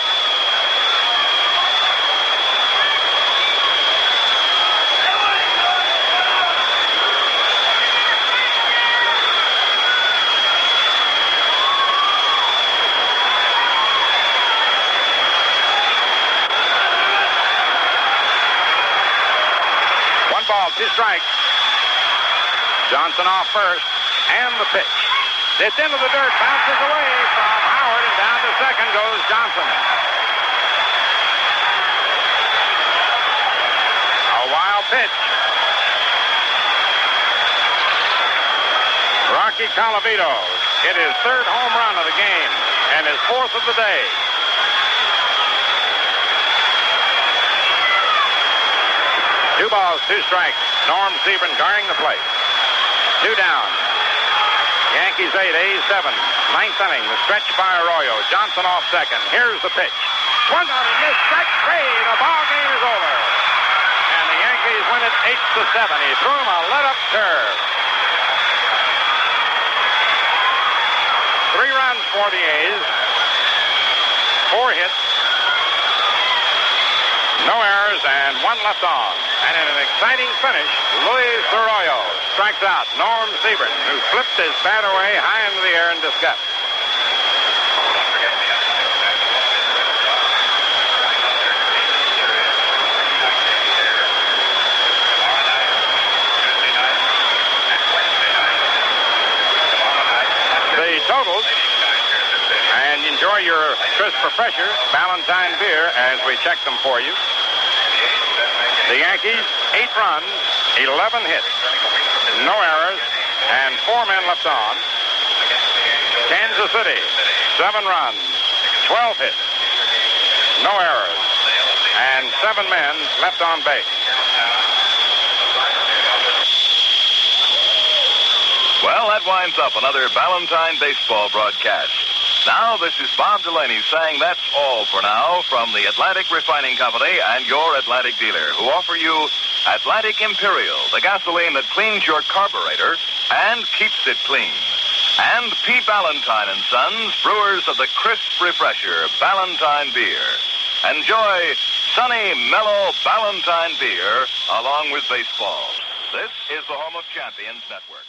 Ball, 2 strikes. Johnson off first, and the pitch. It's into the dirt, bounces away from Howard, and down to second goes Johnson. A wild pitch. Rocky Colavito hit his 3rd home run of the game, and his 4th of the day. Two balls, 2 strikes. Norm Sebring guarding the plate. 2 down. Yankees 8, A's 7. 9th inning. The stretch by Arroyo. Johnson off second. Here's the pitch. Swung on and missed. Strike 3. The ball game is over. And the Yankees win it 8-7. He threw him a let-up curve. 3 runs for the A's. 4 hits. No errors and 1 left on. And in an exciting finish, Luis Arroyo strikes out Norm Sebring, who flipped his bat away high into the air in disgust. The totals, and enjoy your crisp refresher, Valentine beer, as we check them for you. The Yankees, 8 runs, 11 hits, no errors, and 4 men left on. Kansas City, 7 runs, 12 hits, no errors, and 7 men left on base. Well, that winds up another Valentine baseball broadcast. Now, this is Bob Delaney saying that's all for now from the Atlantic Refining Company and your Atlantic dealer, who offer you Atlantic Imperial, the gasoline that cleans your carburetor and keeps it clean. And P. Valentine and Sons, brewers of the crisp refresher Valentine beer. Enjoy sunny, mellow Ballantine beer along with baseball. This is the home of Champions Network.